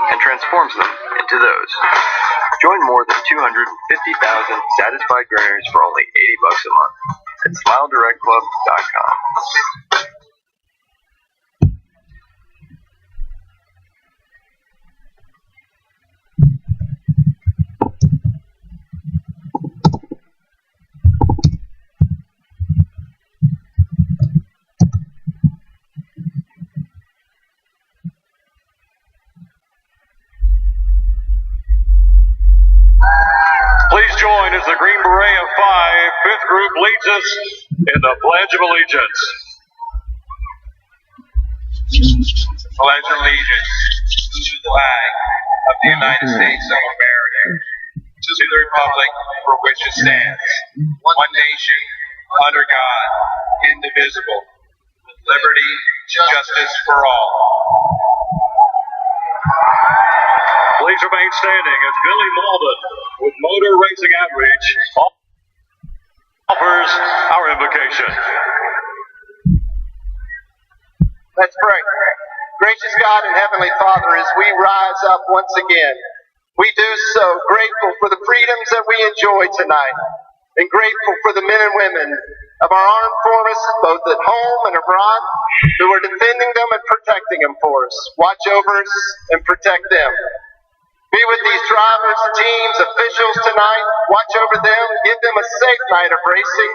and transforms them into those. Join more than 250,000 satisfied grinners for only $80 a month at SmileDirectClub.com. Please join as the Green Beret of 5, 5th group leads us in the Pledge of Allegiance. Pledge allegiance to the flag of the United States of America, to the republic for which it stands, one nation, under God, indivisible, with liberty, justice for all. Please remain standing as Billy Malden with Motor Racing Outreach offers our invocation. Let's pray. Gracious God and Heavenly Father, as we rise up once again, we do so grateful for the freedoms that we enjoy tonight, and grateful for the men and women of our armed forces, both at home and abroad, who are defending them and protecting them for us. Watch over us and protect them. Be with these drivers, teams, officials tonight. Watch over them. Give them a safe night of racing.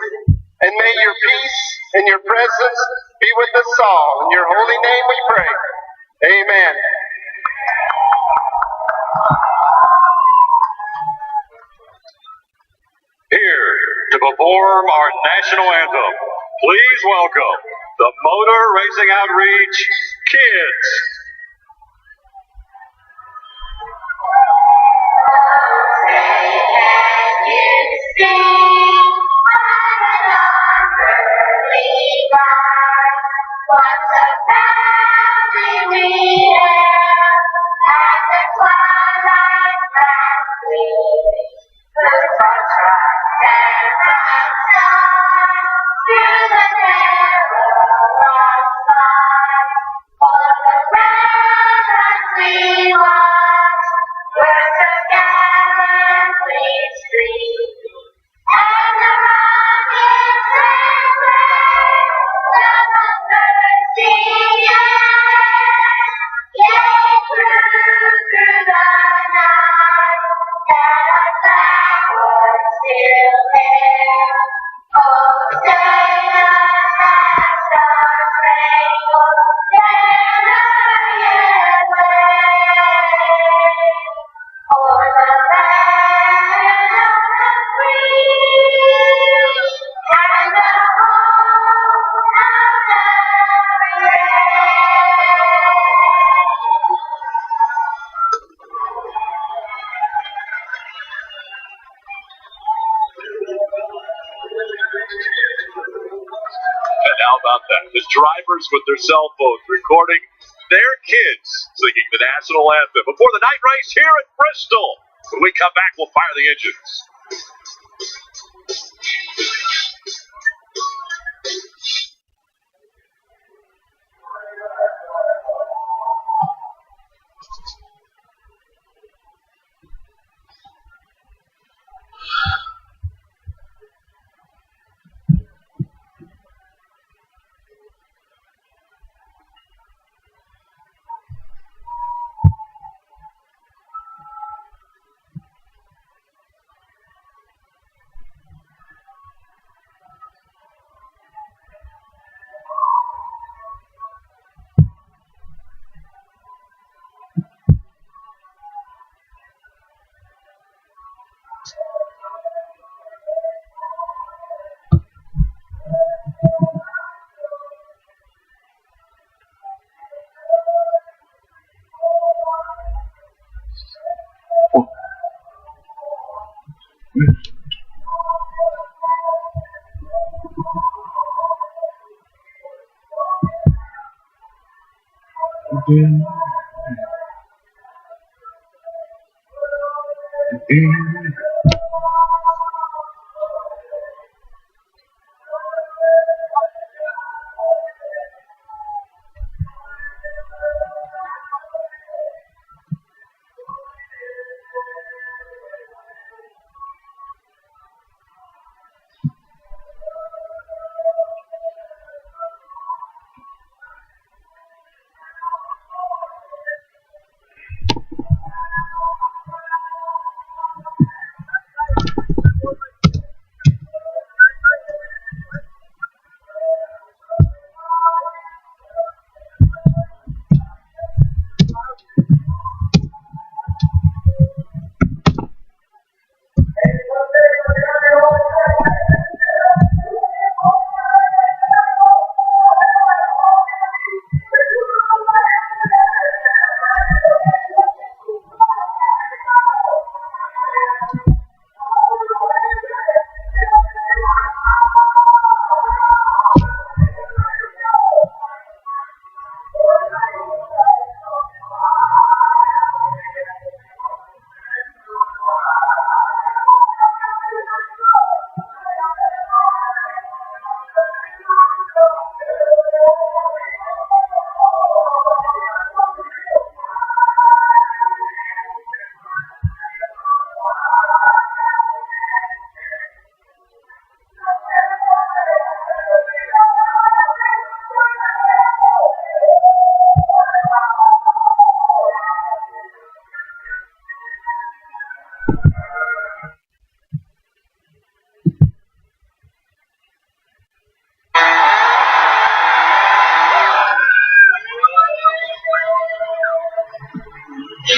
And may your peace and your presence be with us all. In your holy name we pray. Amen. Here to perform our national anthem, please welcome the Motor Racing Outreach Kids. As drivers with their cell phones recording their kids singing the national anthem before the night race here at Bristol. When we come back, we'll fire the engines. It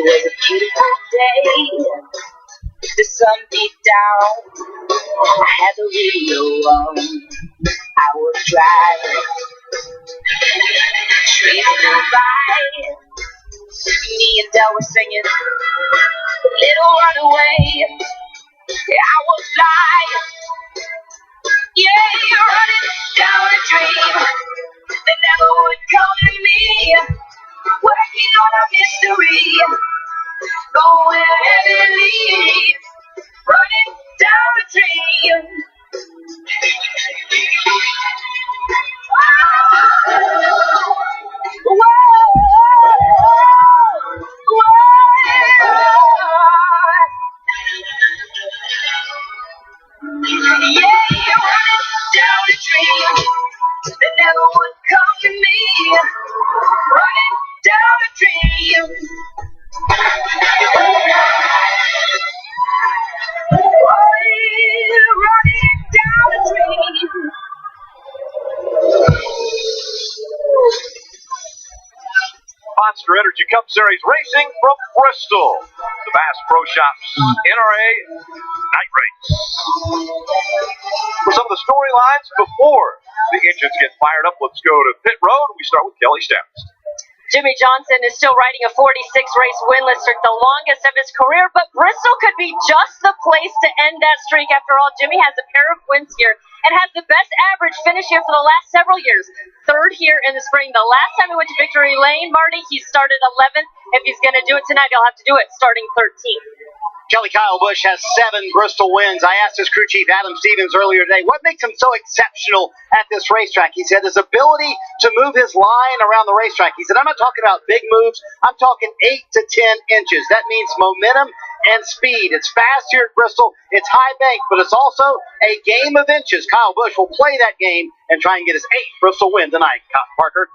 was a beautiful day. The sun beat down. I had the radio on. I was driving. Trees flew by. Me and Del were singing. Little runaway. Yeah, I was flying. Yeah, running down a dream that never would come to me. Working on a mystery. Go wherever it leads. Running down a dream. Yeah, running down a dream that never would come to me. Running down a dream. Running down a dream. Monster Energy Cup Series racing from Bristol. The Bass Pro Shops NRA Night Race. For some of the storylines before the engines get fired up, let's go to pit road. We start with Kelly Stebbs. Jimmy Johnson is still riding a 46-race winless streak, the longest of his career, but Bristol could be just the place to end that streak. After all, Jimmy has a pair of wins here and has the best average finish here for the last several years. Third here in the spring. The last time he went to Victory Lane, Marty, he started 11th. If he's going to do it tonight, he'll have to do it starting 13th. Kelly Kyle Busch has 7 Bristol wins. I asked his crew chief, Adam Stevens, earlier today, what makes him so exceptional at this racetrack? He said his ability to move his line around the racetrack. He said, I'm not talking about big moves. I'm talking 8 to 10 inches. That means momentum and speed. It's fast here at Bristol. It's high bank, but it's also a game of inches. Kyle Busch will play that game and try and get his 8th Bristol win tonight. Parker.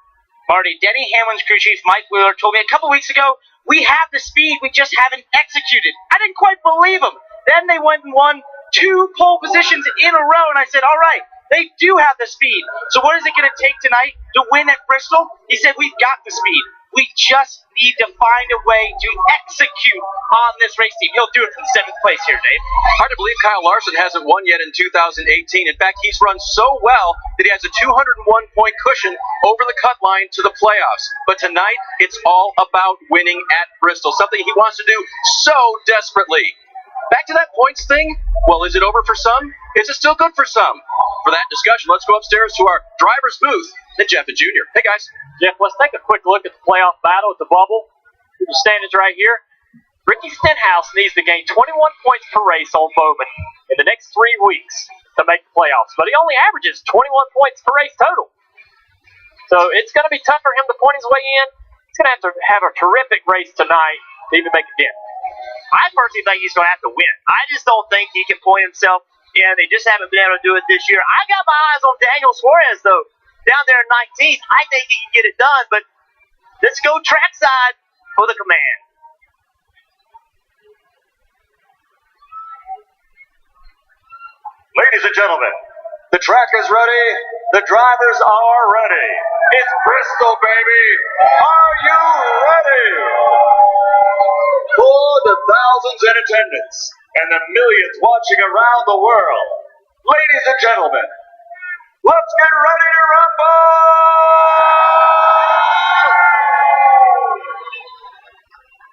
Marty, Denny Hamlin's crew chief Mike Wheeler told me a couple weeks ago, we have the speed, we just haven't executed. I didn't quite believe him. Then they went and won 2 pole positions in a row, and I said, all right, they do have the speed. So what is it going to take tonight to win at Bristol? He said, we've got the speed. We just need to find a way to execute on this race team. He'll do it from 7th place here, Dave. Hard to believe Kyle Larson hasn't won yet in 2018. In fact, he's run so well that he has a 201-point cushion over the cut line to the playoffs. But tonight, it's all about winning at Bristol, something he wants to do so desperately. Back to that points thing. Well, is it over for some? Is it still good for some? For that discussion, let's go upstairs to our driver's booth at Jeff and Junior. Hey, guys. Jeff, let's take a quick look at the playoff battle at the bubble. The standings right here. Ricky Stenhouse needs to gain 21 points per race on Bowman in the next 3 weeks to make the playoffs. But he only averages 21 points per race total. So it's going to be tough for him to point his way in. He's going to have a terrific race tonight to even make a dent. I personally think he's going to have to win. I just don't think he can point himself in. They just haven't been able to do it this year. I got my eyes on Daniel Suarez, though. Down there in 19th, I think he can get it done, but let's go trackside for the command. Ladies and gentlemen, the track is ready. The drivers are ready. It's Bristol, baby. Are you ready? For the thousands in attendance and the millions watching around the world, ladies and gentlemen, let's get ready to rumble!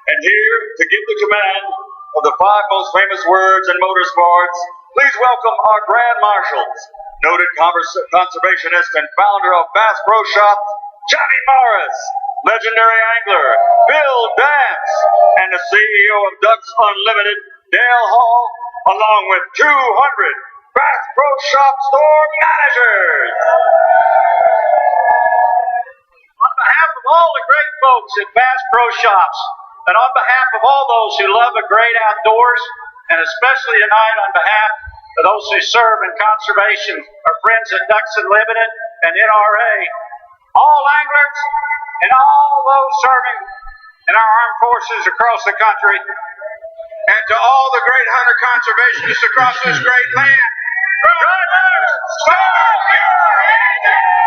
And here to give the command of the 5 most famous words in motorsports, please welcome our Grand Marshals, noted conservationist and founder of Bass Pro Shop, Johnny Morris, legendary angler, Bill Dance, and the CEO of Ducks Unlimited, Dale Hall, along with 200 Bass Pro Shop store managers. On behalf of all the great folks at Bass Pro Shops, and on behalf of all those who love the great outdoors, and especially tonight on behalf of those who serve in conservation, our friends at Ducks Unlimited and NRA, all anglers and all those serving in our armed forces across the country, and to all the great hunter conservationists across this great land, drivers, start your engines!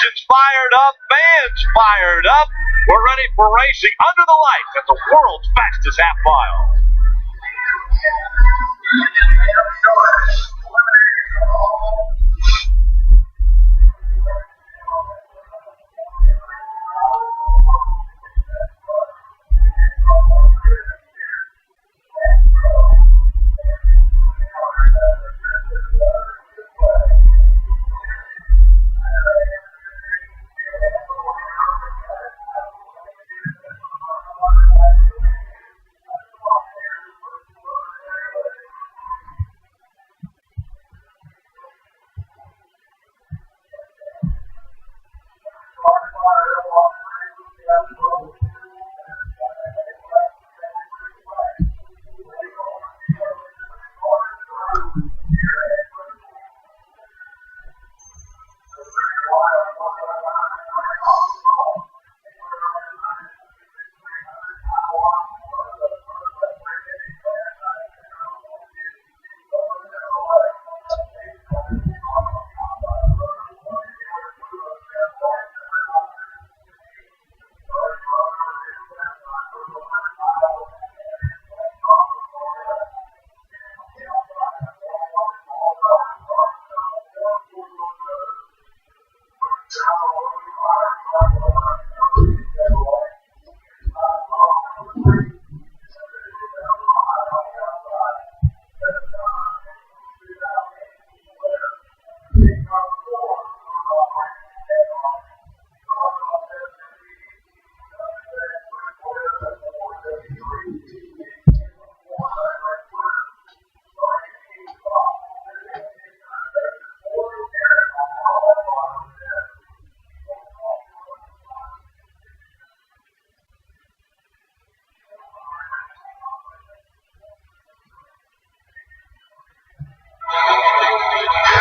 Engine's fired up, fans fired up. We're ready for racing under the lights at the world's fastest half mile.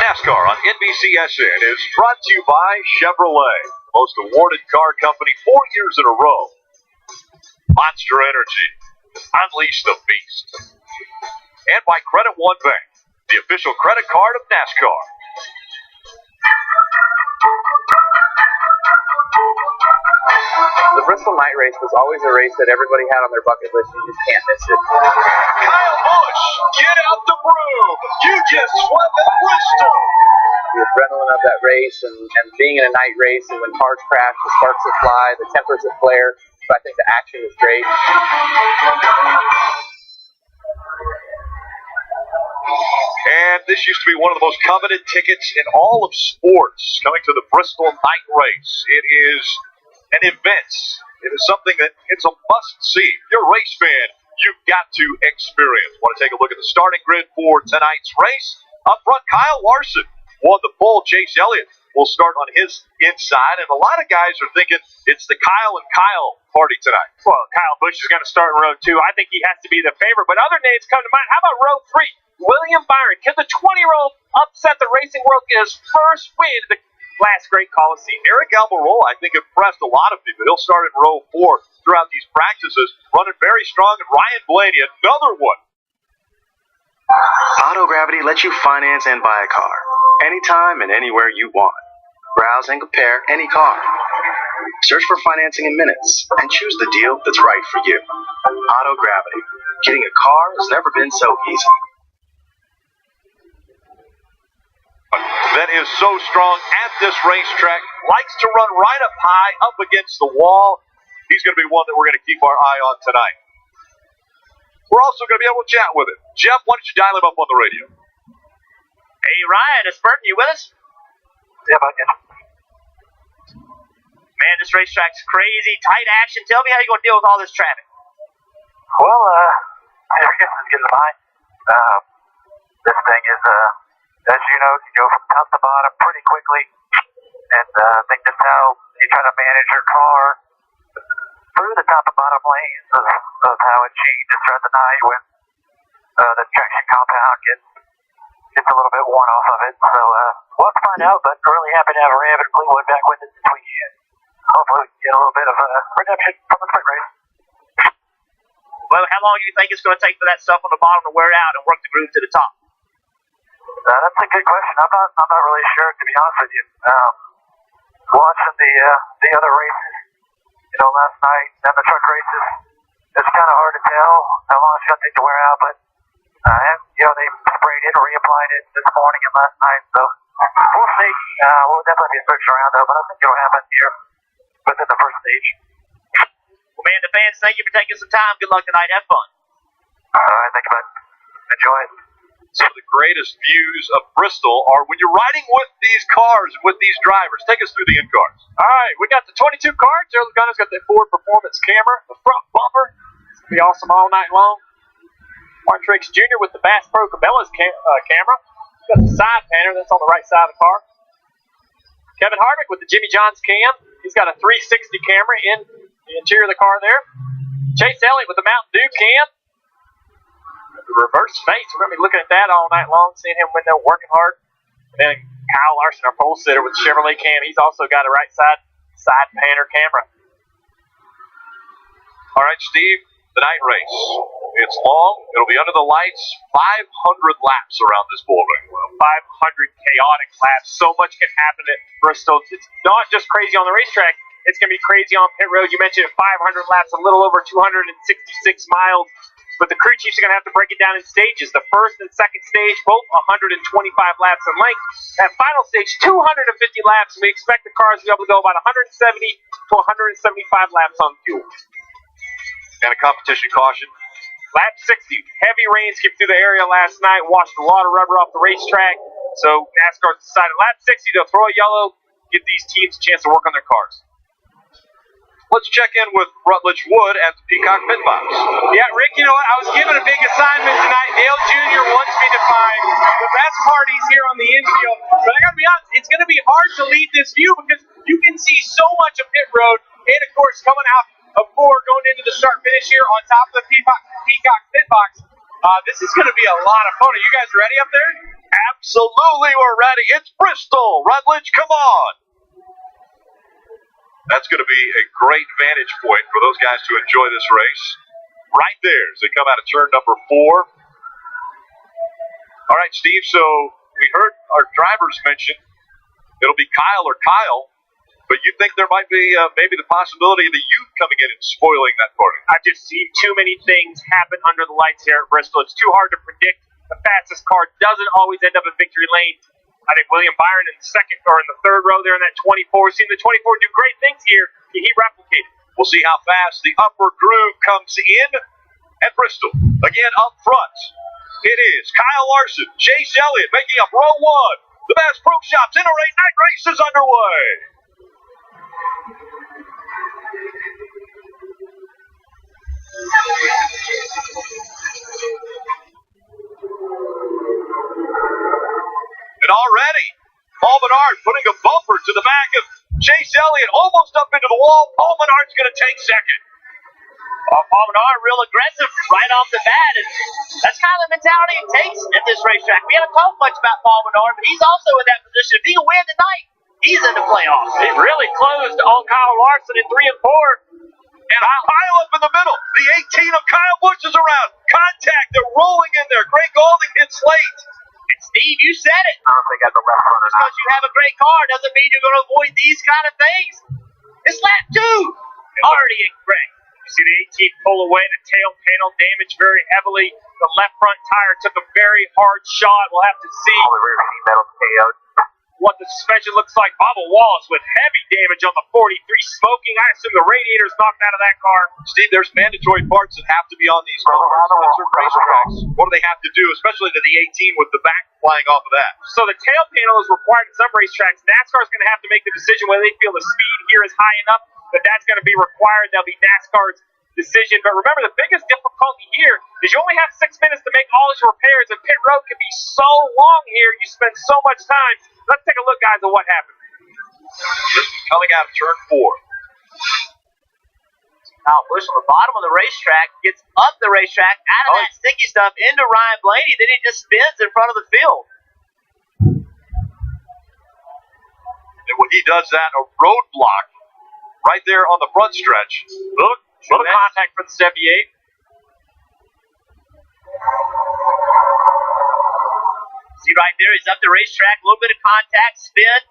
NASCAR on NBCSN is brought to you by Chevrolet, most awarded car company 4 years in a row. Monster Energy, unleash the beast. And by Credit One Bank, the official credit card of NASCAR. The Bristol night race was always a race that everybody had on their bucket list. You just can't miss it. Kyle Busch, get out the broom. You just swept at Bristol. The adrenaline of that race and being in a night race, and when cars crash, the sparks that fly, the tempers that flare. So I think the action was great. And this used to be one of the most coveted tickets in all of sports, coming to the Bristol night race. It is an event. It is something that it's a must-see. If you're a race fan, you've got to experience. Want to take a look at the starting grid for tonight's race? Up front, Kyle Larson won the pole. Chase Elliott will start on his inside, and a lot of guys are thinking it's the Kyle and Kyle party tonight. Well, Kyle Busch is going to start in row 2. I think he has to be the favorite, but other names come to mind. How about row 3? William Byron. Can the 20-year-old upset the racing world, get his first win in the last great Coliseum? Eric Almirola, I think, impressed a lot of people. He'll start in row 4 throughout these practices, running very strong. And Ryan Blaney, another one. Auto Gravity lets you finance and buy a car anytime and anywhere you want. Browse and compare any car. Search for financing in minutes and choose the deal that's right for you. Auto Gravity. Getting a car has never been so easy. That is so strong at this racetrack. Likes to run right up high, up against the wall. He's going to be one that we're going to keep our eye on tonight. We're also going to be able to chat with him. Jeff, why don't you dial him up on the radio? Hey, Ryan, it's Burton. You with us? Yeah, bud. Man, this racetrack's crazy. Tight action. Tell me how you're going to deal with all this traffic. Well, I guess it's getting by. This thing is, as you know, you go from top to bottom pretty quickly. And I think that's how you try to manage your car through the top and bottom lanes of how it changes throughout the night when the traction compound gets a little bit worn off of it. So we'll have to find out, but we're really happy to have Raven and Fleetwood back with us this weekend. Hopefully we can get a little bit of a redemption from the sprint race. Well, how long do you think it's going to take for that stuff on the bottom to wear out and work the groove to the top? That's a good question. I'm not really sure, to be honest with you. watching the other races, last night and the truck races, it's kind of hard to tell how long it's going to take to wear out, but they sprayed it or reapplied it this morning and last night, so we'll see. We'll definitely be searching around though, but I think it'll happen here within the first stage. Well, man, the fans, thank you for taking some time. Good luck tonight. Have fun. All right, thank you, bud. Enjoy it. Some of the greatest views of Bristol are when you're riding with these cars, with these drivers. Take us through the in cars. All right, we got the 22 car. Gerald Gunner's got the Ford Performance camera, the front bumper. It's going to be awesome all night long. Martin Triggs Jr. with the Bass Pro Cabela's camera. He's got the side panner that's on the right side of the car. Kevin Harvick with the Jimmy John's cam. He's got a 360 camera in the interior of the car there. Chase Elliott with the Mountain Dew cam. The reverse face, we're going to be looking at that all night long, seeing him when they're working hard. And then Kyle Larson, our pole sitter with the Chevrolet cam, he's also got a right side panner camera. All right, Steve, the night race. It's long. It'll be under the lights. 500 laps around this bullring. 500 chaotic laps. So much can happen at Bristol. It's not just crazy on the racetrack. It's going to be crazy on pit road. You mentioned 500 laps, a little over 266 miles. But the crew chiefs are going to have to break it down in stages. The first and second stage, both 125 laps in length. That final stage, 250 laps. We expect the cars to be able to go about 170 to 175 laps on fuel. And a competition caution. Lap 60. Heavy rains came through the area last night, washed a lot of rubber off the racetrack. So NASCAR's decided lap 60, they'll throw a yellow, give these teams a chance to work on their cars. Let's check in with Rutledge Wood at the Peacock Pit Box. Yeah, Rick, you know what? I was given a big assignment tonight. Dale Jr. wants me to find the best parties here on the infield. But I got to be honest, it's going to be hard to lead this view because you can see so much of pit road. And, of course, coming out of four, going into the start-finish here on top of the Peacock Pit Box. This is going to be a lot of fun. Are you guys ready up there? Absolutely, we're ready. It's Bristol. Rutledge, come on. That's going to be a great vantage point for those guys to enjoy this race. Right there as they come out of turn number 4. All right, Steve, so we heard our drivers mention it'll be Kyle or Kyle, but you think there might be maybe the possibility of the youth coming in and spoiling that party? I've just seen too many things happen under the lights here at Bristol. It's too hard to predict. The fastest car doesn't always end up in victory lane. I think William Byron in the second or in the third row there in that 24. Seen the 24 do great things here. Can he replicate it? We'll see how fast the upper groove comes in at Bristol. Again, up front, it is Kyle Larson, Chase Elliott making up row 1. The Bass Pro Shops NRA Night Race is underway. And already, Paul Menard putting a bumper to the back of Chase Elliott, almost up into the wall. Paul Menard's going to take second. Paul Menard real aggressive right off the bat, and that's kind of the mentality it takes at this racetrack. We haven't talked much about Paul Menard, but he's also in that position. If he can win tonight, he's in the playoffs. He really closed on Kyle Larson in 3 and 4. And Kyle up in the middle. The 18 of Kyle Busch is around. Contact, they're rolling in there. Greg Golding hits late. And Steve, you said it. I don't think that's a left runner. Just because you have a great car doesn't mean you're going to avoid these kind of things. It's lap 2. Already in Greg. You see the 18 pull away, the tail panel damaged very heavily. The left front tire took a very hard shot. We'll have to see All the rear seat metal KO'd. what the suspension looks like. Bubba Wallace with heavy damage on the 43, smoking. I assume the radiator's knocked out of that car. Steve, there's mandatory parts that have to be on these cars at certain racetracks. What do they have to do, especially to the 18 with the back flying off of that? So the tail panel is required at some racetracks. NASCAR's going to have to make the decision whether they feel the speed here is high enough that that's going to be required. That'll be NASCAR's decision. But remember, the biggest difficulty here is you only have 6 minutes to make all of your repairs, and pit road can be so long here. You spend so much time. Let's take a look, guys, at what happened. This is coming out of turn 4. Kyle Busch on the bottom of the racetrack gets up the racetrack out of that sticky stuff into Ryan Blaney. Then he just spins in front of the field. And when he does that, a roadblock right there on the front stretch. Look, little contact for the 78. See right there, he's up the racetrack, a little bit of contact, spin.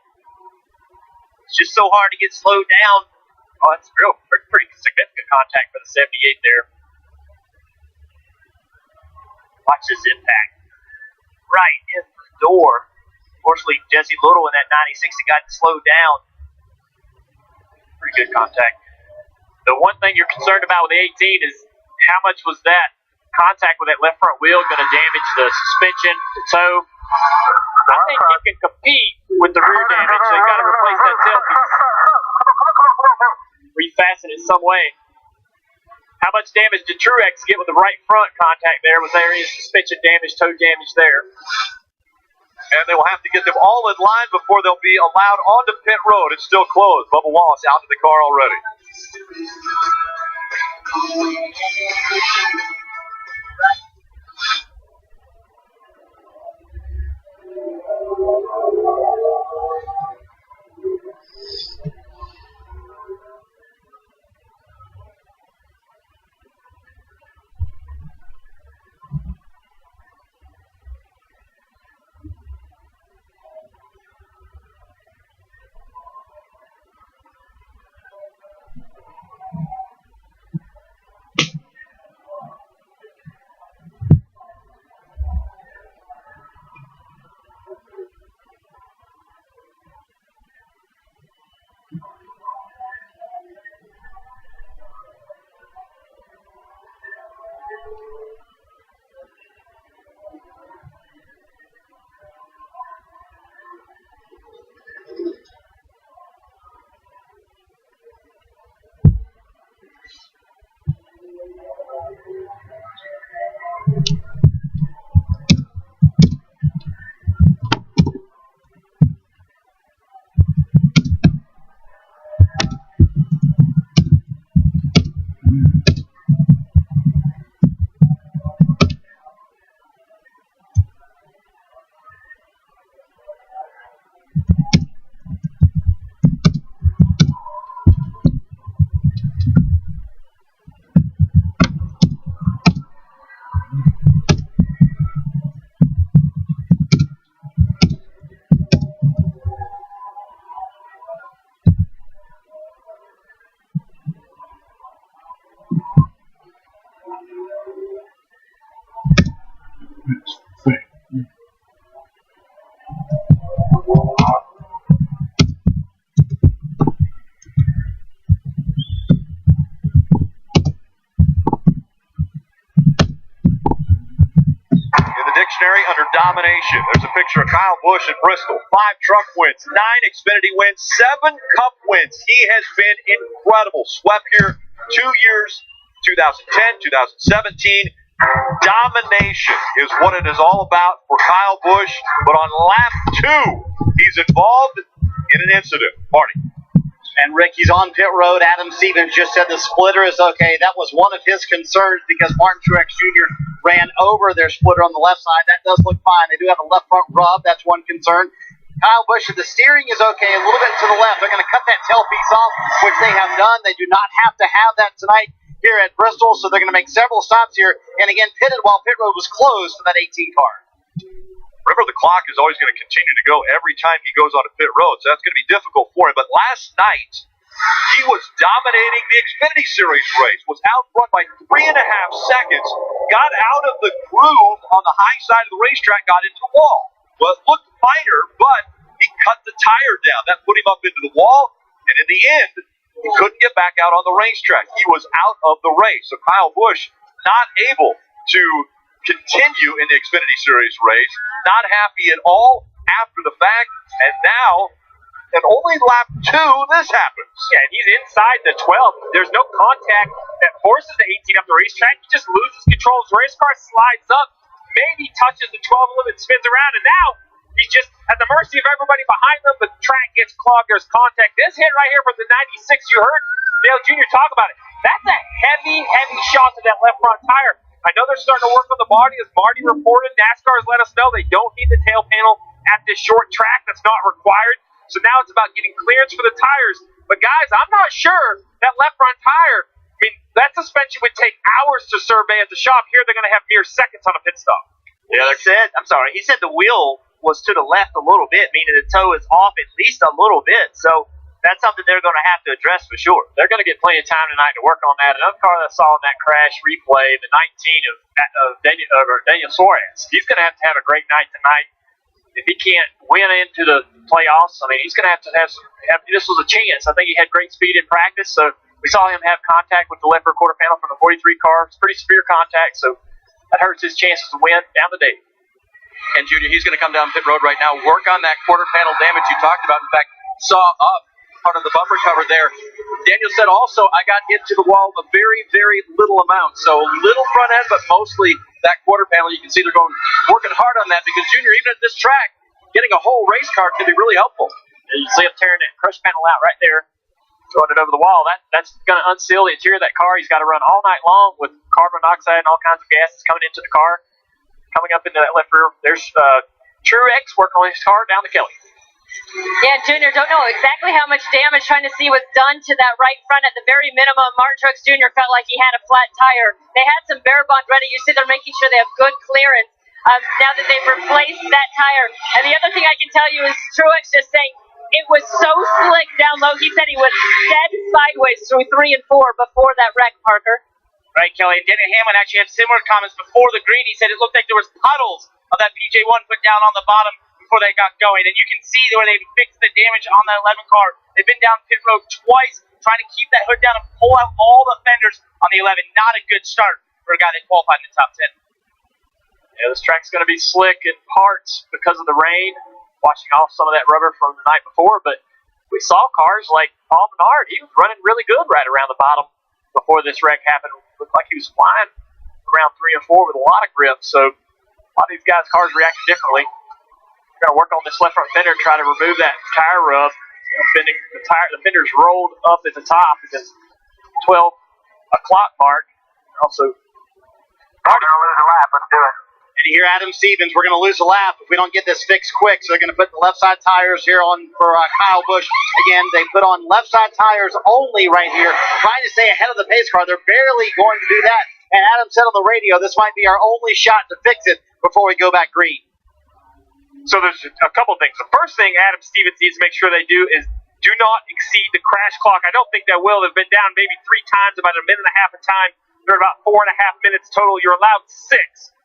It's just so hard to get slowed down. Oh, that's pretty significant contact for the 78 there. Watch this impact. Right in the door. Fortunately, Jesse Little in that 96 that got slowed down. Pretty good contact. The one thing you're concerned about with the 18 is how much was that contact with that left front wheel going to damage the suspension, the toe. I think he can compete with the rear damage. So you got to replace that tailpiece. Refasten it some way. How much damage did Truex get with the right front contact there? Was there any suspension damage, toe damage there? And they will have to get them all in line before they'll be allowed onto pit road. It's still closed. Bubba Wallace out to the car already. Under domination. There's a picture of Kyle Busch at Bristol. 5 truck wins, 9 Xfinity wins, 7 Cup wins. He has been incredible. Swept here 2 years, 2010, 2017. Domination is what it is all about for Kyle Busch. But on lap 2, he's involved in an incident. Marty. And Rick, he's on pit road. Adam Stevens just said the splitter is okay. That was one of his concerns because Martin Truex Jr. ran over their splitter on the left side. That does look fine. They do have a left front rub. That's one concern. Kyle Busch, the steering is okay. A little bit to the left. They're going to cut that tailpiece off, which they have done. They do not have to have that tonight here at Bristol, so they're going to make several stops here. And again, pitted while pit road was closed for that 18 car. Remember, the clock is always going to continue to go every time he goes on a pit road, so that's going to be difficult for him. But last night, he was dominating the Xfinity Series race, was out front by 3.5 seconds, got out of the groove on the high side of the racetrack, got into the wall. Well, it looked minor, but he cut the tire down. That put him up into the wall, and in the end, he couldn't get back out on the racetrack. He was out of the race. So Kyle Busch not able to continue in the Xfinity Series race, not happy at all after the fact, and now, at only lap 2, this happens. Yeah, and he's inside the 12. There's no contact that forces the 18 up the racetrack. He just loses control. His race car slides up, maybe touches the 12 limit, spins around, and now he's just at the mercy of everybody behind him. The track gets clogged. There's contact. This hit right here from the 96, you heard Dale Jr. talk about it. That's a heavy, heavy shot to that left front tire. I know they're starting to work on the body. As Marty reported, NASCAR has let us know they don't need the tail panel at this short track. That's not required. So now it's about getting clearance for the tires. But guys, I'm not sure that left front tire, I mean, that suspension would take hours to survey at the shop. Here they're going to have mere seconds on a pit stop. Yeah, he said the wheel was to the left a little bit, meaning the toe is off at least a little bit. So that's something they're going to have to address for sure. They're going to get plenty of time tonight to work on that. Another car that I saw in that crash replay, the 19 of Daniel Suarez. He's going to have a great night tonight. If he can't win into the playoffs, I mean, he's going to have some. This was a chance. I think he had great speed in practice, so we saw him have contact with the left rear quarter panel from the 43 car. It's pretty severe contact, so that hurts his chances to win down the day. And Junior, he's going to come down pit road right now, work on that quarter panel damage you talked about. In fact, saw up part of the bumper cover there. Daniel said also, I got into the wall a very, very little amount. So little front end, but mostly that quarter panel. You can see they're working hard on that because, Junior, even at this track, getting a whole race car can be really helpful. And you see him tearing that crush panel out right there, throwing it over the wall. That's going to unseal the interior of that car. He's got to run all night long with carbon monoxide and all kinds of gases coming into the car. Coming up into that left rear, there's Truex working on his car down the Kelly. Yeah, Junior, don't know exactly how much damage trying to see was done to that right front. At the very minimum, Martin Truex Jr. felt like he had a flat tire. They had some bare bond ready. You see they're making sure they have good clearance now that they've replaced that tire. And the other thing I can tell you is Truex just saying it was so slick down low. He said he was dead sideways through 3 and 4 before that wreck, Parker. Right, Kelly. And Denny Hamlin actually had similar comments before the green. He said it looked like there was puddles of that PJ1 put down on the bottom before they got going. And you can see where they fixed the damage on that 11 car. They've been down pit road twice trying to keep that hood down and pull out all the fenders on the 11. Not a good start for a guy that qualified in the top 10. Yeah, this track's going to be slick in parts because of the rain, washing off some of that rubber from the night before. But we saw cars like Paul Menard. He was running really good right around the bottom before this wreck happened. Looked like he was flying around 3 and 4 with a lot of grip. So a lot of these guys' cars reacted differently. We're going to work on this left front fender, try to remove that tire rub. Bending the fender's rolled up at the top at this 12 o'clock mark. Also, we're going to lose a lap. Let's do it. And you hear Adam Stevens, we're going to lose a lap if we don't get this fixed quick. So they're going to put the left side tires here on for Kyle Busch. Again, they put on left side tires only right here, trying to stay ahead of the pace car. They're barely going to do that. And Adam said on the radio, this might be our only shot to fix it before we go back green. So there's a couple things. The first thing Adam Stevens needs to make sure they do is do not exceed the crash clock. I don't think they will. They've been down maybe 3 times, about a minute and a half a time. They're about 4.5 minutes total. You're allowed 6.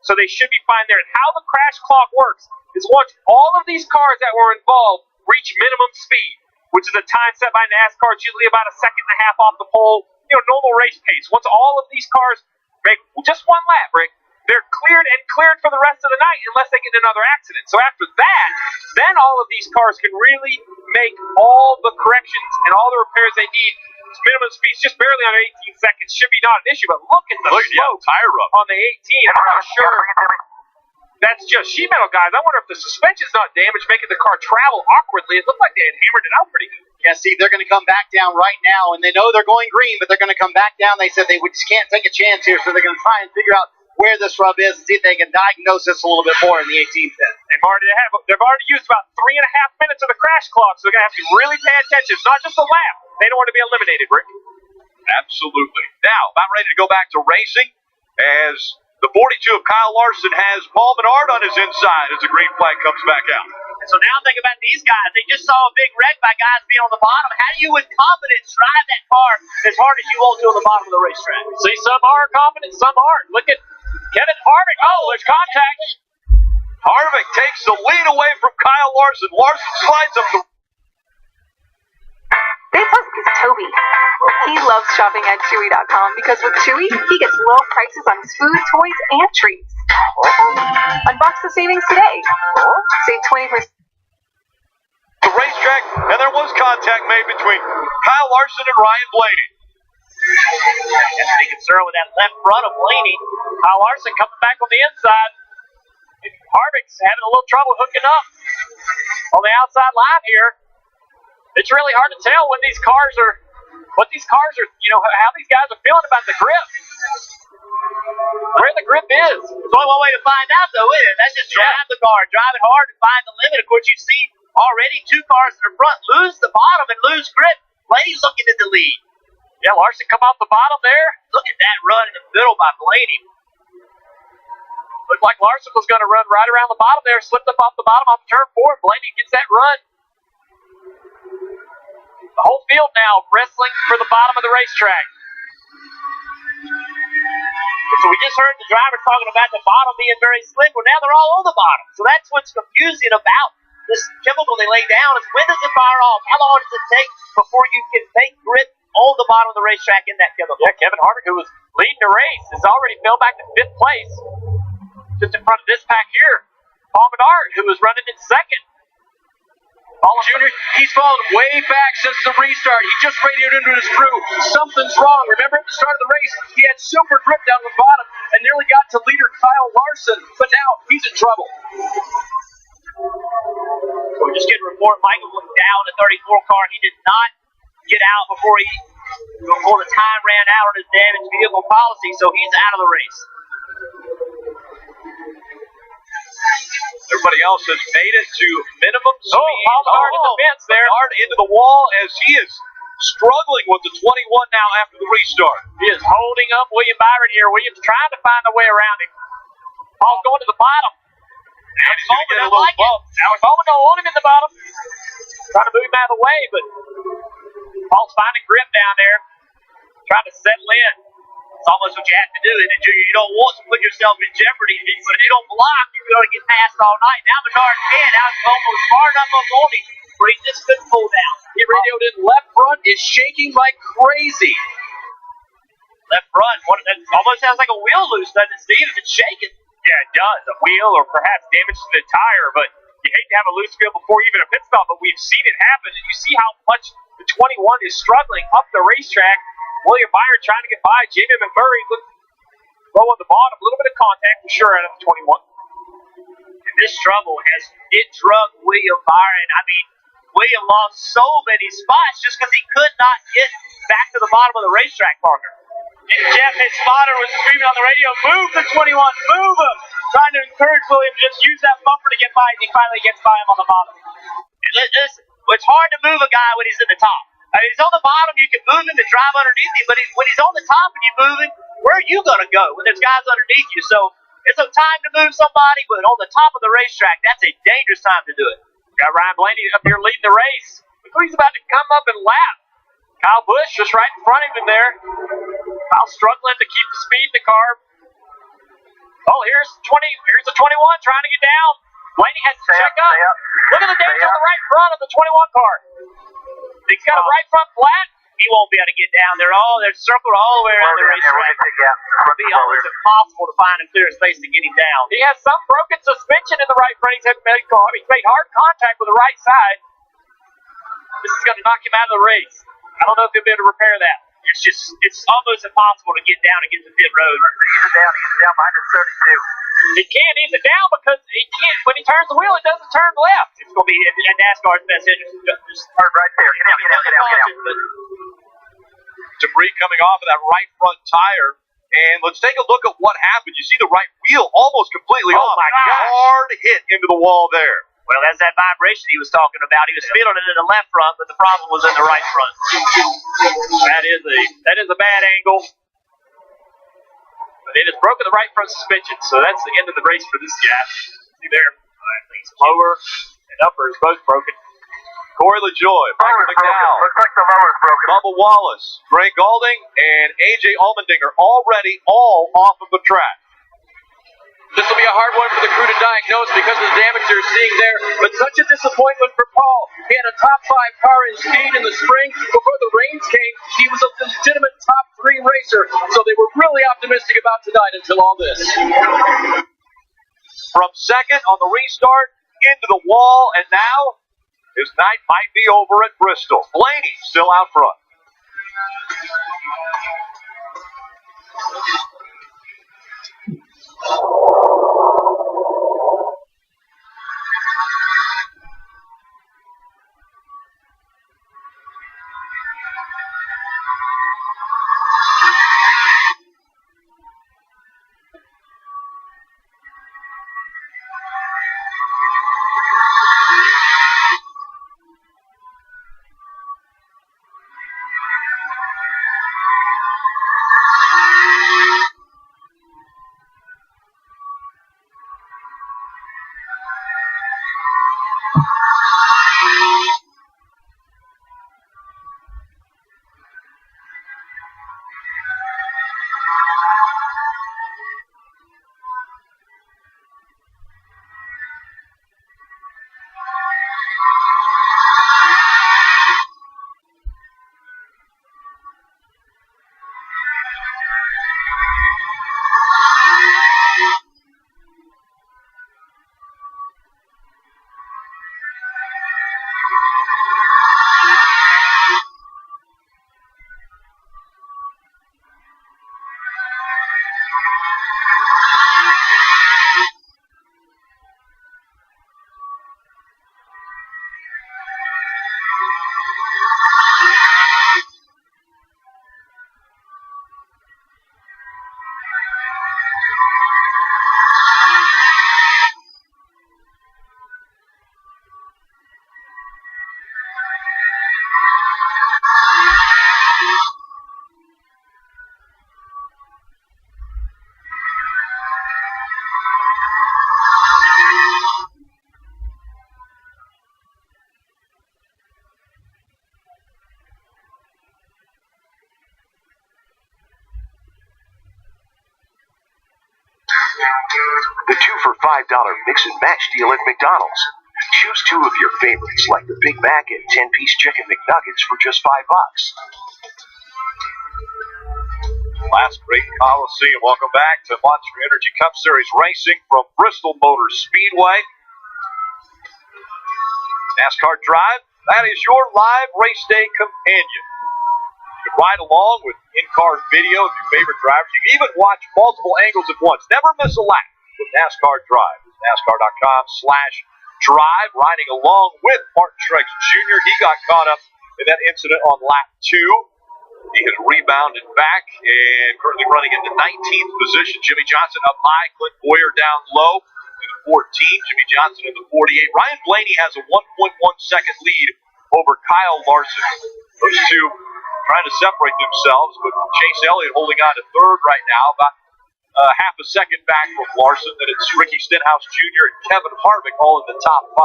So they should be fine there. And how the crash clock works is once all of these cars that were involved reach minimum speed, which is a time set by NASCAR, it's usually about a 1.5 seconds off the pole, normal race pace. Once all of these cars make just 1 lap, Rick, they're cleared for the rest of the night unless they get another accident. So after that, then all of these cars can really make all the corrections and all the repairs they need. Minimum speed's just barely under 18 seconds. Should be not an issue, but look at the smoke tire rub on the 18. I'm not sure that's just sheet metal, guys. I wonder if the suspension's not damaged, making the car travel awkwardly. It looked like they had hammered it out pretty good. Yeah, see, they're going to come back down right now, and they know they're going green, but they're going to come back down. They said they just can't take a chance here, so they're going to try and figure out where this rub is and see if they can diagnose this a little bit more in the 18th pit. They've already used about 3.5 minutes of the crash clock, so they're going to have to really pay attention. It's not just a lap. They don't want to be eliminated, Rick. Absolutely. Now, about ready to go back to racing as the 42 of Kyle Larson has Paul Menard on his inside as the green flag comes back out. So now think about these guys. They just saw a big wreck by guys being on the bottom. How do you with confidence drive that car as hard as you want to on the bottom of the racetrack? See, some are confident, some aren't. Look at Kevin Harvick. Oh, there's contact. Harvick takes the lead away from Kyle Larson. Larson slides up the... This is Toby. He loves shopping at Chewy.com because with Chewy, he gets low prices on his food, toys, and treats. Unbox the savings today. Save 20%. The racetrack, and there was contact made between Kyle Larson and Ryan Blaney. That's pretty concerned with that left front of Blaney. Kyle Larson coming back on the inside. Harvick's having a little trouble hooking up on the outside line here. It's really hard to tell what these cars are, how these guys are feeling about the grip. Where the grip is. There's only one way to find out, though, isn't it? That's just drive the car, drive it hard, and find the limit. Of course, you see already 2 cars in the front lose the bottom and lose grip. Blaney's looking at the lead. Yeah, Larson come off the bottom there. Look at that run in the middle by Blaney. Looked like Larson was going to run right around the bottom there, slipped up off the bottom off turn 4. Blaney gets that run. The whole field now wrestling for the bottom of the racetrack. So we just heard the drivers talking about the bottom being very slick. Well, now they're all on the bottom. So that's what's confusing about this chemical they lay down is when does it fire off? How long does it take before you can make grip on the bottom of the racetrack in that chemical? Yeah, Kevin Harvick, who was leading the race, has already fell back to 5th place. Just in front of this pack here. Paul Menard, who was running in 2nd. Junior, he's fallen way back since the restart. He just radioed into his crew. Something's wrong. Remember at the start of the race, he had super grip down the bottom and nearly got to leader Kyle Larson, but now he's in trouble. So we just get a report. Michael went down the 34 car. He did not get out before the time ran out on his damaged vehicle policy, so he's out of the race. Everybody else has made it to minimum speed. Paul Menard in the fence there. Menard into the wall as he is struggling with the 21 now after the restart. He is holding up William Byron here. Williams trying to find a way around him. Paul's going to the bottom. Now he's going to get a little bump. Now Bowman don't want him in the bottom. Trying to move him out of the way, but Paul's finding grip down there. Trying to settle in. It's almost what you have to do, isn't it, Junior? You don't want to put yourself in jeopardy, but if you don't block, you're going to get passed all night. Now Menard can. Now it's almost far enough up on him where he just couldn't pull down. He radioed in left front is shaking like crazy. Left front, it almost sounds like a wheel loose, doesn't it, Steve? If it's shaking. Yeah, it does. A wheel or perhaps damage to the tire, but you hate to have a loose wheel before even a pit stop, but we've seen it happen, and you see how much the 21 is struggling up the racetrack. William Byron trying to get by. Jamie McMurray looking low on the bottom. A little bit of contact for sure out of the 21. And this struggle it drug William Byron. I mean, William lost so many spots just because he could not get back to the bottom of the racetrack, Parker. And Jeff, his spotter, was screaming on the radio, move the 21, move him! Trying to encourage William to just use that bumper to get by, and he finally gets by him on the bottom. Listen, it's hard to move a guy when he's in the top. I mean, he's on the bottom, you can move him and drive underneath him, but when he's on the top and you move him, where are you going to go when there's guys underneath you? So it's a time to move somebody, but on the top of the racetrack, that's a dangerous time to do it. Got Ryan Blaney up here leading the race. Look who he's about to come up and lap. Kyle Busch just right in front of him there. Kyle struggling to keep the speed in the car. Oh, here's the 21 trying to get down. Blaney has to check up. Look at the damage on the right front of the 21 car. He's got a right front flat. He won't be able to get down. They're circled all the way around the racetrack. It'll be almost impossible to find a clear space to get him down. He has some broken suspension in the right front. He's made hard contact with the right side. This is going to knock him out of the race. I don't know if he'll be able to repair that. It's almost impossible to get down and get to pit road. Ease it down minus 32. He can't ease it down because he can't. When he turns the wheel, it doesn't turn left. It's going to be in NASCAR's best interest. Just turn right there. Get out. Debris coming off of that right front tire. And let's take a look at what happened. You see the right wheel almost completely off. My gosh. Hard hit into the wall there. Well, that's that vibration he was talking about. He was feeling it in the left front, but the problem was in the right front. That is a bad angle. But it has broken the right front suspension, so that's the end of the race for this guy. See there, lower and upper is both broken. Corey LaJoie, Michael McDowell, Looks like the lower's broken. Bubba Wallace, Greg Galding, and A.J. Allmendinger already all off of the track. This will be a hard one for the crew to diagnose because of the damage they're seeing there, but such a disappointment for Paul. He had a top 5 car in speed in the spring. Before the rains came, he was a legitimate top 3 racer, so they were really optimistic about tonight until all this. From second on the restart, into the wall, and now his night might be over at Bristol. Blaney still out front. The 2 for $5 mix and match deal at McDonald's. Choose 2 of your favorites like the Big Mac and 10-piece chicken McNuggets for just $5. Last great Coliseum. Welcome back to Monster Energy Cup Series racing from Bristol Motor Speedway. NASCAR Drive, that is your live race day companion. You can ride along with in-car video of your favorite drivers. You can even watch multiple angles at once. Never miss a lap with NASCAR Drive. NASCAR.com/drive. Riding along with Martin Truex Jr. He got caught up in that incident on lap 2. He has rebounded back and currently running in the 19th position. Jimmy Johnson up high. Clint Boyer down low in the 14. Jimmy Johnson in the 48. Ryan Blaney has a 1.1-second lead over Kyle Larson. Those two trying to separate themselves, but Chase Elliott holding on to third right now, about half a second back from Larson. Then it's Ricky Stenhouse Jr. and Kevin Harvick all in the top 5.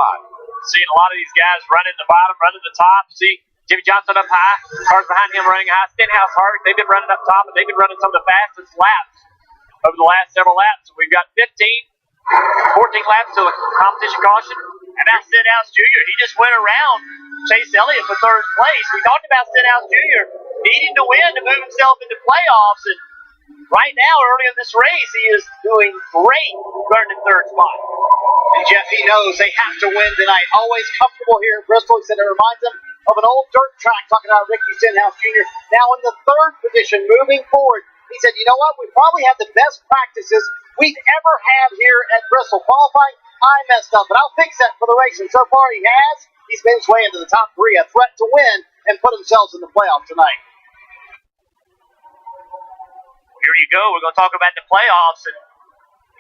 Seeing a lot of these guys running the bottom, running the top. See Jimmy Johnson up high, cars behind him running high. Stenhouse, Harvick, they've been running up top, and they've been running some of the fastest laps over the last several laps. So we've got 14 laps to the competition caution. And now Stenhouse Jr., he just went around Chase Elliott for third place. We talked about Stenhouse Jr. needing to win to move himself into playoffs. And right now, early in this race, he is doing great, running in third spot. And Jeff, he knows they have to win tonight. Always comfortable here in Bristol. He said it reminds him of an old dirt track, talking about Ricky Stenhouse Jr. Now in the third position, moving forward. He said, you know what, we probably have the best practices we've ever had here at Bristol. Qualifying, I messed up, but I'll fix that for the race. And so far he has. He's made his way into the top 3, a threat to win, and put themselves in the playoff tonight. Here you go. We're going to talk about the playoffs. And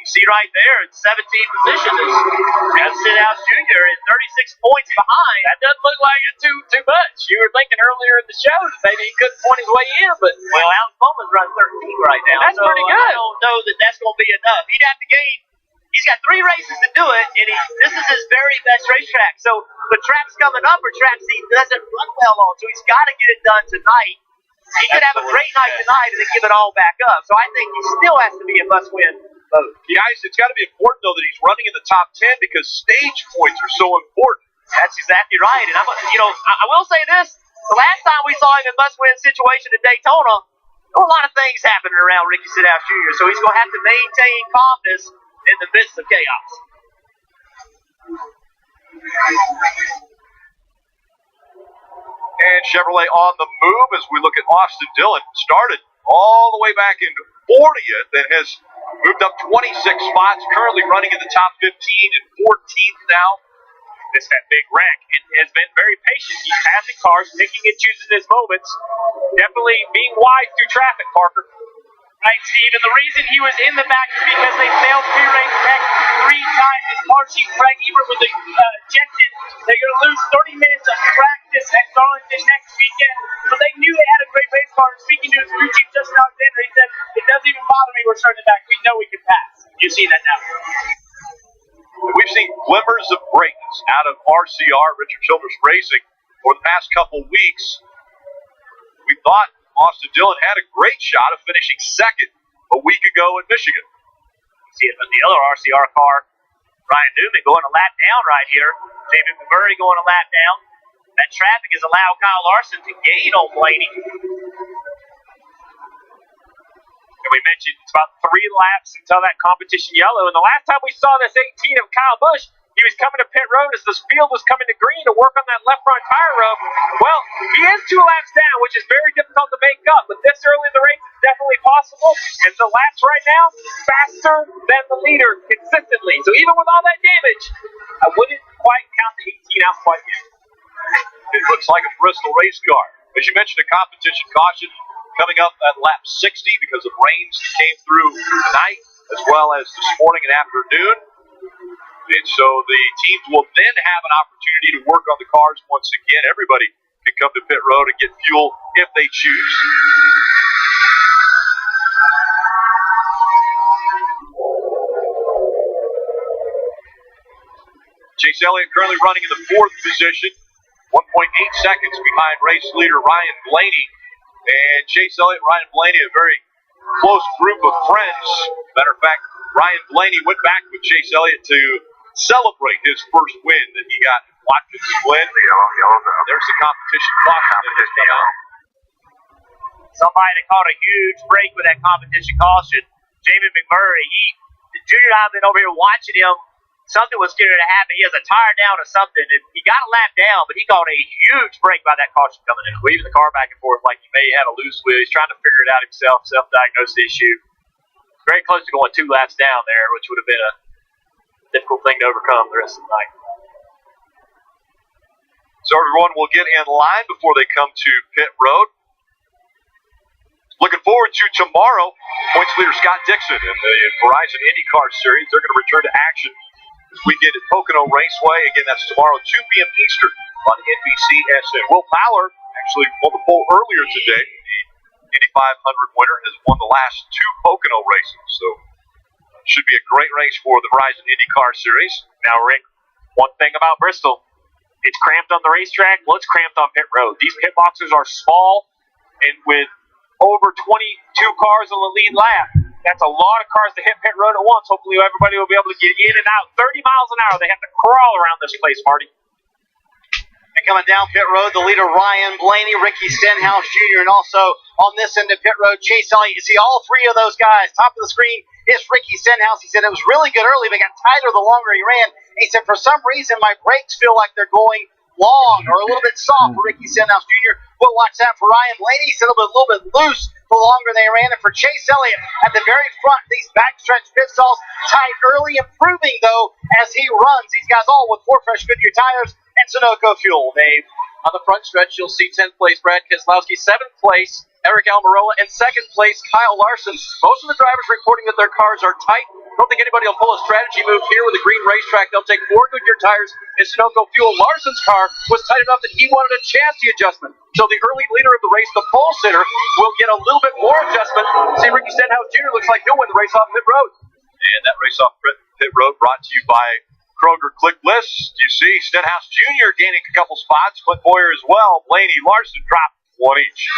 you see right there, in 17th position is Stenhouse Jr. at 36 points behind. That doesn't look like it too much. You were thinking earlier in the show that maybe he couldn't point his way in, but well, Alex Bowman's running 13 right now. That's so pretty good. I don't know that that's going to be enough. He'd have to gain. He's got 3 races to do it, and this is his very best racetrack. So the track's coming up, or tracks he doesn't run well on, so he's got to get it done tonight. He could have a great night tonight and then give it all back up. So I think he still has to be a must-win vote. Guys, it's got to be important, though, that he's running in the top 10 because stage points are so important. That's exactly right. And I will say this. The last time we saw him in must-win situation at Daytona, there were a lot of things happening around Ricky Stenhouse Jr., so he's going to have to maintain calmness in the midst of chaos. And Chevrolet on the move as we look at Austin Dillon. Started all the way back in 40th and has moved up 26 spots, currently running in the top 15 and 14th now. This that big wreck and has been very patient. He's passing cars, picking and choosing his moments. Definitely being wise through traffic, Parker. Right, Steve, and the reason he was in the back is because they failed pre-race tech 3 times. His car sheet Craig Ebert was ejected. They're going to lose 30 minutes of practice at Darlington next weekend. But they knew they had a great race car. Speaking to his crew chief, Justin Alexander, he said, it doesn't even bother me we're starting back. We know we can pass. You see that now. We've seen glimmers of greatness out of RCR, Richard Childress Racing, for the past couple weeks. We thought Austin Dillon had a great shot of finishing second go in Michigan. See it with the other RCR car. Ryan Newman going a lap down right here. David McMurray going a lap down. That traffic has allowed Kyle Larson to gain on Blaney. And we mentioned it's about 3 laps until that competition yellow. And the last time we saw this 18 of Kyle Busch, he was coming to pit road as the field was coming to green to work on that left front tire rub. Well, he is 2 laps down, which is very difficult to make up. But this early in the race, it's definitely possible. And the laps right now, faster than the leader consistently. So even with all that damage, I wouldn't quite count the 18 out quite yet. It looks like a Bristol race car. As you mentioned, a competition caution coming up at lap 60 because of rains that came through tonight as well as this morning and afternoon. And so the teams will then have an opportunity to work on the cars once again. Everybody can come to pit road and get fuel if they choose. Chase Elliott currently running in the 4th position, 1.8 seconds behind race leader Ryan Blaney. And Chase Elliott and Ryan Blaney, a very close group of friends. Matter of fact, Ryan Blaney went back with Chase Elliott to celebrate his first win that he got in Watkins Glen. There's the competition caution that just come out. Somebody that caught a huge break with that competition caution, Jamie McMurray. The junior and I have been over here watching him. Something was getting to happen. He has a tire down or something, and he got a lap down, but he caught a huge break by that caution coming in, weaving the car back and forth like he may have had a loose wheel. He's trying to figure it out himself, self-diagnosed issue. Very close to going 2 laps down there, which would have been a difficult thing to overcome the rest of the night. So everyone will get in line before they come to pit road. Looking forward to tomorrow. Points leader Scott Dixon in the Verizon IndyCar Series. They're going to return to action this weekend at Pocono Raceway. Again, that's tomorrow, 2 p.m. Eastern on NBCSN. Will Fowler actually won the pole earlier today. The Indy 500 winner has won the last 2 Pocono races. So should be a great race for the Verizon IndyCar Series. Now, Rick, one thing about Bristol, it's cramped on the racetrack. Well, it's cramped on pit road. These pit boxes are small, and with over 22 cars on the lead lap, that's a lot of cars to hit pit road at once. Hopefully everybody will be able to get in and out 30 miles an hour. They have to crawl around this place, Marty. And coming down pit road, the leader Ryan Blaney, Ricky Stenhouse Jr., and also on this end of pit road, Chase Elliott. You can see all 3 of those guys. Top of the screen is Ricky Stenhouse. He said it was really good early, but got tighter the longer he ran. And he said, for some reason, my brakes feel like they're going long or a little bit soft for Ricky Stenhouse Jr. We'll watch that for Ryan Blaney. He said a little bit loose the longer they ran. And for Chase Elliott at the very front, these backstretch pit stalls tight early, improving though as he runs. These guys all with 4 fresh Goodyear tires and Sunoco fuel. Dave, on the front stretch, you'll see 10th place Brad Keselowski, 7th place Eric Almirola, and 2nd place Kyle Larson. Most of the drivers reporting that their cars are tight. I don't think anybody will pull a strategy move here with a green racetrack. They'll take 4 Goodyear tires and Sunoco fuel. Larson's car was tight enough that he wanted a chassis adjustment. So the early leader of the race, the pole sitter, will get a little bit more adjustment. See, Ricky Stenhouse Jr. looks like he'll win the race off pit road. And that race off pit road brought to you by Kroger Click List. You see Stenhouse Jr. gaining a couple spots. Clint Boyer as well. Blaney, Larson dropped 1 each.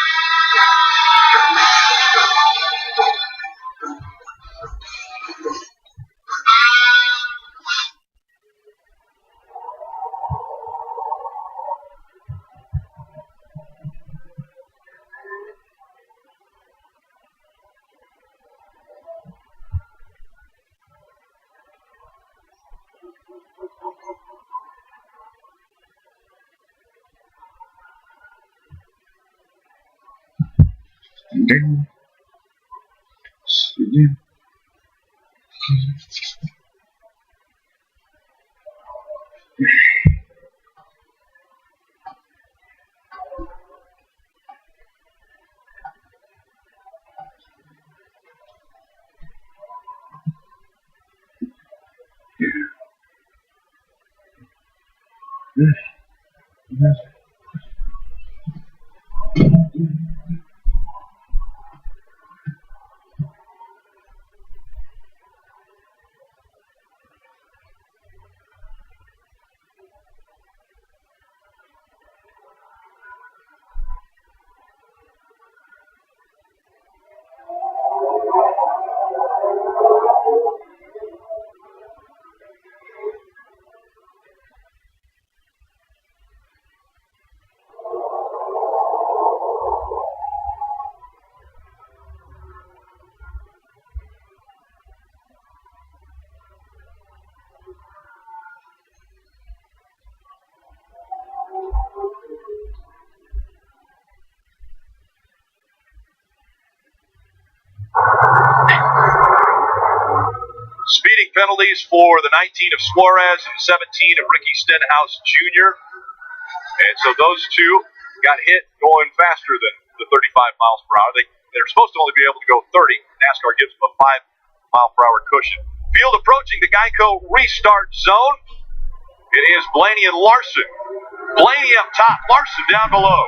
penalties for the 19 of Suarez and the 17 of Ricky Stenhouse Jr. And so those two got hit going faster than the 35 miles per hour. They're supposed to only be able to go 30. NASCAR gives them a 5-mile-per-hour cushion. Field approaching the Geico restart zone. It is Blaney and Larson. Blaney up top, Larson down below.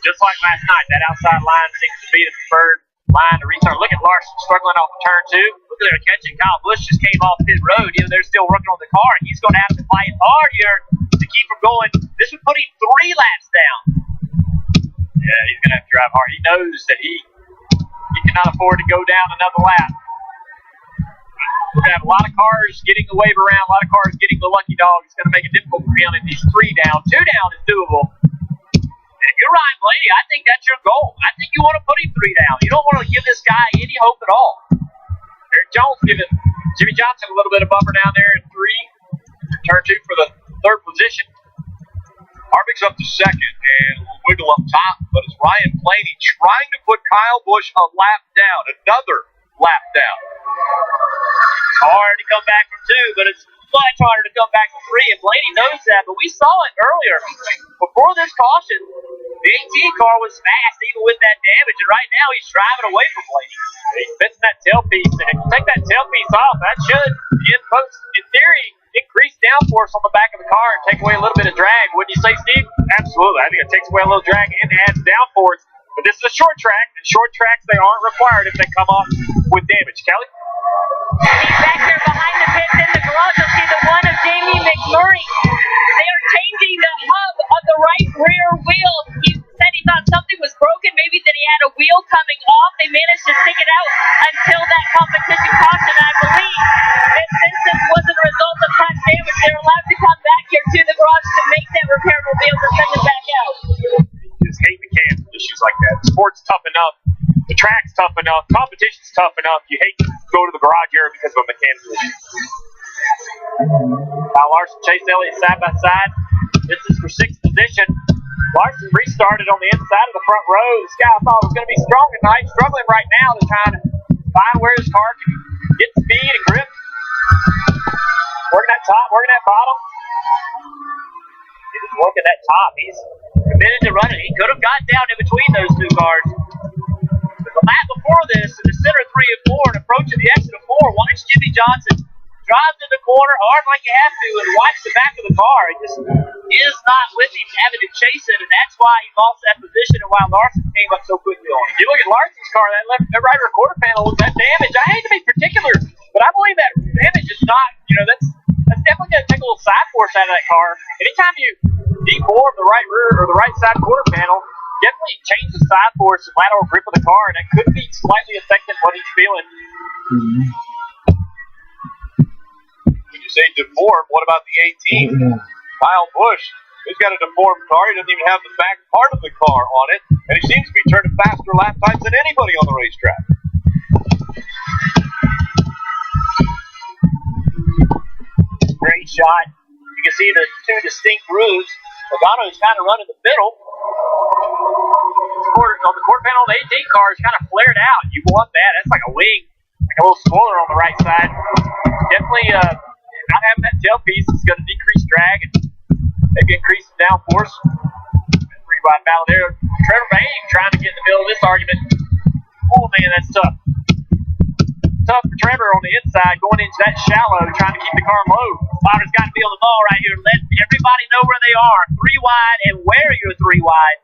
Just like last night, that outside line seems to be the preferred line to restart. Look at Larson struggling off of turn 2. Look at their catching. Kyle Busch just came off pit road. They're still working on the car, and he's going to have to fight hard here to keep from going. This would put him 3 laps down. Yeah, he's going to have to drive hard. He knows that he cannot afford to go down another lap. We're going to have a lot of cars getting the wave around, a lot of cars getting the lucky dog. It's going to make it difficult for him. And he's 3 down. 2 down is doable. And if you're Ryan Blaney, I think that's your goal. I think you want to put him 3 down. You don't want to give this guy any hope at all. Eric Jones giving Jimmy Johnson a little bit of bumper down there in 3. Turn 2 for the 3rd position. Harvick's up to 2nd and a little wiggle up top, but it's Ryan Blaney trying to put Kyle Busch a lap down, another lap down. Hard to come back from 2, but it's much harder to come back from 3, and Blaney knows that, but we saw it earlier. Before this caution, the 18 car was fast, even with that damage, and right now he's driving away from Blaney. He's missing that tailpiece, and if you take that tailpiece off, that should, in theory, increase downforce on the back of the car and take away a little bit of drag. Wouldn't you say, Steve? Absolutely. I think it takes away a little drag and adds downforce. But this is a short track, and short tracks, they aren't required if they come off with damage. Kelly? He's back there behind the pits in the garage. You'll see the one of Jamie McMurray. They are changing the hub of the right rear wheel. He said he thought something was broken, maybe that he had a wheel coming off. They managed to stick it out until that competition caution. I believe that since this wasn't a result of past damage, they're allowed to come back here to the garage to make that repair. We'll be able to send it back out. Just hate mechanical issues like that. Sport's tough enough. The track's tough enough. Competition's tough enough. You hate to go to the garage area because of a mechanical issue. Kyle Larson, Chase Elliott side by side. This is for 6th position. Larson restarted on the inside of the front row. This guy I thought was going to be strong tonight. Struggling right now. They're trying to find where his car can get speed and grip. Working that top, working that bottom. He's working that top. He's committed to running. He could have got down in between those 2 cars. But the lap before this, in the center 3 and 4, and approaching the exit of 4, watch Jimmy Johnson drive in the corner hard like you have to and watch the back of the car. It just is not with him, having to chase it, and that's why he lost that position and why Larson came up so quickly on him. You look at Larson's car, that right rear quarter panel with that damage. I hate to be particular, but I believe that damage is not, that's definitely going to take a little side force out of that car. Anytime you deform the right rear or the right side quarter panel, definitely change the side force and lateral grip of the car, and that could be slightly affecting what he's feeling. When you say deformed, what about the 18? Kyle Busch, he's got a deformed car. He doesn't even have the back part of the car on it, and he seems to be turning faster lap times than anybody on the racetrack. Great shot. You can see the 2 distinct grooves. Logano's kind of running the middle. On the quarter panel, the 18 car is kind of flared out. You want that. That's like a wing, like a little spoiler on the right side. Definitely not having that tailpiece is going to decrease drag and maybe increase the downforce. Pretty wide battle there. Trevor Bayne trying to get in the middle of this argument. Oh, man, that's tough. Tough for Trevor on the inside, going into that shallow, trying to keep the car low. Potter's got to be on the ball right here. Let everybody know where they are. 3 wide and where you're 3 wide.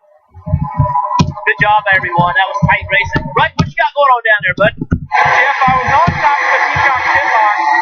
Good job, everyone. That was tight racing. Right, what you got going on down there, bud? Jeff, I was on top of the Peacock pit line.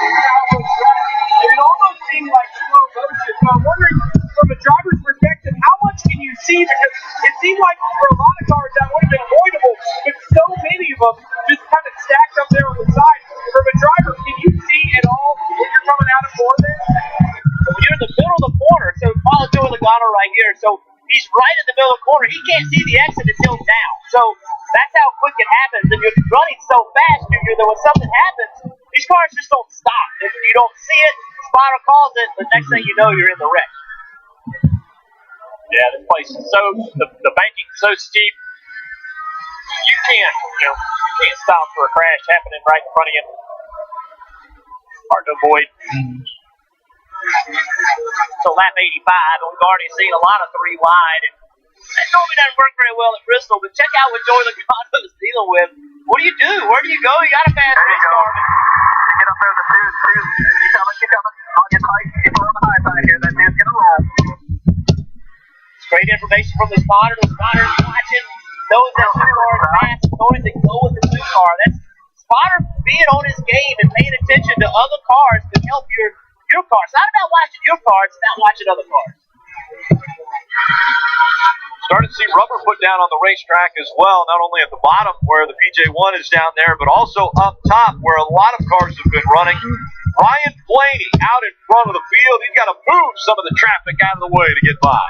It almost seemed like slow motion. So I'm wondering, from a driver's perspective, how much can you see? Because it seemed like for a lot of cars that would have been avoidable, but so many of them just kind of stacked up there on the side. From a driver, can you see at all when you're coming out of 4 there? So when you're in the middle of the corner, so follow Joey Logano right here. So he's right in the middle of the corner. He can't see the exit until now. So that's how quick it happens. And you're running so fast, Junior, that when something happens, these cars just don't stop. If you don't see it, spotter calls it, the next thing you know, you're in the wreck. Yeah, this place is the banking's so steep. you can't stop for a crash happening right in front of you. Hard to avoid. So lap 85, and we've already seen a lot of 3 wide. And that normally doesn't work very well at Bristol, but check out what Joey Logano is dealing with. What do you do? Where do you go? You got a fast race car. Get up there, the two. Keep coming. On your tight. Keep her on the high side here. That dude's gonna roll. It's great information from the spotter. The spotter's watching. Knows that 2 car is fast. Knows to go with the 2 car. That's spotter being on his game and paying attention to other cars to help your car. It's not about watching your car. It's about watching other cars. Started to see rubber put down on the racetrack as well, not only at the bottom where the PJ1 is down there, but also up top where a lot of cars have been running. Ryan Blaney out in front of the field. He's got to move some of the traffic out of the way to get by.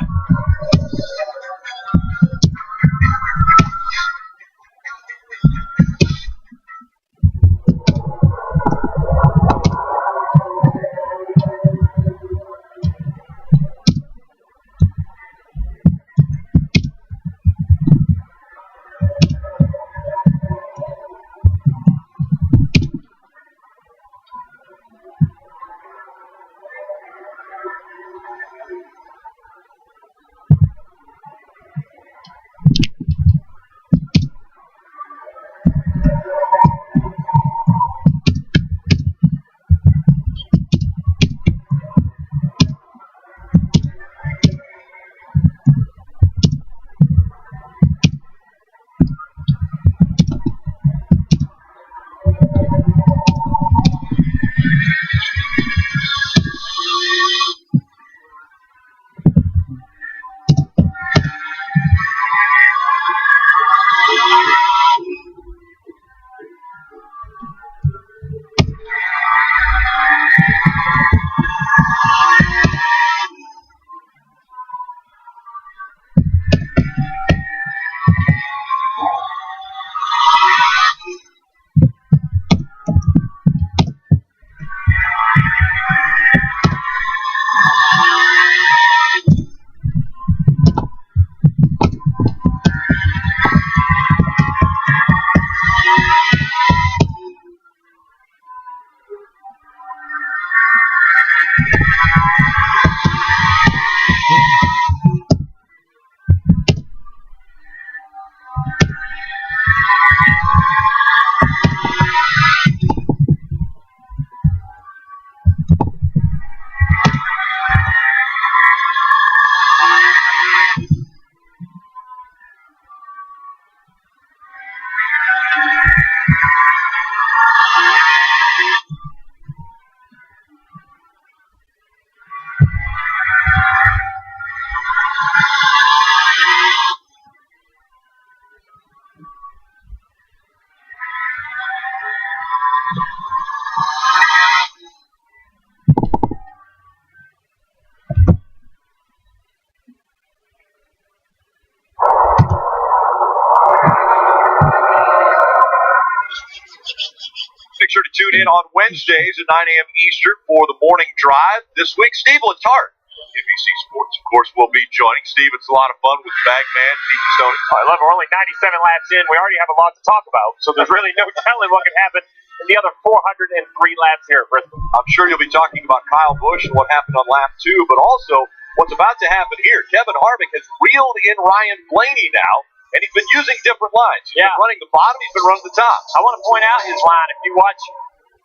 Make sure to tune in on Wednesdays at 9 a.m. Eastern for the morning drive. This week, Steve Letarte, NBC Sports, of course, will be joining. Steve, it's a lot of fun with Bagman, Pete Casoni. I love it. We're only 97 laps in. We already have a lot to talk about, so there's really no telling what can happen in the other 403 laps here at Bristol. I'm sure you'll be talking about Kyle Busch and what happened on lap 2, but also what's about to happen here. Kevin Harvick has reeled in Ryan Blaney now, and he's been using different lines. He's been running the bottom, he's been running the top. I want to point out his line. If you watch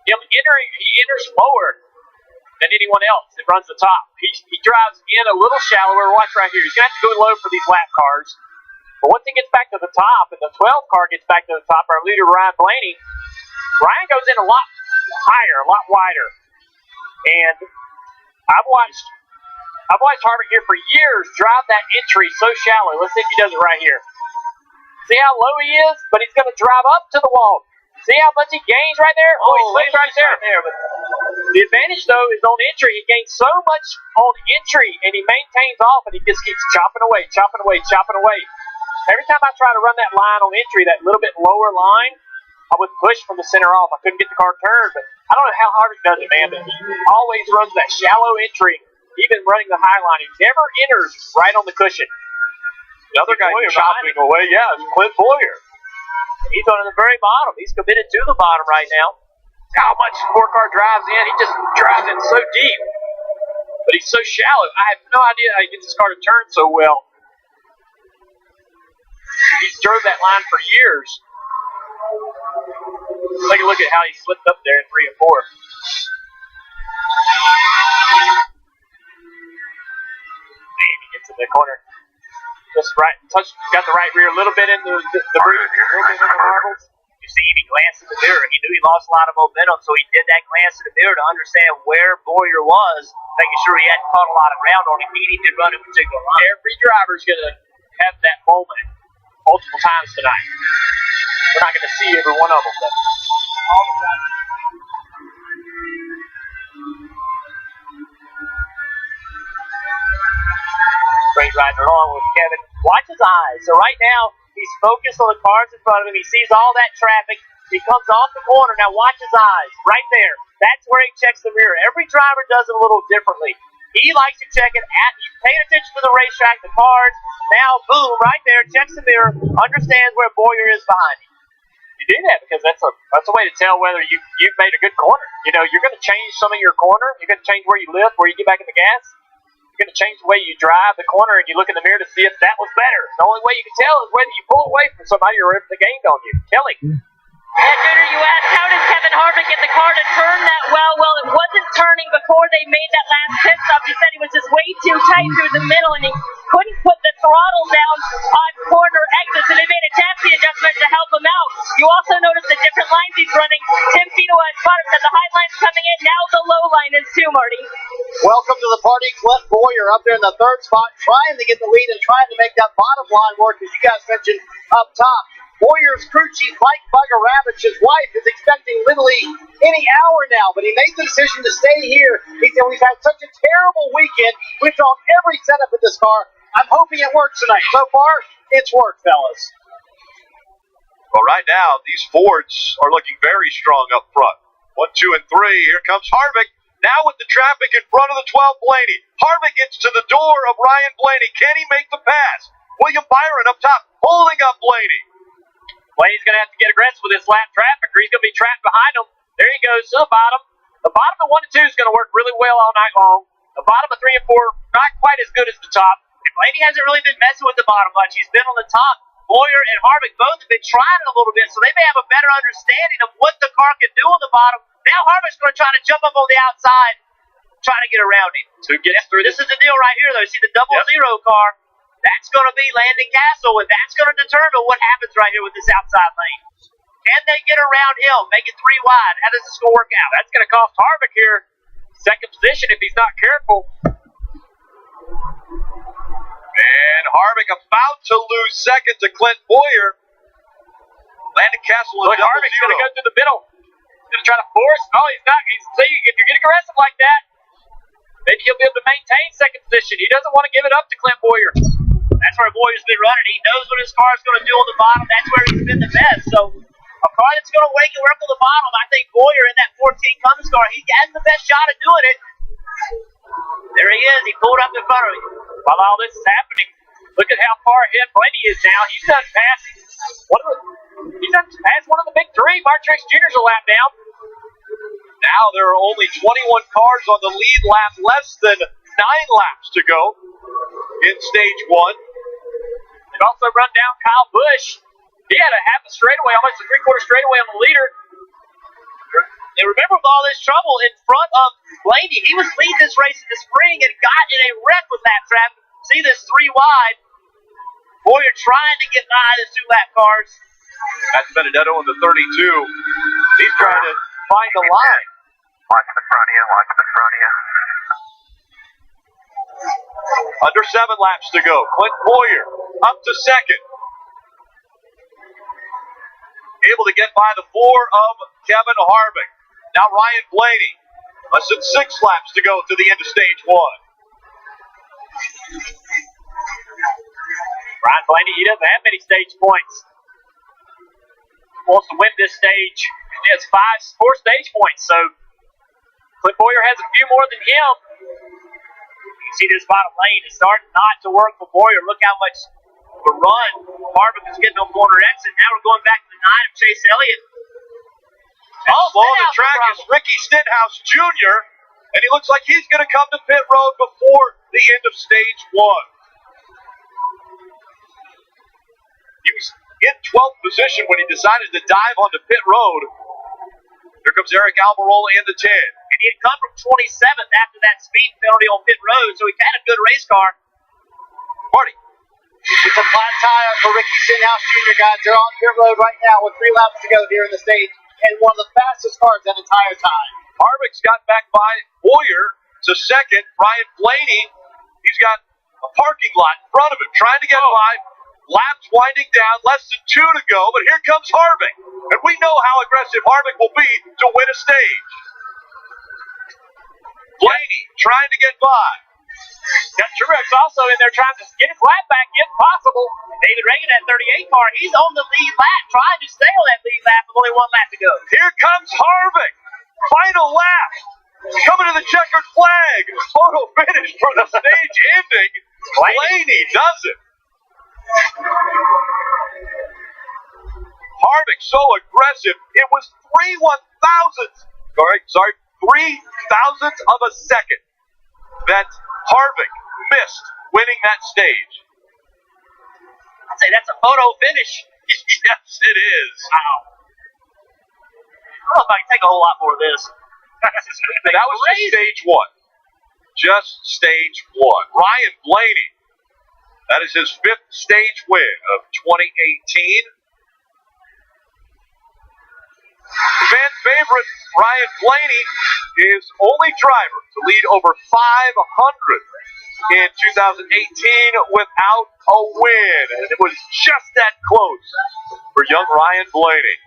him entering, he enters lower than anyone else that runs the top. He drives in a little shallower. Watch right here. He's going to have to go low for these lap cars. But once he gets back to the top, and the 12 car gets back to the top, our leader, Ryan Blaney, Ryan goes in a lot higher, a lot wider. And I've watched Harvick here for years drive that entry so shallow. Let's see if he does it right here. See how low he is? But he's going to drive up to the wall. See how much he gains right there? Oh, he slips right there. But the advantage, though, is on entry. He gains so much on entry, and he maintains off, and he just keeps chopping away. Every time I try to run that line on entry, that little bit lower line, I would push from the center off. I couldn't get the car turned, but I don't know how Harvick does it, man, but he always runs that shallow entry, even running the high line. He never enters right on the cushion. The other guy chopping away, is Clint Boyer. He's on the very bottom. He's committed to the bottom right now. How much scorecard drives in. He just drives in so deep. But he's so shallow. I have no idea how he gets his car to turn so well. He's drove that line for years. Take a look at how he slipped up there in 3 and 4. And he gets in the corner. Just right, got the right rear a little bit in the marbles. You see him, he glanced in the mirror. He knew he lost a lot of momentum, so he did that glance in the mirror to understand where Boyer was, making sure he hadn't caught a lot of ground on him. He needed to run a particular line. Every driver's going to have that moment multiple times tonight. We're not going to see every one of them, but all the time. Straight riding along with Kevin. Watch his eyes. So right now, he's focused on the cars in front of him. He sees all that traffic. He comes off the corner. Now watch his eyes. Right there. That's where he checks the mirror. Every driver does it a little differently. He likes to check it at, he's paying attention to the racetrack, the cars. Now, boom, right there, checks the mirror, understands where Boyer is behind him. You do that because that's a way to tell whether you've made a good corner. You know, you're going to change some of your corner. You're going to change where you lift, where you get back in the gas. You're going to change the way you drive the corner, and you look in the mirror to see if that was better. The only way you can tell is whether you pull away from somebody or if they gained on you. Kelly. Yeah, Junior, you asked how does Kevin Harvick get the car to turn that well? Well, it wasn't turning before they made that last pit stop. He said he was just way too tight through the middle, and he couldn't put the throttle down on corner exits, and they made a chassis adjustment to help him out. You also notice the different lines he's running. Tim Fino has spotter said the high line's coming in. Now the low line is too, Marty. Welcome to the party. Clint Boyer up there in the third spot, trying to get the lead and trying to make that bottom line work, as you guys mentioned up top. Boyer's crew chief, Mike Bugger Ravitch, his wife, is expecting literally any hour now, but he made the decision to stay here. He said, we've had such a terrible weekend. We've thrown every setup at this car. I'm hoping it works tonight. So far, it's worked, fellas. Well, right now, these Fords are looking very strong up front. 1, 2, and 3. Here comes Harvick. Now with the traffic in front of the 12, Blaney. Harvick gets to the door of Ryan Blaney. Can he make the pass? William Byron up top, holding up Blaney. Blaney's going to have to get aggressive with this lap traffic, or he's going to be trapped behind him. There he goes to the bottom. The bottom of 1 and 2 is going to work really well all night long. The bottom of 3 and 4, not quite as good as the top. And Blaney hasn't really been messing with the bottom much. He's been on the top. Boyer and Harvick both have been trying it a little bit, so they may have a better understanding of what the car can do on the bottom. Now Harvick's going to try to jump up on the outside, trying to get around him. So This is the deal right here, though. See the 0-0 car? That's going to be Landon Castle, and that's going to determine what happens right here with this outside lane. Can they get around him, make it 3 wide? How does this going to work out? That's going to cost Harvick here second position if he's not careful. And Harvick about to lose second to Clint Boyer. Landon Castle is Harvick's going to go through the middle. He's going to try to force. Oh, he's not. See, if you're getting aggressive like that, maybe he'll be able to maintain second position. He doesn't want to give it up to Clint Boyer. That's where Boyer's been running. He knows what his car is going to do on the bottom. That's where he's been the best. So a car that's going to wake and work on the bottom, I think Boyer in that 14 Cummins car, he has the best shot of doing it. There he is. He pulled up in front of him. While all this is happening, look at how far ahead Blaney is now. He's done past one of the big three. Mark Truex Jr.'s a lap down. Now there are only 21 cars on the lead lap, less than 9 laps to go in stage 1. They've also run down Kyle Busch. He had a half a straightaway, almost a three-quarter straightaway on the leader. And remember, with all this trouble in front of Blaney, he was leading this race in the spring and got in a wreck with lap traffic. See this 3 wide. Boyer trying to get by the 2 lap cars. That's Benedetto in the 32. He's trying to find the line. Watch the front of you, watch the front of you. Under 7 laps to go. Clint Boyer up to second. Able to get by the 4 of Kevin Harvick. Now Ryan Blaney. Less than 6 laps to go to the end of stage 1. Ryan Blaney, he doesn't have many stage points. He wants to win this stage. He has 4 stage points, so Clint Boyer has a few more than him. You see this bottom lane is starting not to work for Boyer. Look how much the run. Harvick is getting on corner exit. Now we're going back to the 9 of Chase Elliott. On the track is Ricky Stenhouse Jr., and he looks like he's going to come to pit road before the end of stage 1. He was in 12th position when he decided to dive onto pit road. Here comes Eric Almirola in the 10. And he had come from 27th after that speed penalty on pit road, so he had a good race car. Marty. It's a flat tire for Ricky Stenhouse Jr., guys. They're on pit road right now with 3 laps to go here in the stage, and one of the fastest cars that entire time. Harvick's got back by Boyer to second. Ryan Blaney, he's got a parking lot in front of him, trying to get by. Laps winding down, less than 2 to go, but here comes Harvick. And we know how aggressive Harvick will be to win a stage. Blaney trying to get by. Got Truex also in there trying to get his lap back if possible. David Reagan at 38 car, he's on the lead lap, trying to stay on that lead lap with only 1 lap to go. Here comes Harvick. Final lap. Coming to the checkered flag. Photo finish for the stage ending. Blaney does it. Harvick so aggressive. It was 3 thousandths of a second that Harvick missed winning that stage. I'd say that's a photo finish. Yes, it is. Wow. I don't know if I can take a whole lot more of this. That was just stage 1. Just stage 1. Ryan Blaney. That is his 5th stage win of 2018. Fan favorite Ryan Blaney is only driver to lead over 500 in 2018 without a win. And it was just that close for young Ryan Blaney.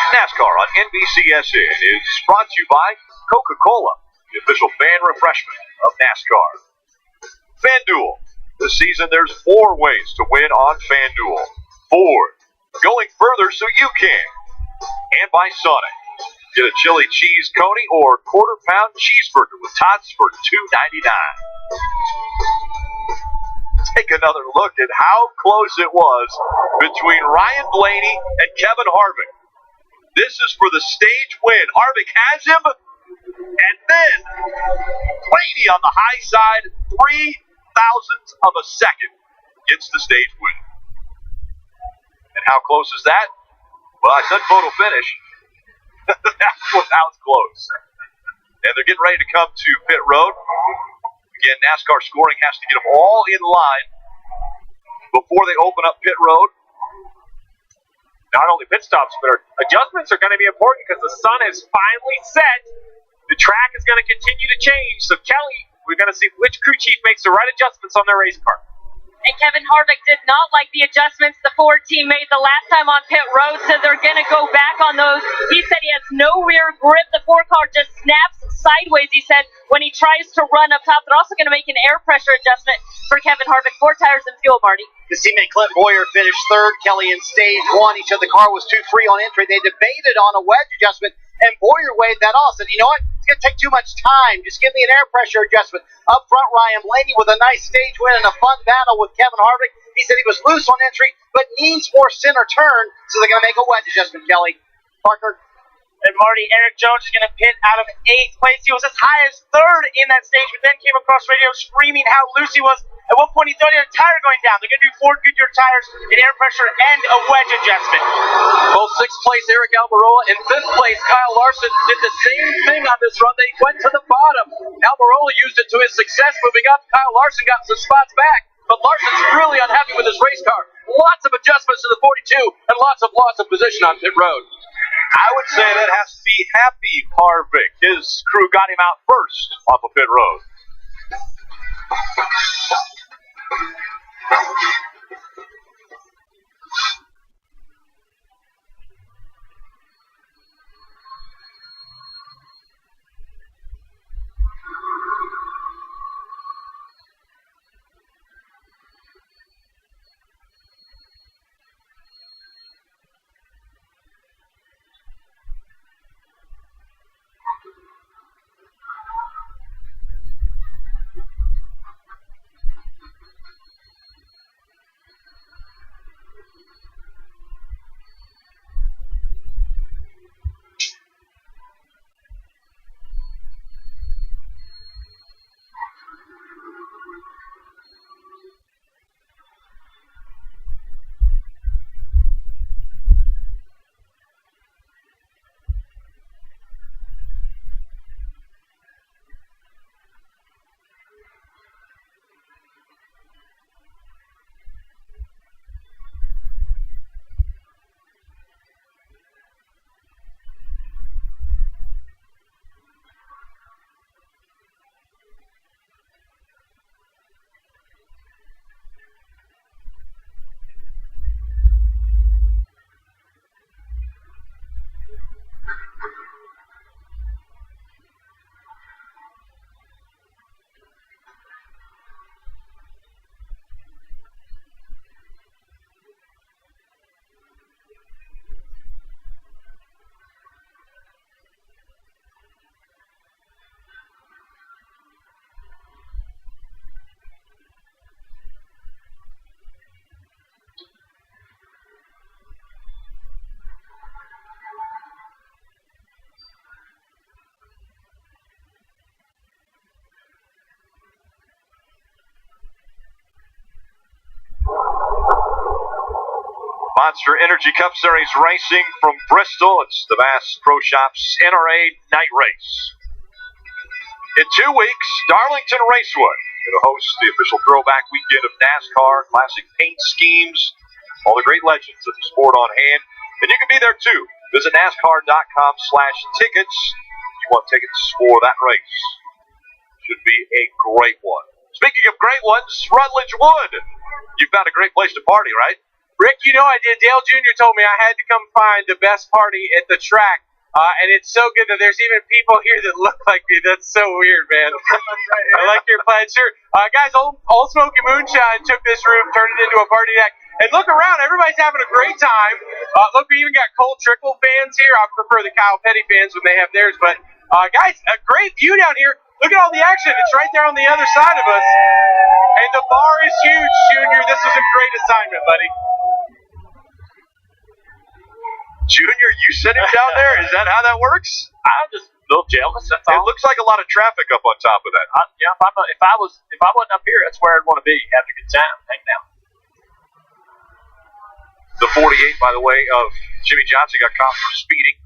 NASCAR on NBCSN is brought to you by Coca-Cola, the official fan refreshment of NASCAR. FanDuel. This season there's 4 ways to win on FanDuel. Ford. Going further so you can. And by Sonic. Get a chili cheese coney or quarter-pound cheeseburger with tots for $2.99. Take another look at how close it was between Ryan Blaney and Kevin Harvick. This is for the stage win. Harvick has him, and then Blaney on the high side, 3 thousandths of a second, gets the stage win. And how close is that? Well, I said photo finish. That was close. And they're getting ready to come to pit road. Again, NASCAR scoring has to get them all in line before they open up pit road. not only pit stops, but our adjustments are going to be important because the sun is finally set. The track is going to continue to change. So, Kelly, we're going to see which crew chief makes the right adjustments on their race car. And Kevin Harvick did not like the adjustments the Ford team made the last time on pit road, so they're going to go back on those. He said he has no rear grip. The Ford car just snaps sideways, he said, when he tries to run up top. They're also going to make an air pressure adjustment for Kevin Harvick. 4 tires and fuel, Marty. His teammate Clint Boyer finished third. Kelly in stage 1. He said the car was too free on entry. They debated on a wedge adjustment, and Boyer weighed that off. Said, you know what? It's going to take too much time. Just give me an air pressure adjustment. Up front, Ryan Blaney with a nice stage win and a fun battle with Kevin Harvick. He said he was loose on entry, but needs more center turn, so they're going to make a wedge adjustment, Kelly. Parker? And Marty, Eric Jones is going to pit out of 8th place. He was as high as 3rd in that stage, but then came across radio screaming how loose he was. At one point, he thought he had a tire going down. They're going to do 4 Goodyear tires, an air pressure, and a wedge adjustment. Both 6th place Eric Almirola and 5th place Kyle Larson did the same thing on this run. They went to the bottom. Almirola used it to his success moving up. Kyle Larson got some spots back, but Larson's really unhappy with his race car. Lots of adjustments to the 42 and lots of loss of position on pit road. I would say that has to be Happy Harvick. His crew got him out first off of pit road. Monster Energy Cup Series racing from Bristol. It's the Bass Pro Shops NRA Night Race. In 2 weeks, Darlington Raceway going to host the official throwback weekend of NASCAR, classic paint schemes, all the great legends of the sport on hand. And you can be there too. Visit NASCAR.com/tickets if you want tickets for that race. Should be a great one. Speaking of great ones, Rutledge Wood. You've found a great place to party, right? Rick, you know I did. Dale Jr. told me I had to come find the best party at the track. And it's so good that there's even people here that look like me. That's so weird, man. I like your plaid shirt. Guys, Old Smoky Moonshine took this room, turned it into a party deck. And look around. Everybody's having a great time. Look, we even got Cole Trickle fans here. I prefer the Kyle Petty fans when they have theirs. But, guys, a great view down here. Look at all the action. It's right there on the other side of us. And the bar is huge, Junior. This was a great assignment, buddy. Junior, you sitting down there? Is that how that works? I'm just a little jealous. That's all. It looks like a lot of traffic up on top of that. Yeah, if I wasn't up here, that's where I'd want to be, having a good time, hanging out. The 48, by the way, of Jimmy Johnson got caught for speeding.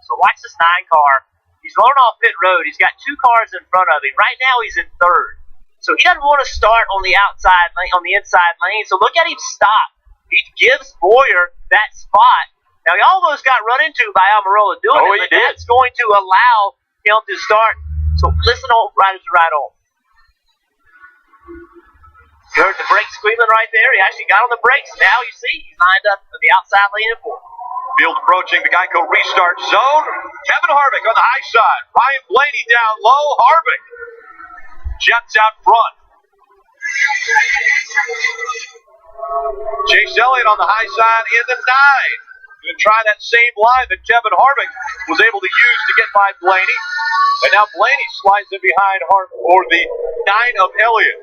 So watch this 9 car. He's rolling off pit road. He's got 2 cars in front of him. Right now, he's in 3rd. So he doesn't want to start on the outside lane, on the inside lane. So look at him stop. He gives Boyer that spot. Now, he almost got run into by Almirola doing Oh, it, he but did. that's going to allow him to start. So listen on riders to ride on. You heard the brakes squealing right there. He actually got on the brakes. Now you see he's lined up on the outside lane in 4. Field approaching the Geico restart zone. Kevin Harvick on the high side. Ryan Blaney down low. Harvick jets out front. Chase Elliott on the high side in the 9. Going to try that same line that Kevin Harvick was able to use to get by Blaney. And now Blaney slides in behind Harvick, or the 9 of Elliott.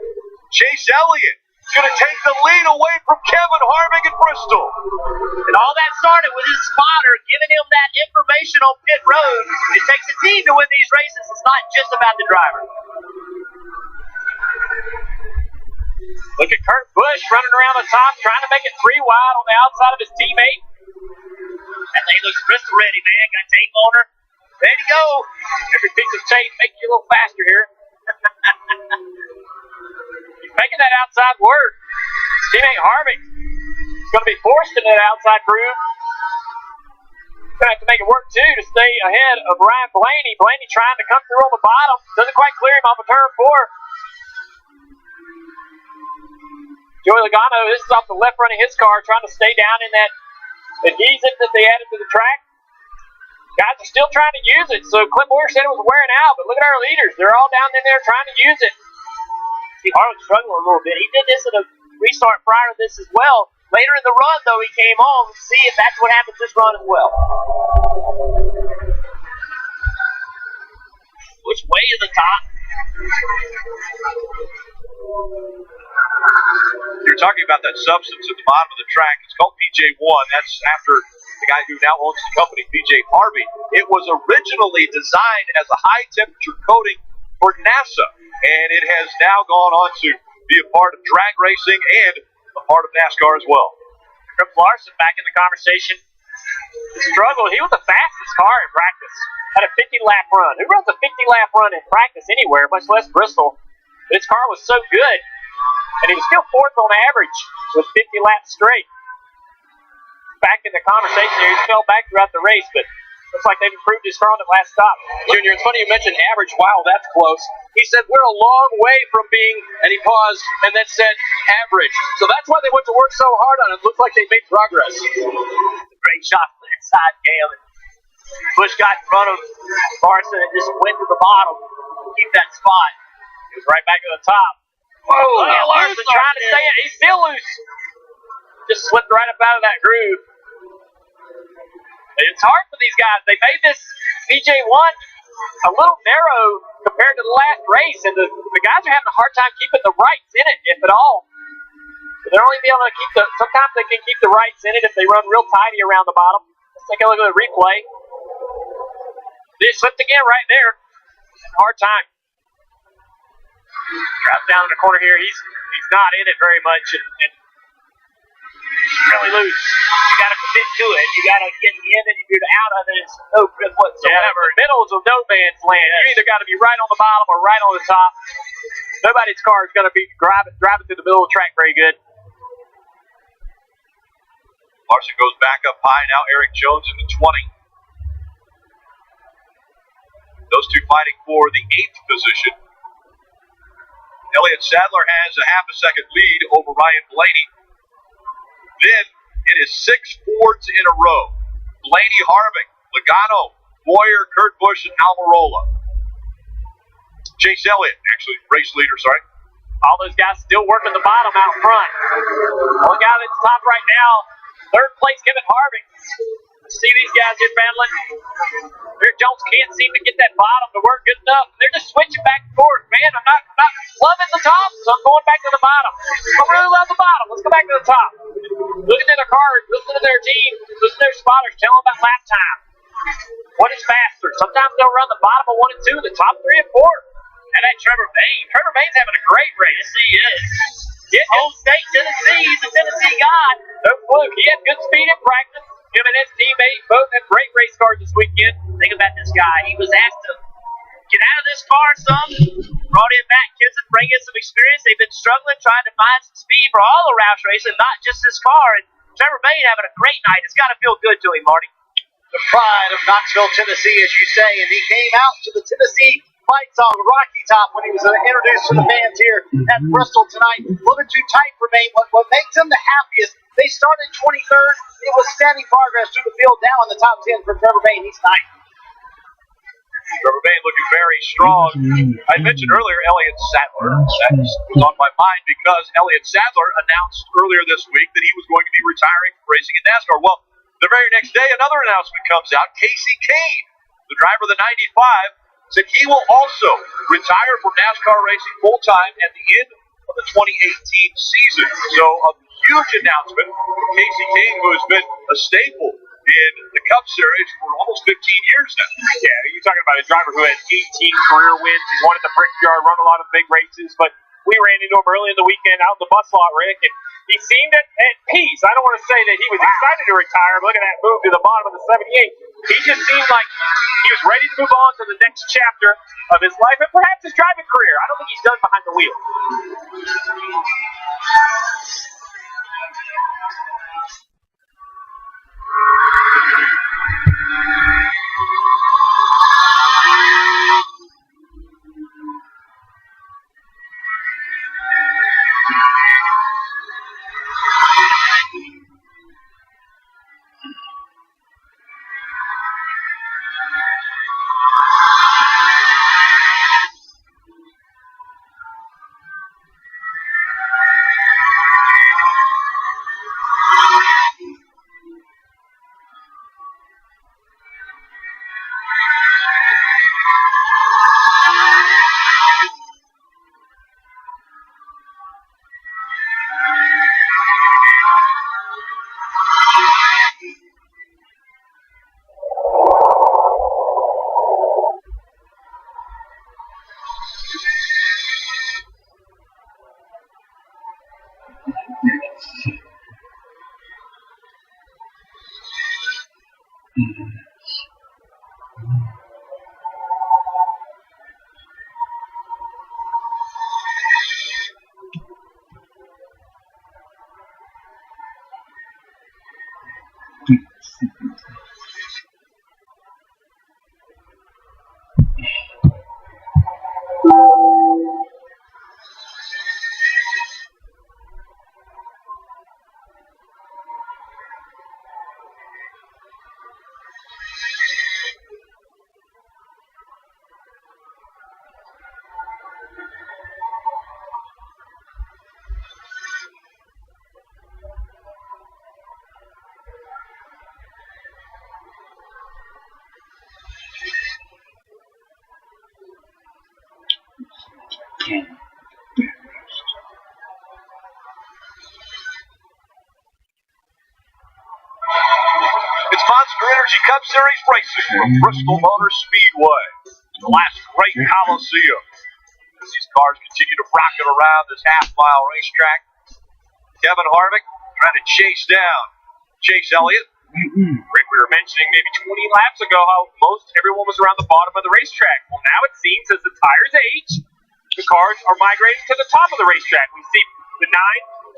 Chase Elliott is going to take the lead away from Kevin Harvick at Bristol. And all that started with his spotter giving him that information on pit road. It takes a team to win these races. It's not just about the driver. Look at Kurt Busch running around the top, trying to make it 3 wide on the outside of his teammate. That thing looks Bristol ready, man. Got tape on her. Ready to go. Every piece of tape making you a little faster here. He's making that outside work. His teammate Harvick is going to be forced into that outside groove. He's going to have to make it work, too, to stay ahead of Ryan Blaney. Blaney trying to come through on the bottom. Doesn't quite clear him off of turn 4. Joey Logano, this is off the left front of his car, trying to stay down in that adhesive that they added to the track. Guys are still trying to use it, so Clint Boyer said it was wearing out, but look at our leaders. They're all down in there trying to use it. See, Harvick's struggling a little bit. He did this in a restart prior to this as well. Later in the run, though, he came on to see if that's what happens this run as well. Which way is the top? You're talking about that substance at the bottom of the track. It's called PJ1. That's after the guy who now owns the company, PJ Harvey. It was originally designed as a high-temperature coating for NASA, and it has now gone on to be a part of drag racing and a part of NASCAR as well. Chris Larson back in the conversation. He struggled. He was the fastest car in practice. Had a 50-lap run. Who runs a 50-lap run in practice anywhere, much less Bristol? But his car was so good, and he was still 4th on average with 50 laps straight. Back in the conversation here, he fell back throughout the race, but looks like they've improved his car on the last stop. Junior, it's funny you mentioned average. Wow, that's close. He said, we're a long way from being, and he paused and then said average. So that's why they went to work so hard on it. It looked like they made progress. Great shot from the inside, Cam. Busch got in front of Larson and just went to the bottom to keep that spot. He was right back at the top. Whoa, Larson trying to stay in. He's still loose. Just slipped right up out of that groove. It's hard for these guys. They made this PJ1 a little narrow compared to the last race, and the guys are having a hard time keeping the rights in it, if at all. So they're only be able to keep sometimes they can keep the rights in it if they run real tidy around the bottom. Let's take a look at the replay. They slipped again right there. Hard time. Drives down in the corner here. He's not in it very much, and really loose. You got to commit to it. You got to get in and you get out of it. It's no grip whatsoever. The middle is a no man's land. You either got to be right on the bottom or right on the top. Nobody's car is going to be driving through the middle of the track very good. Larson goes back up high. Now Eric Jones in the 20. Those two fighting for the 8th position. Elliott Sadler has a half a second lead over Ryan Blaney. Then it is 6 Fords in a row. Blaney, Harvick, Logano, Boyer, Kurt Busch, and Almirola. Chase Elliott, actually, race leader, sorry. All those guys still working the bottom out front. Only guy that's top right now, 3rd place, Kevin Harvick. See these guys here battling. Eric Jones can't seem to get that bottom to work good enough. They're just switching back and forth. Man, I'm not loving the top, so I'm going back to the bottom. I really love the bottom. Let's go back to the top. Looking at their cars, listening to their team, listening to their spotters, tell them about lap time. What is faster? Sometimes they'll run the bottom of 1 and 2, the top 3 and 4. And that Trevor Bayne. Trevor Bayne's having a great race. Yes, he is. Home State, Tennessee. He's a Tennessee guy. No fluke. He had good speed in practice. Him and his teammate both had great race cars this weekend. Think about this guy. He was asked to get out of this car some. Brought in Matt Kenseth, bring in some experience. They've been struggling, trying to find some speed for all the Roush racing, not just this car. And Trevor Bain having a great night. It's got to feel good to him, Marty. The pride of Knoxville, Tennessee, as you say, and he came out to the Tennessee fight song Rocky Top when he was introduced to the fans here at Bristol tonight. A little bit too tight for Maine. What makes him the happiest, they started 23rd. It was steady progress through the field, now in the top 10 for Trevor Bain. He's ninth. Trevor Bain looking very strong. I mentioned earlier Elliott Sadler. That was on my mind because Elliott Sadler announced earlier this week that he was going to be retiring from racing in NASCAR. Well, the very next day, another announcement comes out. Casey Kane, the driver of the 95, said he will also retire from NASCAR racing full-time at the end of the 2018 season. So a huge announcement from Casey Kane, who has been a staple in the Cup Series for almost 15 years now. Yeah, you're talking about a driver who had 18 career wins. He's won at the Brickyard, run a lot of big races, but we ran into him early in the weekend out in the bus lot, Rick, and he seemed at peace. I don't want to say that he was excited to retire, but look at that move to the bottom of the 78. He just seemed like he was ready to move on to the next chapter of his life and perhaps his driving career. I don't think he's done behind the wheel. It's Monster Energy Cup Series racing from Bristol Motor Speedway, the last great Coliseum. As these cars continue to rocket around this half-mile racetrack, Kevin Harvick trying to chase down Chase Elliott. Rick, we were mentioning maybe 20 laps ago how most everyone was around the bottom of the racetrack. Well, now it seems as the tires age, the cars are migrating to the top of the racetrack. We see the 9,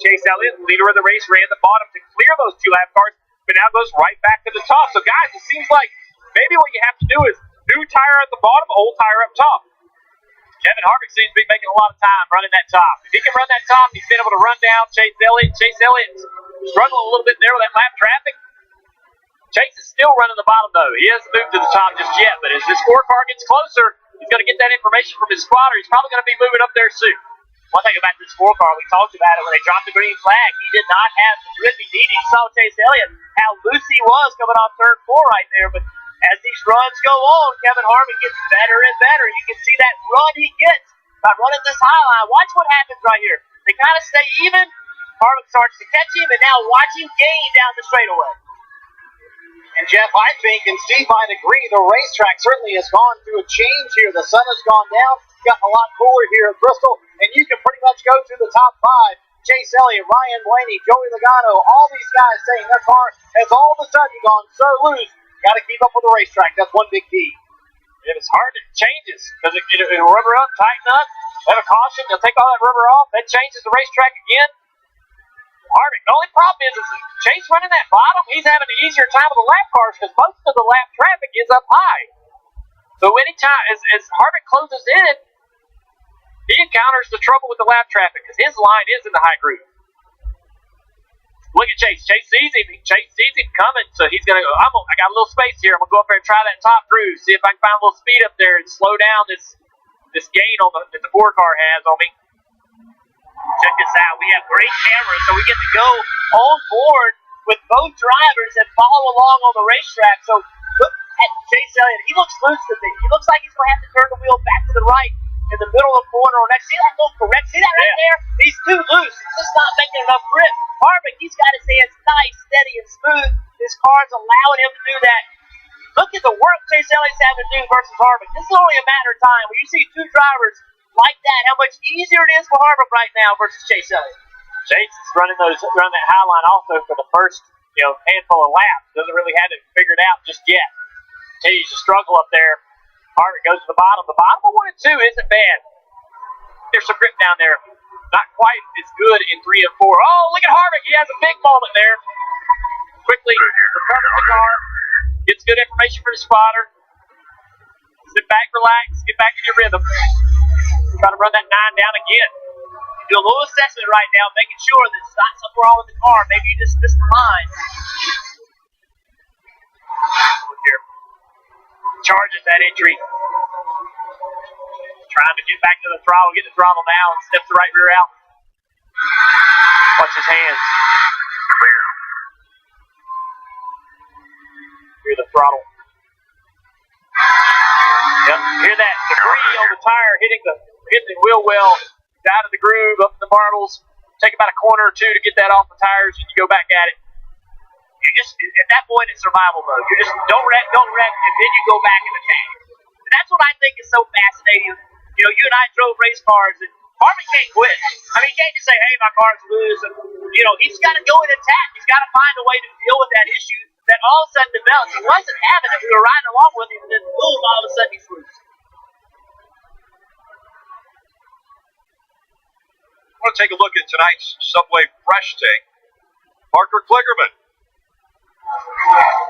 Chase Elliott, leader of the race, ran the bottom to clear those 2-lap cars, but now goes right back to the top. So, guys, it seems like maybe what you have to do is new tire at the bottom, old tire up top. Kevin Harvick seems to be making a lot of time running that top. If he can run that top, he's been able to run down Chase Elliott. Chase Elliott's struggling a little bit there with that lap traffic. Chase is still running the bottom, though. He hasn't moved to the top just yet, but as this scorecard gets closer, he's going to get that information from his spotter. He's probably going to be moving up there soon. One thing about this scorecard, we talked about it when they dropped the green flag. He did not have the grip he needed. You saw Chase Elliott, how loose he was coming off turn 4 right there. But as these runs go on, Kevin Harvick gets better and better. You can see that run he gets by running this high line. Watch what happens right here. They kind of stay even. Harvick starts to catch him, and now watch him gain down the straightaway. And Jeff, I think, and Steve might agree, the racetrack certainly has gone through a change here. The sun has gone down, gotten a lot cooler here at Bristol, and you can pretty much go through the top 5. Chase Elliott, Ryan Blaney, Joey Logano, all these guys saying their car has all of a sudden gone so loose. Got to keep up with the racetrack. That's one big key. It's hard to changes because it'll rubber up, tighten up, have a caution, they'll take all that rubber off. That changes the racetrack again. Harvick. The only problem is Chase running that bottom, he's having an easier time with the lap cars because most of the lap traffic is up high. So anytime as Harvick closes in, he encounters the trouble with the lap traffic because his line is in the high groove. Look at Chase. Chase sees him coming, so he's gonna go. I got a little space here. I'm gonna go up there and try that top groove, see if I can find a little speed up there and slow down this gain on that the 4 car has on me. Check this out. We have great cameras, so we get to go on board with both drivers and follow along on the racetrack. So look at Chase Elliott. He looks loose to me. He looks like he's going to have to turn the wheel back to the right in the middle of the corner. Or next, see that little correct? See that right there? He's too loose. He's just not making enough grip. Harvick, he's got his hands nice, steady, and smooth. His car's allowing him to do that. Look at the work Chase Elliott's having to do versus Harvick. This is only a matter of time. When you see 2 drivers like that, how much easier it is for Harvick right now versus Chase Elliott. Chase is running that high line also for the first handful of laps. Doesn't really have it figured out just yet. Continues to struggle up there. Harvick goes to the bottom. The bottom of 1 and 2 isn't bad. There's some grip down there. Not quite as good in 3 and 4. Oh, look at Harvick. He has a big moment there. Quickly recovers the car. Gets good information for the spotter. Sit back, relax, get back in your rhythm. Try to run that 9 down again. Do a little assessment right now, making sure that it's not something wrong with the car. Maybe you just missed the line. Look here. Charges that entry. Trying to get back to the throttle, get the throttle now, and step the right rear out. Watch his hands. Clear. Hear the throttle. Yep, hear that debris on the tire hitting the wheel well. Out of the groove, up the marbles. Take about a corner or 2 to get that off the tires, and you go back at it. You just, at that point, it's survival mode. You just don't wreck, and then you go back in the tank. And that's what I think is so fascinating. You know, you and I drove race cars, and Harvick can't quit. I mean, he can't just say, hey, my car's loose. And, he's got to go and attack. He's got to find a way to deal with that issue that all of a sudden develops. He wasn't having it. We were riding along with him, and then boom, all of a sudden he's loose. I want to take a look at tonight's Subway Fresh Take. Parker Kligerman.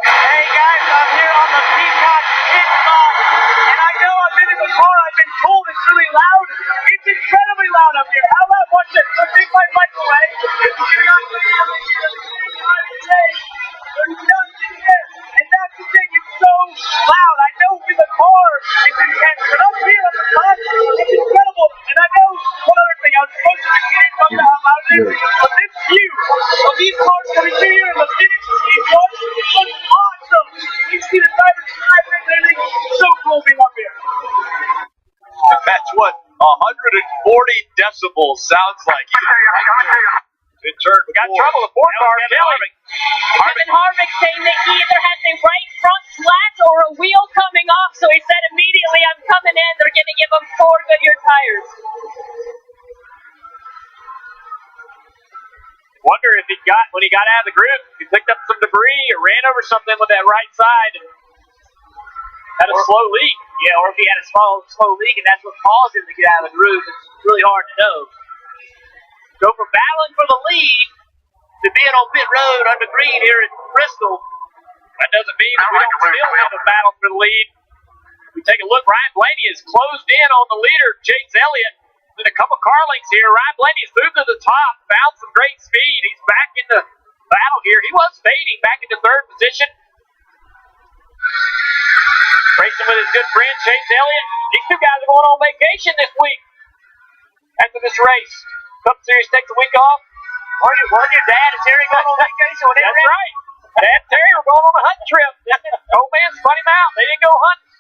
Hey guys, I'm here on the Peacock Pit Stop, and I know I've been in the car. I've been told it's really loud. It's incredibly loud up here. How loud? Watch this. So take my microwave. There's nothing there, and that's the thing. It's so loud. I know in the car it's intense, but up here on the top, it's incredible. And I know one other thing. I was supposed to be getting from how loud it is, but this view of these cars coming through here and the finish looks awesome. You see the drivers driving and everything. So cool being up here. That's what 140 decibels sounds like. In turn, we got trouble with 4 car. Kevin Harvick saying that he either has a right front flat or a wheel coming off, so he said immediately, I'm coming in. They're going to give him 4 Goodyear tires. Wonder if when he got out of the groove, he picked up some debris or ran over something with that right side and had a slow leak. Yeah, or if he had a slow leak and that's what caused him to get out of the groove. It's really hard to know. Go from battling for the lead to being on pit road under green here at Bristol. That doesn't mean that we don't still have a battle for the lead. We take a look, Ryan Blaney is closed in on the leader, Chase Elliott. In a couple car lengths here, Ryan Blaney's moved to the top, found some great speed. He's back in the battle here. He was fading back into 3rd position. Racing with his good friend, Chase Elliott. These 2 guys are going on vacation this week after this race. Cup Series takes a week off. Weren't your dad and Terry going on vacation? That's right. Dad and Terry were going on a hunting trip. Old man spun him out. They didn't go hunting.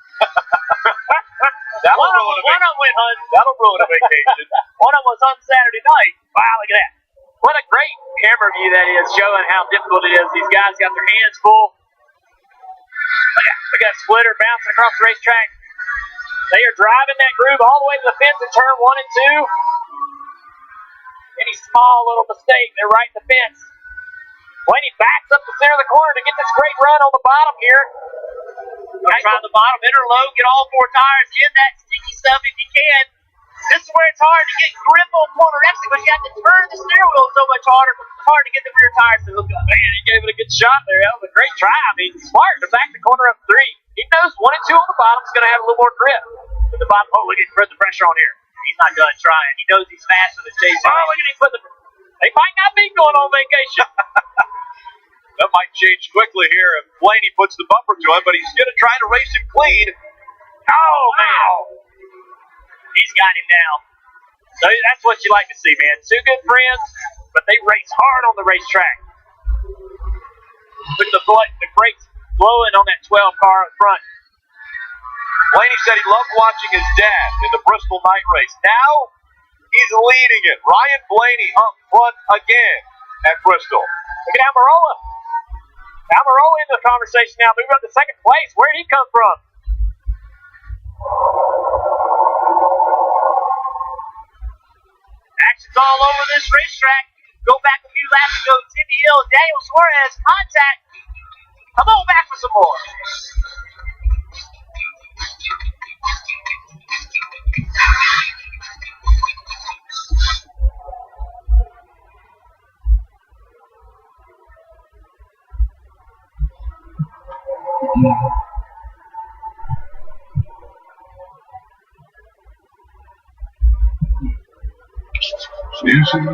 One of them went hunting. That'll ruin a vacation. One of them was on Saturday night. Wow, look at that. What a great camera view that is, showing how difficult it is. These guys got their hands full. Look at that splitter bouncing across the racetrack. They are driving that groove all the way to the fence in turn 1 and 2. Any small little mistake, they're right in the fence. Blaney backs up the center of the corner to get this great run on the bottom here. Try the bottom, interload, get all 4 tires in that sticky stuff if you can. This is where it's hard to get grip on corner exit because you have to turn the steering wheel so much harder. It's hard to get the rear tires to hook up. Man, he gave it a good shot there. That was a great try. I mean, smart to back the corner up 3. He knows 1 and 2 on the bottom is going to have a little more grip. But the bottom, look at him put the pressure on here. He's not done trying. He knows he's faster than Chase. Oh, look at him put the. They might not be going on vacation. That might change quickly here if Blaney puts the bumper to him, but he's going to try to race him clean. Oh, man. He's got him now. So that's what you like to see, man. 2 good friends, but they race hard on the racetrack. With the brakes blowing on that 12 car up front. Blaney said he loved watching his dad in the Bristol night race. Now he's leading it. Ryan Blaney up front again at Bristol. Look at Almirola. Almirola in the conversation now. Moving up to 2nd place. Where did he come from? Action's all over this racetrack. Go back a few laps ago. Timmy Hill, Daniel Suarez, contact. Come on back for some more. Yes, it is.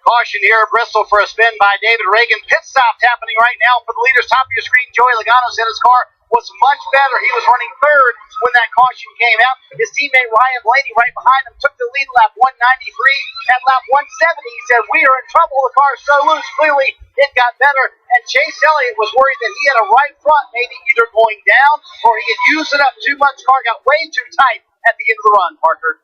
Caution here, Bristol for a spin by David Reagan. Pit stop happening right now for the leaders. Top of your screen, Joey Logano's in his car. Was much better. He was running 3rd when that caution came out. His teammate Ryan Blaney right behind him took the lead lap 193. At lap 170, he said, "We are in trouble. The car's so loose." Clearly, it got better. And Chase Elliott was worried that he had a right front maybe either going down or he had used it up too much. Car got way too tight at the end of the run, Parker.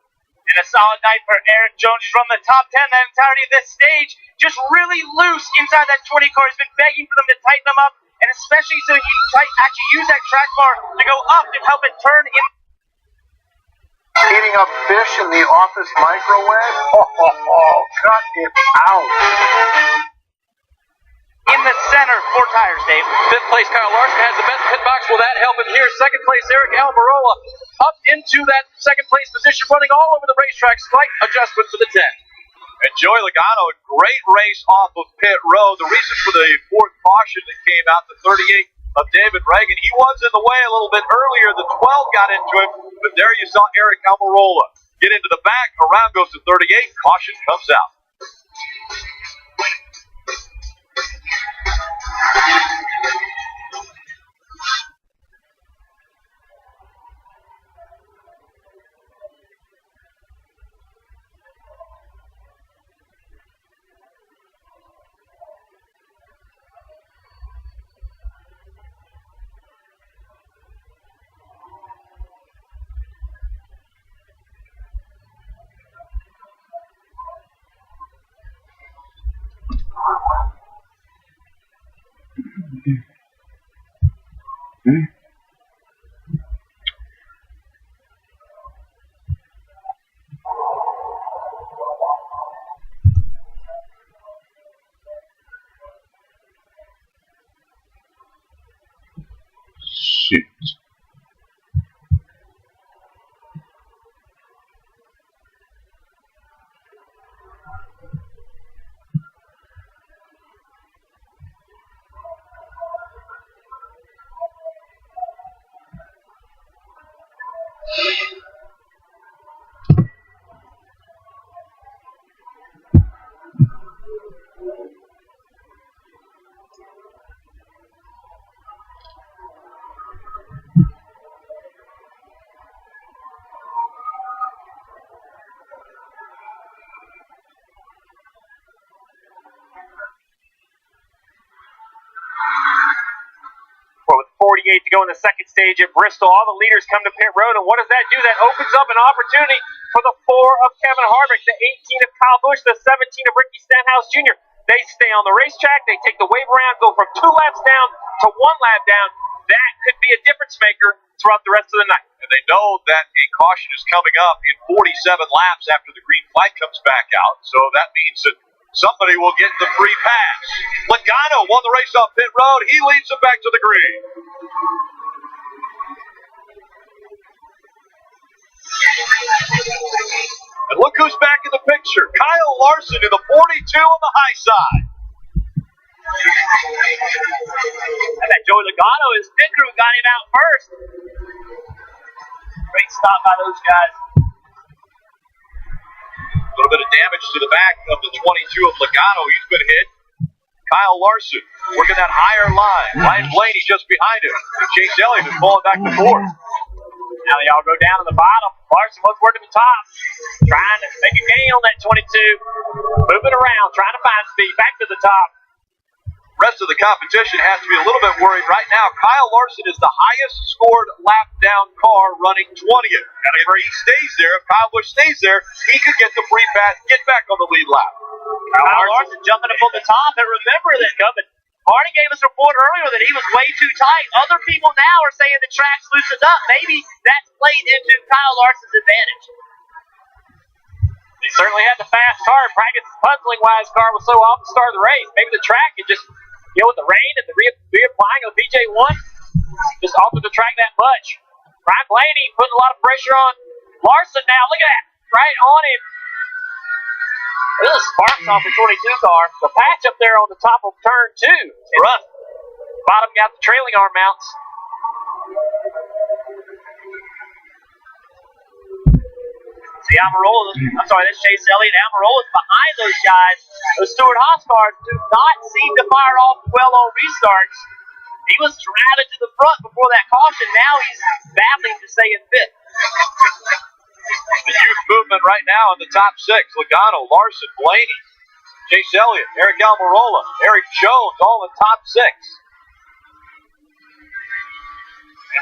And a solid night for Eric Jones from the top 10 the entirety of this stage. Just really loose inside that 20 car. He's been begging for them to tighten them up, and especially so he can actually use that track bar to go up and help it turn in. Heating up fish in the office microwave? Cut it out. In the center, 4 tires, Dave. 5th place, Kyle Larson has the best pit box. Will that help him here? 2nd place, Eric Almirola up into that 2nd place position, running all over the racetrack. Slight adjustment for the 10. And Joey Logano, a great race off of pit road. The reason for the 4th caution that came out, the 38 of David Reagan, he was in the way a little bit earlier. The 12 got into him, but there you saw Eric Almirola get into the back. Around goes to 38. Caution comes out. shoes. Well, with 48 to go in the second stage at Bristol, all the leaders come to pit road, and what does that do? That opens up an opportunity for the 4 of Kevin Harvick, the 18 of Kyle Busch, the 17 of Ricky Stenhouse Jr. They stay on the racetrack, they take the wave around, go from 2 laps down to 1 lap down. That could be a difference maker throughout the rest of the night. And they know that a caution is coming up in 47 laps after the green flag comes back out. So that means that somebody will get the free pass. Logano won the race off pit road. He leads them back to the green. And look who's back in the picture. Kyle Larson in the 42 on the high side. And that Joey Logano, his pit crew got him out first. Great stop by those guys. A little bit of damage to the back of the 22 of Logano. He's been hit. Kyle Larson working that higher line. Ryan Blaney just behind him. Chase Elliott is falling back to fourth. Now they all go down to the bottom. Larson was working the top, trying to make a gain on that 22. Moving around, trying to find speed. Back to the top. Rest of the competition has to be a little bit worried right now. Kyle Larson is the highest scored lap down car running 20th. And if he stays there, if Kyle Busch stays there, he could get the free pass, get back on the lead lap. Kyle Larson jumping up on the top, and remember that Hardy gave us a report earlier that he was way too tight. Other people now are saying the track's loosened up. Maybe that's played into Kyle Larson's advantage. They certainly had the fast car. Practice puzzling why his car was so off to start the race. Maybe the track could just deal with the rain and the reapplying of BJ1. Just alter the track that much. Ryan Blaney putting a lot of pressure on Larson now. Look at that. Right on him. This is sparks off the 22 car. The patch up there on the top of turn 2 is rough. Bottom got the trailing arm mounts. See, that's Chase Elliott. Amarola's behind those guys. Those Stewart Haas cars do not seem to fire off well on restarts. He was driving to the front before that caution. Now he's battling to stay in fifth. The youth movement right now in the top 6. Logano, Larson, Blaney, Chase Elliott, Eric Almirola, Eric Jones, all in the top 6.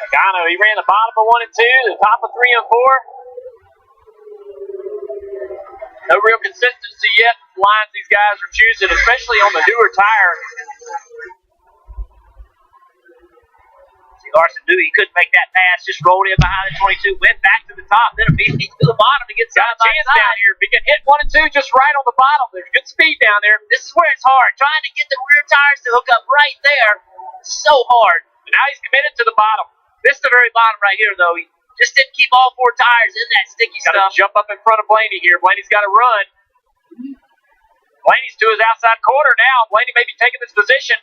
Logano, he ran the bottom of 1 and 2, the top of 3 and 4. No real consistency yet with the lines these guys are choosing, especially on the newer tire. See, Larson knew he couldn't make that pass, just rolled in behind the 22, went back to the top, then immediately to the bottom to get side by side. Down here. If he can hit 1 and 2 just right on the bottom, there's good speed down there. This is where it's hard, trying to get the rear tires to hook up right there. It's so hard. And now he's committed to the bottom. This is the very bottom right here, though. He just didn't keep all 4 tires in that sticky stuff. Got to jump up in front of Blaney here. Blaney's got to run. Blaney's to his outside corner now. Blaney may be taking this position.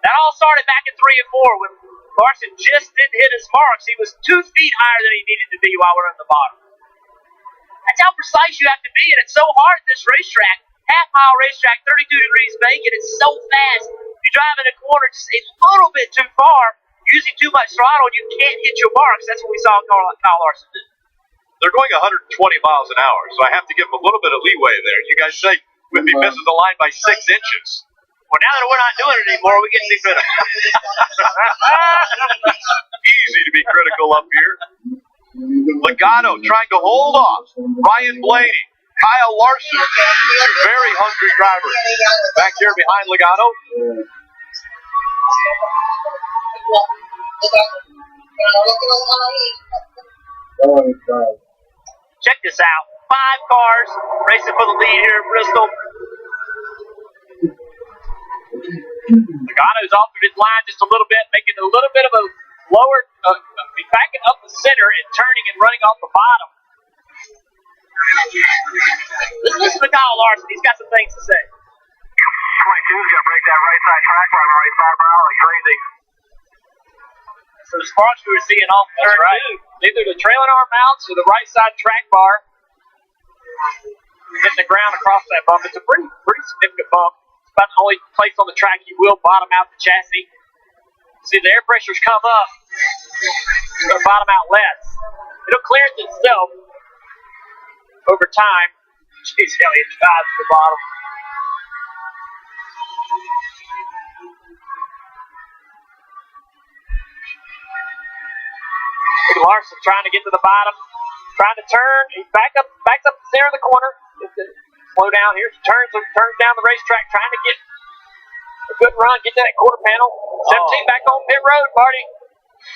That all started back in 3 and 4 when Larson just didn't hit his marks. He was 2 feet higher than he needed to be while we're at the bottom. That's how precise you have to be, and it's so hard this racetrack. Half-mile racetrack, 32 degrees vacant. It's so fast. You drive in a corner just a little bit too far, using too much throttle, and you can't hit your marks. That's what we saw Kyle Larson do. They're going 120 miles an hour, so I have to give them a little bit of leeway there. You guys say if he misses the line by 6 inches. Well, now that we're not doing it anymore, we get to be critical. Easy to be critical up here. Logano trying to hold off Ryan Blaney. Kyle Larson, two very hungry drivers. Back here behind Logano. Check this out. 5 cars racing for the lead here at Bristol. Logano's altered his line just a little bit, making a little bit of a lower, backing up the center and turning and running off the bottom. Let's listen to Kyle Larson. He's got some things to say. 22's going to break that right side track bar already 5 miles like crazy. So the sparks we were seeing off turn two, either the trailing arm mounts or the right side track bar hitting the ground across that bump. It's a pretty significant bump. It's about the only place on the track you will bottom out the chassis. See, the air pressure's come up. It's going to bottom out less. It'll clear it itself over time. Jeez, Elliott dives to the bottom. Larson trying to get to the bottom, trying to turn. He backs up the center of the corner. Slow down here. Turns down the racetrack, trying to get a good run, get to that quarter panel. 17 back on pit road, Marty.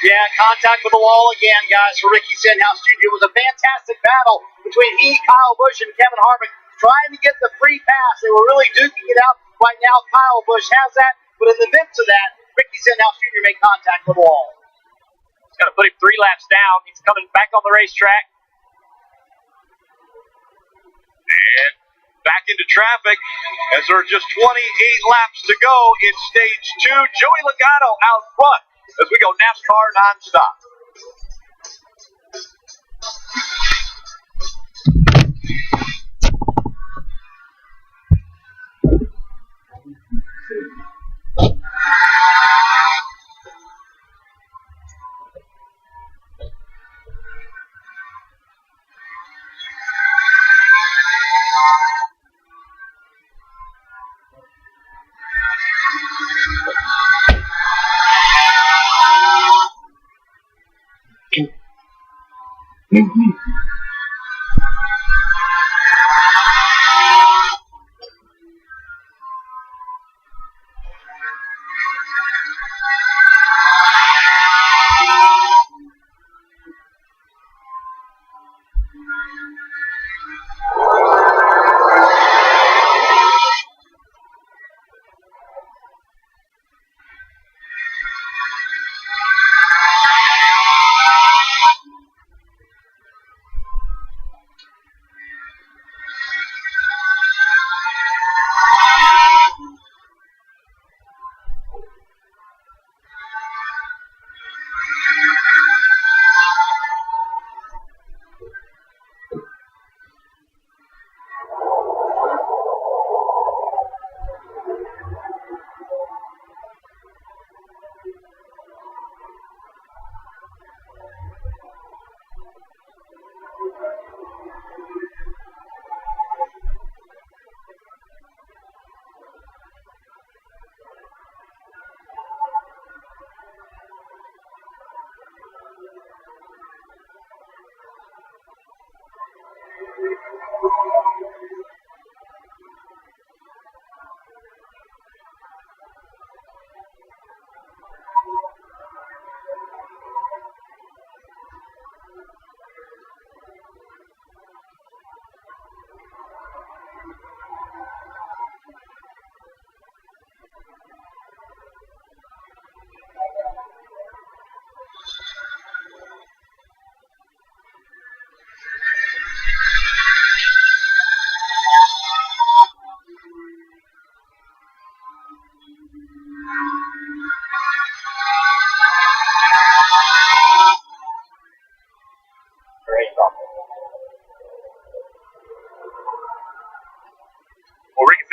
Yeah, contact with the wall again, guys, for Ricky Stenhouse Jr. It was a fantastic battle between he, Kyle Busch, and Kevin Harvick trying to get the free pass. They were really duking it out. Right now, Kyle Busch has that, but in the midst of that, Ricky Stenhouse Jr. made contact with the wall. It's going to put him 3 laps down. He's coming back on the racetrack. And back into traffic as there are just 28 laps to go in stage 2. Joey Logano out front as we go NASCAR nonstop.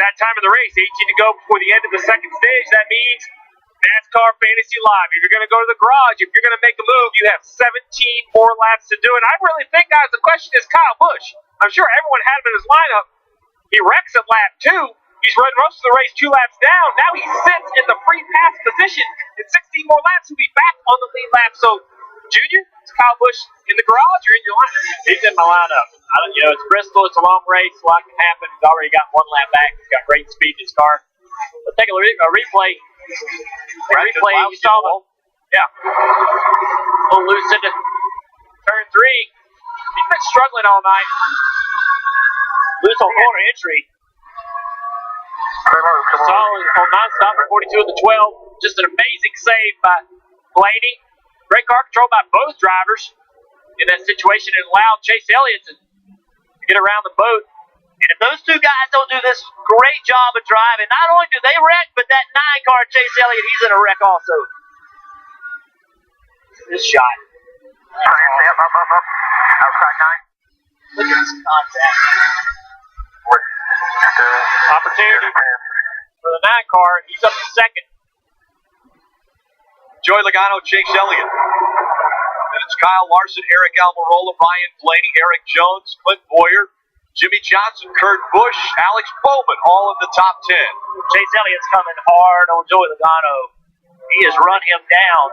That time of the race, 18 to go before the end of the second stage. That means NASCAR Fantasy Live. If you're going to go to the garage, if you're going to make a move, you have 17 more laps to do it. I really think, guys, the question is Kyle Busch. I'm sure everyone had him in his lineup. He wrecks at lap 2. He's run most of the race 2 laps down. Now he sits in the free pass position. In 16 more laps, he'll be back on the lead lap. So, Junior, is Kyle Busch in the garage or in your lineup? He's in my lineup. It's Bristol. It's a long race. A lot can happen. He's already got 1 lap back. He's got great speed in his car. Let's take a replay. You saw the, a little loose into turn 3. He's been struggling all night. Loose on corner entry. Solid on nonstop for 42 of the 12. Just an amazing save by Blaney. Great car control by both drivers in that situation and allowed Chase Elliott to get around the boat. And if those two guys don't do this great job of driving, not only do they wreck, but that 9-car Chase Elliott, he's in a wreck also. This shot. Outside 9. Look at this contact. Opportunity for the 9-car. He's up to second. Joey Logano, Chase Elliott. Then it's Kyle Larson, Eric Almirola, Ryan Blaney, Eric Jones, Clint Boyer, Jimmy Johnson, Kurt Busch, Alex Bowman, all in the top 10. Chase Elliott's coming hard on Joey Logano. He has run him down.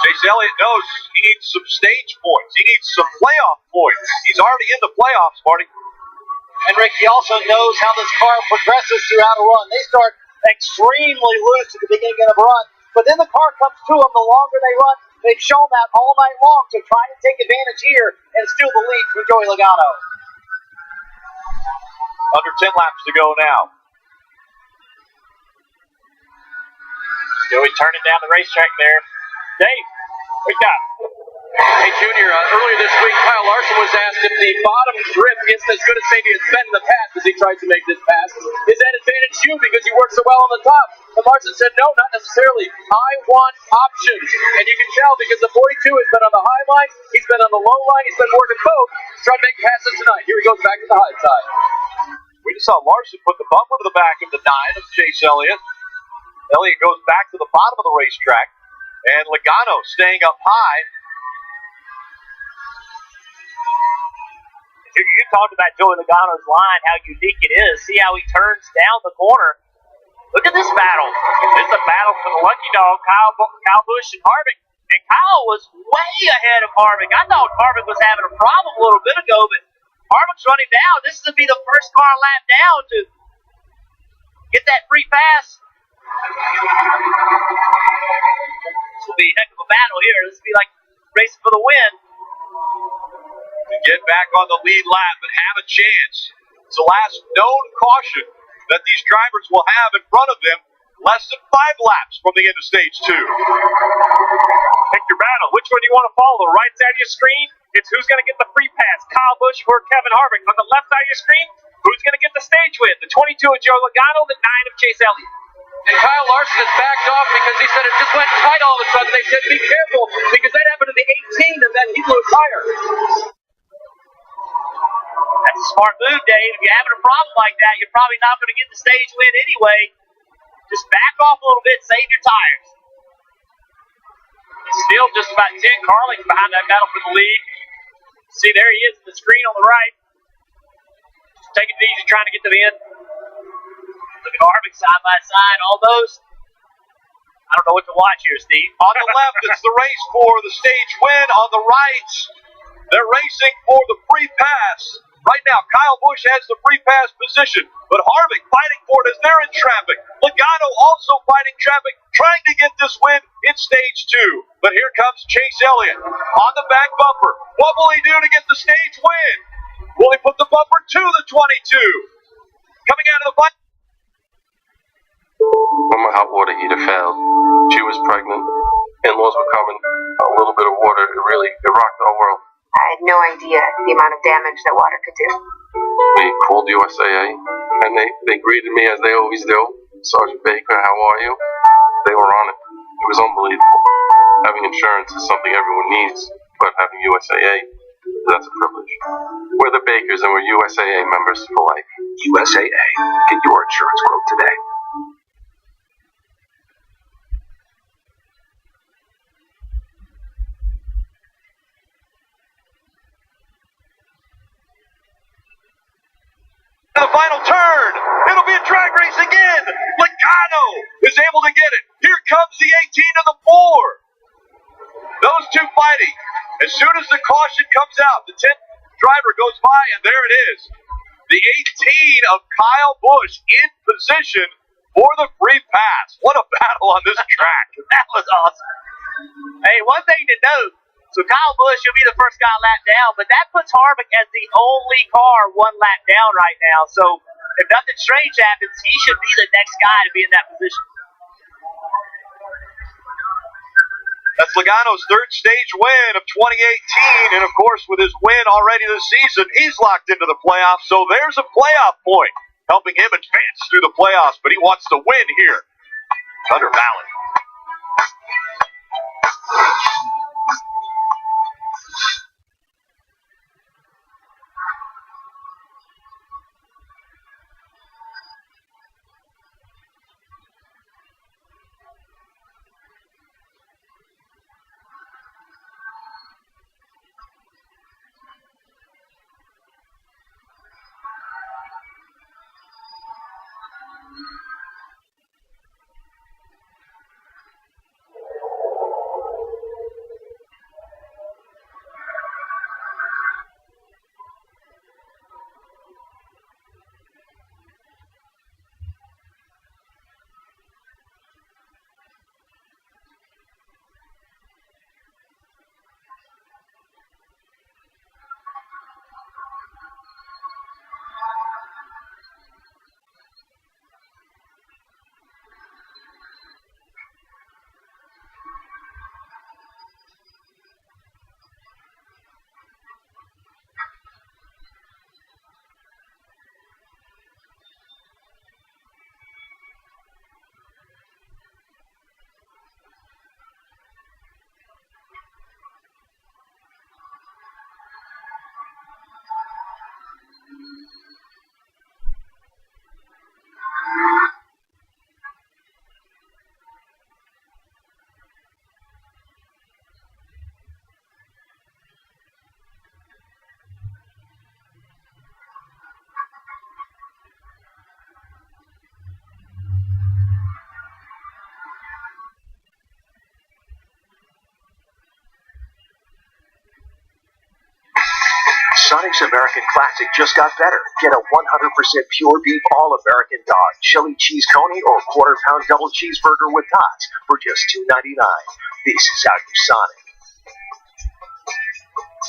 Chase Elliott knows he needs some stage points. He needs some playoff points. He's already in the playoffs, Marty. And Rick, he also knows how this car progresses throughout a run. They start extremely loose at the beginning of the run, but then the car comes to them the longer they run. They've shown that all night long, so trying to take advantage here and steal the lead from Joey Logano. Under 10 laps to go now. Joey turning down the racetrack there. Dave, wake up. Hey, Junior, earlier this week, Kyle Larson was asked if the bottom grip isn't as good as maybe it's been in the past as he tries to make this pass. Is that advantage you because you work so well on the top? And Larson said, no, not necessarily. I want options. And you can tell because the 42 has been on the high line, he's been on the low line, he's been working both, trying to make passes tonight. Here he goes back to the high side. We just saw Larson put the bumper to the back of the 9 of Chase Elliott. Elliott goes back to the bottom of the racetrack, and Logano staying up high. You talked about Joey Logano's line, how unique it is. See how he turns down the corner. Look at this battle. It's a battle for the lucky dog, Kyle Busch and Harvick. And Kyle was way ahead of Harvick. I thought Harvick was having a problem a little bit ago, but Harvick's running down. This will be the first car lap down to get that free pass. This will be a heck of a battle here. This will be like racing for the win. To get back on the lead lap and have a chance. It's the last known caution that these drivers will have in front of them less than 5 laps from the end of stage 2. Pick your battle. Which one do you want to follow? The right side of your screen, it's who's going to get the free pass, Kyle Busch or Kevin Harvick. On the left side of your screen, who's going to get the stage win? The 22 of Joe Logano, the 9 of Chase Elliott. And Kyle Larson has backed off because he said it just went tight all of a sudden. They said, be careful, because that happened to the 18, and then he blew a tire. That's a smart move, Dave. If you're having a problem like that, you're probably not going to get the stage win anyway. Just back off a little bit, save your tires. Still just about 10 car lengths behind that battle for the lead. See, there he is in the screen on the right. Taking it easy, trying to get to the end. Look at Harvick side by side, almost. I don't know what to watch here, Steve. On the left, it's the race for the stage win. On the right, they're racing for the free pass. Right now, Kyle Busch has the free pass position, but Harvick fighting for it as they're in traffic. Logano also fighting traffic, trying to get this win in stage 2. But here comes Chase Elliott on the back bumper. What will he do to get the stage win? Will he put the bumper to the 22? Coming out of the fight. When my hot water heater failed, she was pregnant, in-laws were coming, a little bit of water, it rocked our world. I had no idea the amount of damage that water could do. We called USAA, and they greeted me as they always do. Sergeant Baker, how are you? They were on it. It was unbelievable. Having insurance is something everyone needs, but having USAA, that's a privilege. We're the Bakers, and we're USAA members for life. USAA. Get your insurance quote today. The final turn. It'll be a drag race again. Logano is able to get it. Here comes the 18 of the 4. Those two fighting. As soon as the caution comes out, the 10th driver goes by, and there it is. The 18 of Kyle Busch in position for the free pass. What a battle on this track. That was awesome. Hey, one thing to note, So Kyle Busch will be the first guy lapped down, but that puts Harvick as the only car one lap down right now. So if nothing strange happens, he should be the next guy to be in that position. That's Logano's third stage win of 2018, and of course, with his win already this season, he's locked into the playoffs, so there's a playoff point, helping him advance through the playoffs, but he wants to win here. Thunder Valley. Sonic's American Classic just got better. Get a 100% pure beef All-American dog, chili cheese coney, or quarter-pound double cheeseburger with tots for just $2.99. This is how you Sonic.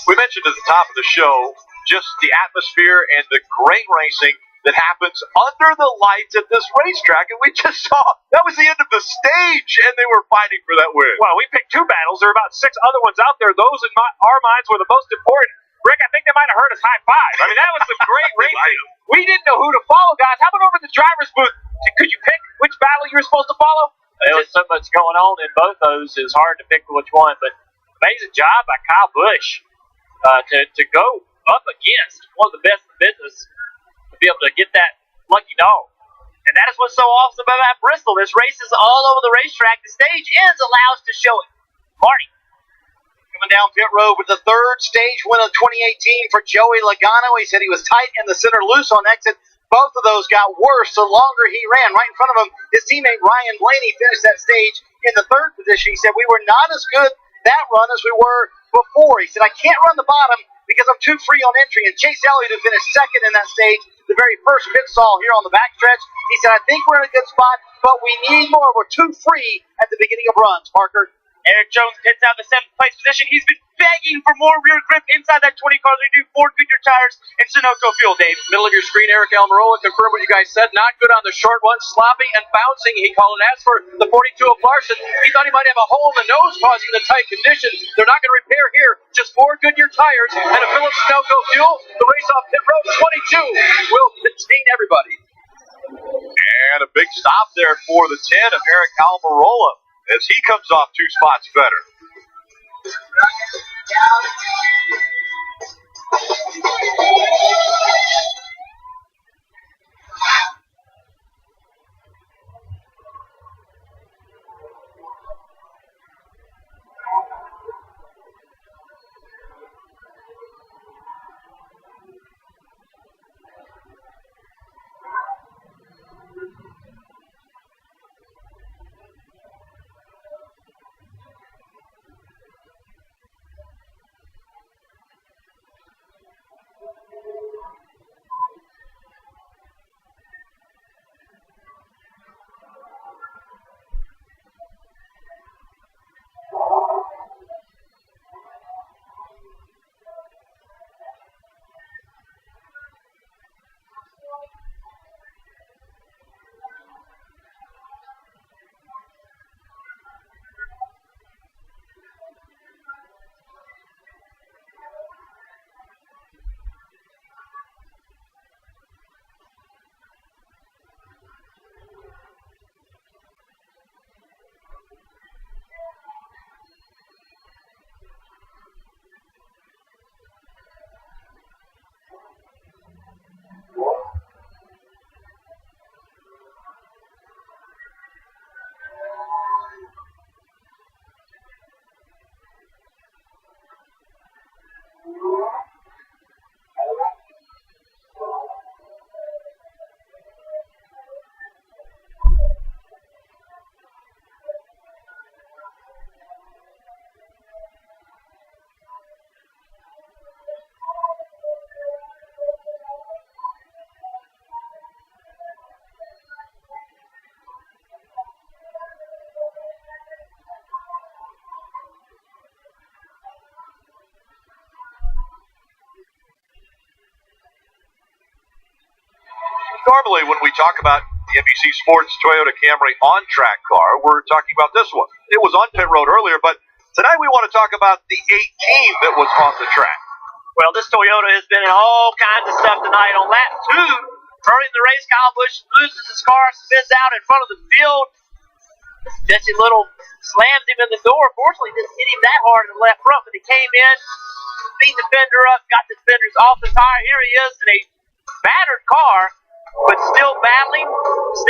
We mentioned at the top of the show just the atmosphere and the great racing that happens under the lights at this racetrack, and we just saw that was the end of the stage, and they were fighting for that win. Well, we picked two battles. There are about 6 other ones out there. Those in our minds were the most important. Rick, I think they might have heard us high five. I mean, that was some great racing. We didn't know who to follow, guys. How about over in the driver's booth? Could you pick which battle you were supposed to follow? There was so much going on in both those, it's hard to pick which one. But amazing job by Kyle Busch to go up against one of the best in the business to be able to get that lucky dog. And that is what's so awesome about Bristol. This race is all over the racetrack. The stage is allows to show it. Marty. Coming down pit road with the third stage win of 2018 for Joey Logano. He said he was tight in the center, loose on exit. Both of those got worse the longer he ran. Right in front of him, his teammate Ryan Blaney finished that stage in the third position. He said, we were not as good that run as we were before. He said, I can't run the bottom because I'm too free on entry. And Chase Elliott, who finished second in that stage, the very first pit stall here on the backstretch, he said, I think we're in a good spot, but we need more. We're too free at the beginning of runs, Parker. Eric Jones pits out the 7th place position. He's been begging for more rear grip inside that 20 car. They do Ford Goodyear tires and Sunoco fuel, Dave. Middle of your screen, Eric Almirola confirmed what you guys said. Not good on the short one, sloppy and bouncing, he called it. As for the 42 of Larson, he thought he might have a hole in the nose causing the tight condition. They're not going to repair here. Just 4 Goodyear tires and a Phillips Sunoco fuel. The race off pit road 22 will contain everybody. And a big stop there for the 10 of Eric Almirola as he comes off 2 spots better. normally when we talk about the NBC Sports Toyota Camry on-track car, we're talking about this one. It was on pit road earlier, but tonight we want to talk about the 18 that was on the track. Well, this Toyota has been in all kinds of stuff tonight. On lap 2, early in the race, Kyle Busch loses his car, spins out in front of the field. Jesse Little slams him in the door. Fortunately, didn't hit him that hard in the left front, but he came in, beat the fender up, got the fenders off the tire. Here he is in a battered car, but still battling.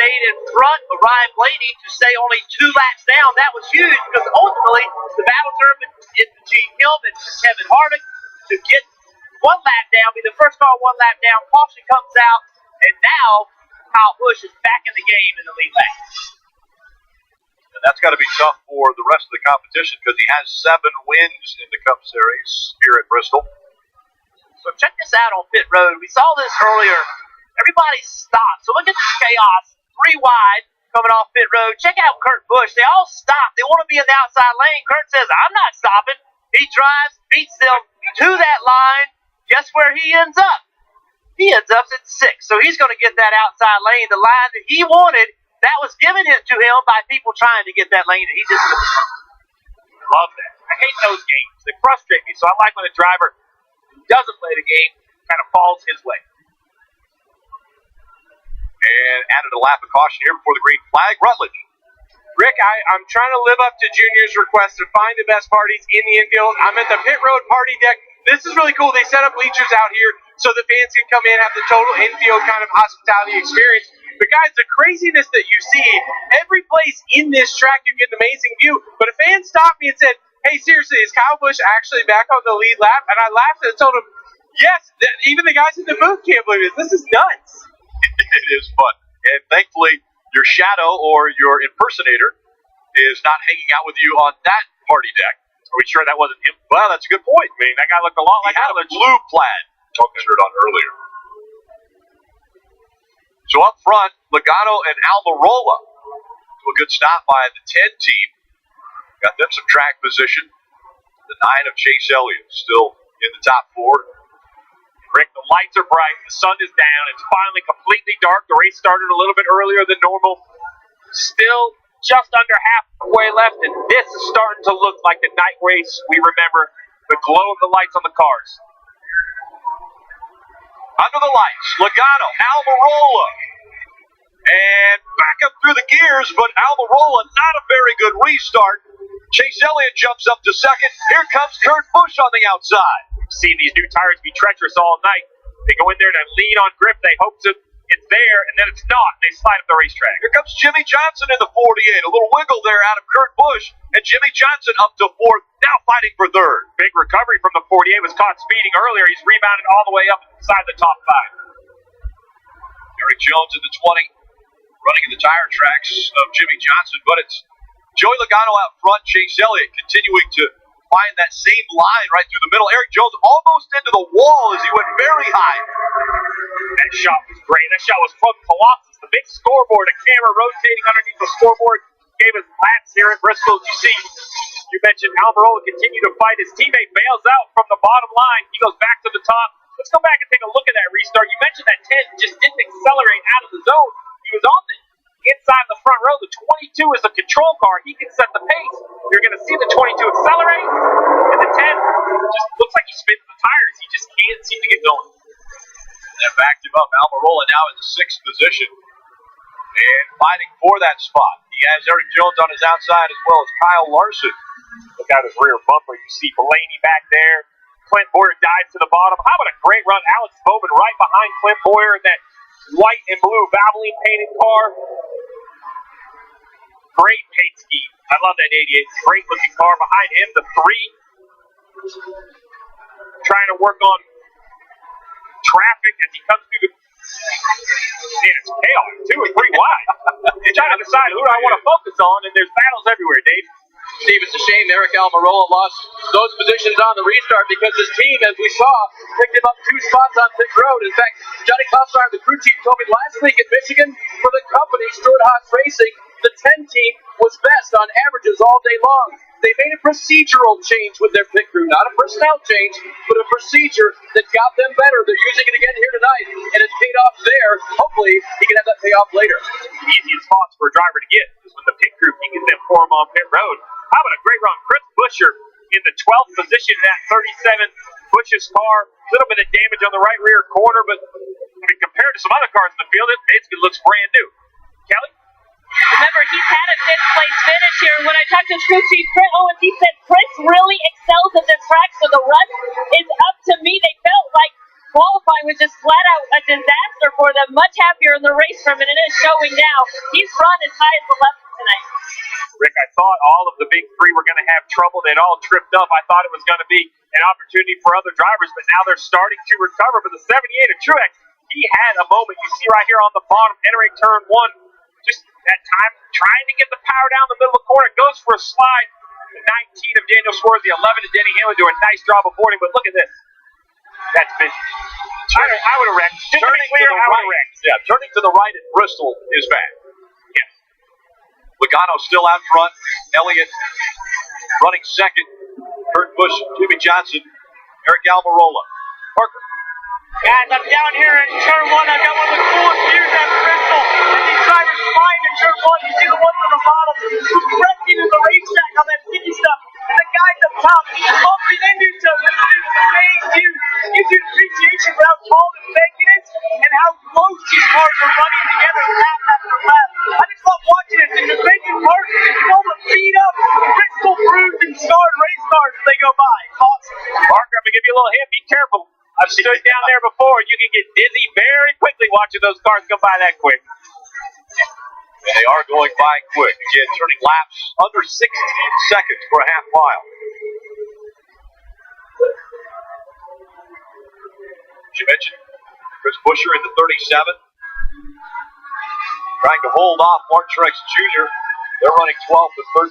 Stayed in front of Ryan Blaney to stay only 2 laps down. That was huge because ultimately the battle turned between him and Kevin Harvick to get 1 lap down, be the first car 1 lap down. Caution comes out, and now Kyle Busch is back in the game in the lead lap. And that's got to be tough for the rest of the competition because he has 7 wins in the Cup Series here at Bristol. So check this out on pit road. We saw this earlier. Everybody stopped. So look at this chaos. 3 wide coming off pit road. Check out Kurt Busch. They all stopped. They want to be in the outside lane. Kurt says, I'm not stopping. He drives, beats them to that line. Guess where he ends up? He ends up at 6. So he's going to get that outside lane. The line that he wanted, that was given to him by people trying to get that lane. And he just love that. I hate those games. They frustrate me. So I like when a driver who doesn't play the game kind of falls his way. And added a lap of caution here before the green flag. Rutledge. Rick, I'm trying to live up to Junior's request to find the best parties in the infield. I'm at the pit road party deck. This is really cool. They set up bleachers out here so the fans can come in, have the total infield kind of hospitality experience. But guys, the craziness that you see, every place in this track you get an amazing view. But a fan stopped me and said, hey, seriously, is Kyle Busch actually back on the lead lap? And I laughed and told him, yes, even the guys in the booth can't believe it. This is nuts. It is fun. And thankfully, your shadow or your impersonator is not hanging out with you on that party deck. Are we sure that wasn't him? Well, that's a good point. I mean, that guy looked a lot like he had a blue plaid shirt on earlier. So up front, Logano and Almirola to a good stop by the 10 team. Got them some track position. The 9 of Chase Elliott still in the top 4. Rick, the lights are bright. The sun is down. It's finally completely dark. The race started a little bit earlier than normal. Still just under halfway left, and this is starting to look like the night race we remember. The glow of the lights on the cars. Under the lights, Logano, Almirola. And back up through the gears, but Almirola, not a very good restart. Chase Elliott jumps up to second. Here comes Kurt Busch on the outside. We've seen these new tires be treacherous all night. They go in there to lean on grip. They hope it's there, and then it's not. They slide up the racetrack. Here comes Jimmy Johnson in the 48. A little wiggle there out of Kurt Busch. And Jimmy Johnson up to 4th, now fighting for 3rd. Big recovery from the 48. Was caught speeding earlier. He's rebounded all the way up inside the top 5. Eric Jones in the 20, running in the tire tracks of Jimmy Johnson. But it's Joey Logano out front, Chase Elliott continuing to find that same line right through the middle. Eric Jones almost into the wall as he went very high. That shot was great. That shot was from Colossus, the big scoreboard, a camera rotating underneath the scoreboard. Gave us laps here at Bristol. As you see, you mentioned Almirola continued to fight. His teammate bails out from the bottom line. He goes back to the top. Let's go back and take a look at that restart. You mentioned that 10 just didn't accelerate out of the zone. He was on the inside the front row. The 22 is a control car. He can set the pace. You're going to see the 22 accelerate, and the 10 just looks like he's spinning the tires. He just can't seem to get going. And that backed him up. Almirola now in the 6th position and fighting for that spot. He has Eric Jones on his outside as well as Kyle Larson. Look out his rear bumper. You see Blaney back there. Clint Boyer dives to the bottom. How about a great run? Alex Bowman right behind Clint Boyer in that white and blue Valvoline painted car. Great paint scheme. I love that 88. Great looking car. Behind him, the 3 trying to work on traffic as he comes through the. Man, it's chaos. 2 and 3 wide. You're trying to decide who I want to focus on, and there's battles everywhere, Dave. Steve, it's a shame Eric Almirola lost those positions on the restart because his team, as we saw, picked him up 2 spots on pit road. In fact, Johnny Kossar, the crew chief, told me last week in Michigan for the company, Stewart-Haas Racing, the 10 team was best on averages all day long. they made a procedural change with their pit crew, not a personnel change, but a procedure that got them better. They're using it again here tonight, and it's paid off there. Hopefully, he can have that pay off later. The easiest spots for a driver to get is when the pit crew can get them for him on pit road. How about a great run? Chris Buescher in the 12th position in that 37. Busch's car, a little bit of damage on the right rear corner, but compared to some other cars in the field, it basically looks brand new. Kelly? Remember, he's had a fifth place finish here. When I talked to crew chief Chris Owens, he said Chris really excels at this track, so the run is up to me. They felt like qualifying was just flat out a disaster for them. Much happier in the race from it, and it is showing now. He's run as high as 11th tonight. Rick, I thought all of the big three were going to have trouble. They'd all tripped up. I thought it was going to be an opportunity for other drivers, but now they're starting to recover. But the 78 of Truex, he had a moment. You see right here on the bottom, entering turn one, just that time trying to get the power down the middle of the corner. Goes for a slide. The 19 of Daniel Suarez, the 11 of Denny Hamlin doing a nice job avoiding, but look at this. That's busy. I would have wrecked. Just to be clear, I would have wrecked. Yeah, turning to the right at Bristol is bad. Yeah. Logano still out front. Elliott running second. Kurt Busch, Jimmy Johnson, Eric Almirola. Parker. Guys, I'm down here in turn one. I've got one of the coolest views at Bristol. And these drivers flying in turn one. You see the one from the bottom who's wrecking in the racetrack on that sticky stuff. And the guys up top bumping into each other. This is an amazing view. Gives you appreciation for how tall and big it is and how close these cars are running together lap after lap. I just love watching it. And the making cars is able to beat up Bristol bruised and scarred race cars as they go by. Awesome. Parker, I'm going to give you a little hint. Be careful. I've stood down there before. You can get dizzy very quickly watching those cars come by that quick. And they are going by quick. Again, turning laps under 16 seconds for a half mile. As you mentioned, Chris Buescher in the 37. Trying to hold off Mark Truex Jr. They're running 12 to 13.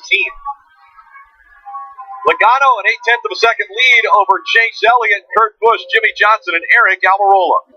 Logano an 0.8 of a second lead over Chase Elliott, Kurt Busch, Jimmy Johnson, and Eric Almirola.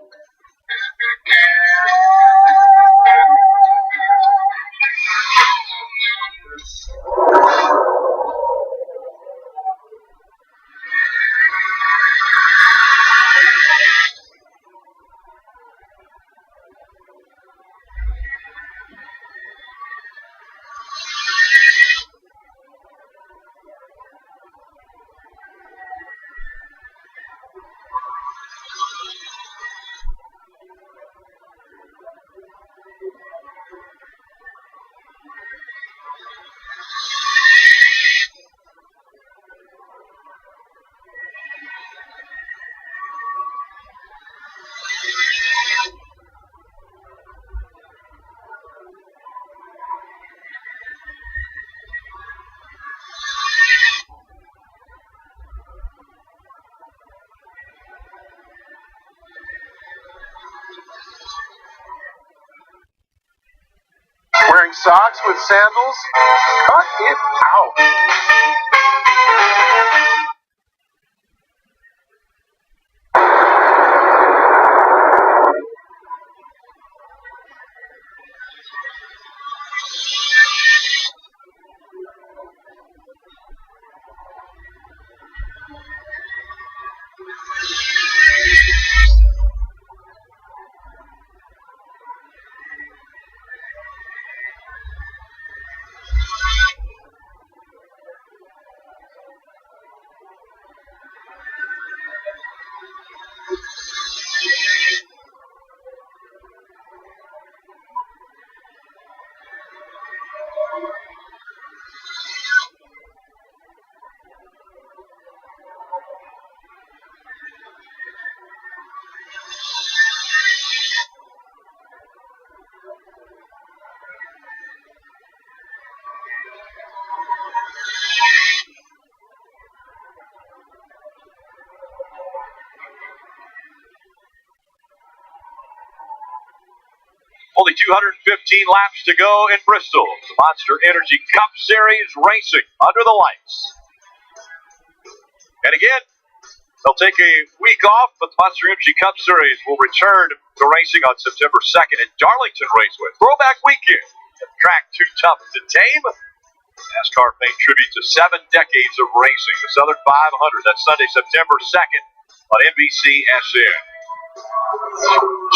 Wearing socks with sandals? Cut it out. Only 215 laps to go in Bristol. The Monster Energy Cup Series racing under the lights. And again, they'll take a week off, but the Monster Energy Cup Series will return to racing on September 2nd at Darlington Raceway. Throwback weekend. The track too tough to tame. NASCAR paying tribute to 7 decades of racing. The Southern 500. That's Sunday, September 2nd on NBCSN.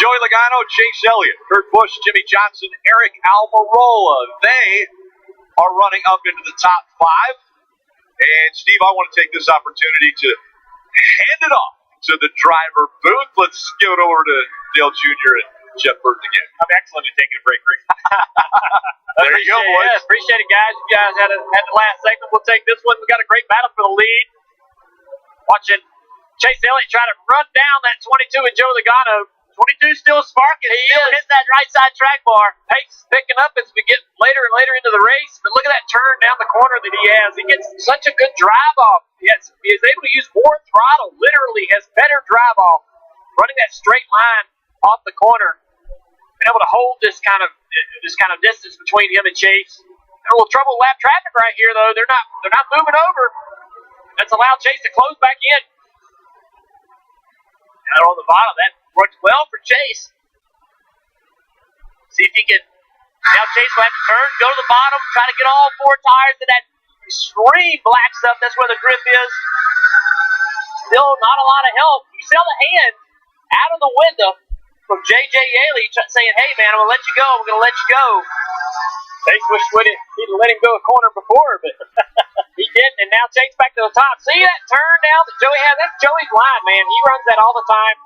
Joey Logano, Chase Elliott, Kurt Busch, Jimmy Johnson, Eric Almirola. They are running up into the top 5. And Steve, I want to take this opportunity to hand it off to the driver booth. Let's give it over to Dale Jr. and Jeff Burton again. I'm excellent at taking a break, Rick. There you go, boys. Yeah, appreciate it, guys. You guys had the last segment. We'll take this one. We got a great battle for the lead. Watching Chase Elliott try to run down that 22 and Joe Logano. 22 still sparking. He still hitting that right side track bar. Pace is picking up as we get later and later into the race. But look at that turn down the corner that he has. He gets such a good drive off. He is able to use more throttle. Literally has better drive off. Running that straight line off the corner. Been able to hold this kind of distance between him and Chase. A little trouble lap traffic right here though. They're not moving over. That's allowed Chase to close back in. Down on the bottom, that works well for Chase. See if he can. Now Chase will have to turn, go to the bottom, try to get all 4 tires to that extreme black stuff. That's where the grip is. Still not a lot of help. You see the hand out of the window from J.J. Yaley saying, hey man, I'm going to let you go. I'm going to let you go. Chase wish he'd let him go a corner before, but he didn't, and now Chase back to the top. See that turn now that Joey has? That's Joey's line, man. He runs that all the time.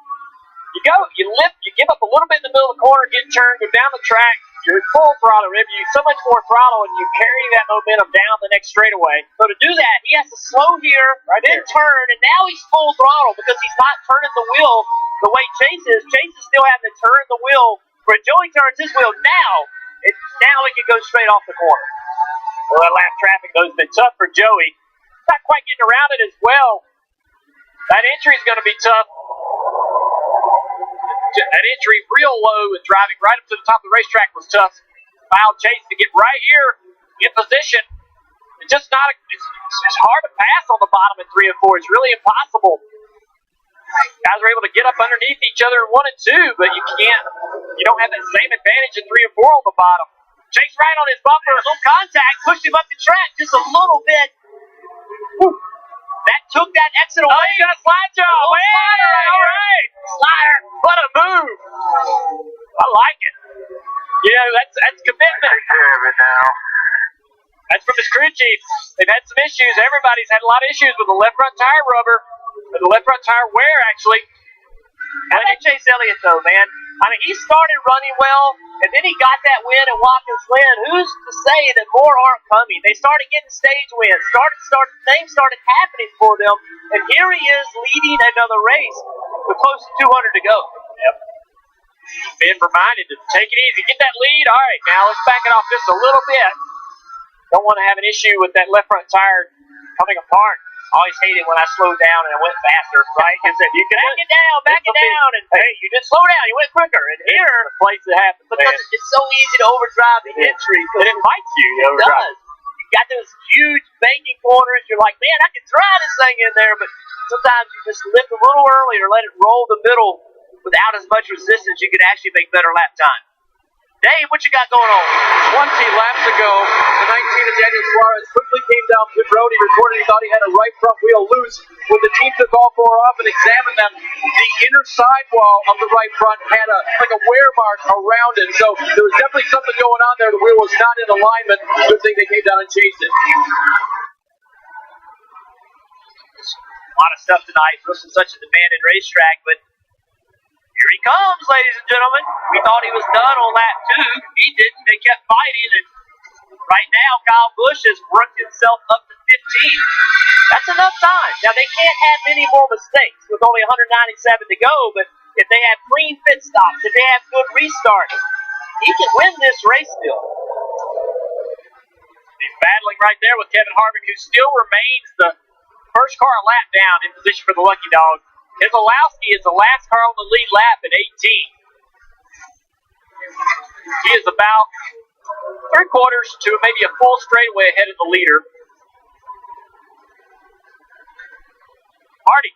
You go, you lift, you give up a little bit in the middle of the corner, get turned, go down the track. You're full throttle, Rib. You so much more throttle, and you carry that momentum down the next straightaway. So to do that, he has to slow here, then turn, and now he's full throttle because he's not turning the wheel the way Chase is. Chase is still having to turn the wheel. Where Joey turns his wheel now he can go straight off the corner. Well, that lap traffic, though, has been tough for Joey. Not quite getting around it as well. That entry is going to be tough. That entry real low and driving right up to the top of the racetrack was tough. Allowed Chase to get right here in position. It's just not it's hard to pass on the bottom in 3 and 4. It's really impossible. Guys are able to get up underneath each other in 1 and 2, but you don't have that same advantage in 3 and 4 on the bottom. Chase right on his bumper, a little contact, pushed him up the track just a little bit. Whew. That took that exit away. Oh, you got a slide job. Slider, all right. Slider, what a move. I like it. Yeah, that's commitment. Take care of it now. That's from his crew chief. They've had some issues. Everybody's had a lot of issues with the left front tire rubber, or the left front tire wear, actually. How about Chase Elliott, though, man? I mean, he started running well, and then he got that win at Watkins Glen. Who's to say that more aren't coming? They started getting stage wins. Things started happening for them, and here he is leading another race with close to 200 to go. Yep. Being reminded to take it easy, get that lead. All right, now let's back it off just a little bit. Don't want to have an issue with that left front tire coming apart. Always hated when I slowed down and I went faster, right? Because if you can back it down, and hey, you didn't slow down, you went quicker. And here, the place that happens, because it's so easy to overdrive the entry, it invites you to overdrive. It does. You got those huge banking corners. You're like, man, I can drive this thing in there, but sometimes you just lift a little early or let it roll the middle without as much resistance. You can actually make better lap time. Dave, what you got going on? 20 laps ago, the 19 of Daniel Suarez quickly came down pit road. He reported he thought he had a right front wheel loose. When the team took all 4 off and examined them, the inner sidewall of the right front had a wear mark around it. So there was definitely something going on there. The wheel was not in alignment. Good thing they came down and changed it. A lot of stuff tonight. This is such a demanding racetrack, but here he comes, ladies and gentlemen. We thought he was done on lap 2. He didn't. They kept fighting, and right now Kyle Busch has worked himself up to 15. That's enough time. Now, they can't have many more mistakes with only 197 to go, but if they have clean pit stops, if they have good restarts, he can win this race still. He's battling right there with Kevin Harvick, who still remains the first car a lap down in position for the Lucky Dog. Keselowski is the last car on the lead lap at 18. He is about 3/4 to maybe a full straightaway ahead of the leader. Hardy.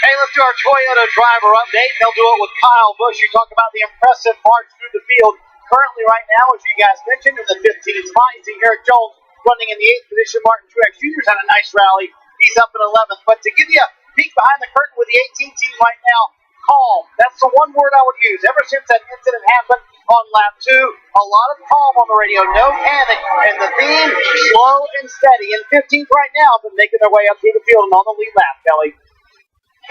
Hey, let's do our Toyota driver update. They'll do it with Kyle Busch. You talk about the impressive march through the field. currently right now, as you guys mentioned, in the 15th spot. You see Eric Jones running in the 8th position. Martin Truex Jr.'s had a nice rally. He's up in 11th. But to give you a peek behind the curtain with the 18th team right now, calm. That's the one word I would use. Ever since that incident happened on lap 2, a lot of calm on the radio, no panic. And the theme, slow and steady. In 15th right now, but making their way up through the field and on the lead lap, Kelly.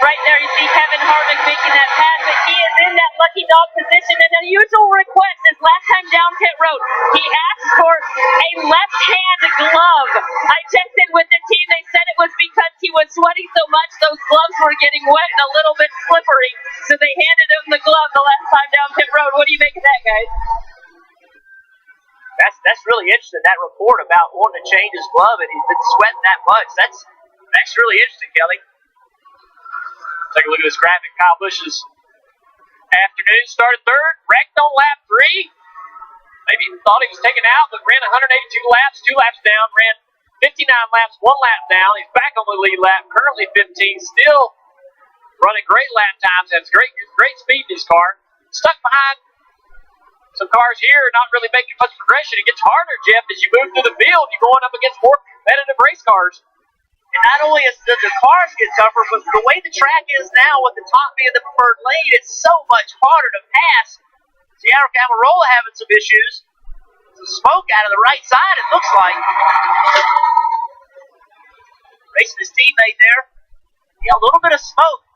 Right there, you see Kevin Harvick making that pass, but he is in that lucky dog position. An unusual request is last time down pit road. He asked for a left-hand glove. I checked in with the team. They said it was because he was sweating so much, those gloves were getting wet and a little bit slippery. So they handed him the glove the last time down pit road. What do you make of that, guys? That's really interesting, that report about wanting to change his glove and he's been sweating that much. That's really interesting, Kelly. Take a look at this graphic. Kyle Busch's afternoon started third, wrecked on lap 3. Maybe thought he was taken out, but ran 182 laps, 2 laps down, ran 59 laps, 1 lap down. He's back on the lead lap, currently 15, still running great lap times, has great speed in his car. Stuck behind some cars here, not really making much progression. It gets harder, Jeff, as you move through the field. You're going up against more competitive race cars. And not only is the cars get tougher, but the way the track is now with the top being the preferred lane, it's so much harder to pass. Seattle Camarola having some issues. Some smoke out of the right side, it looks like. Racing his teammate there. Yeah, a little bit of smoke.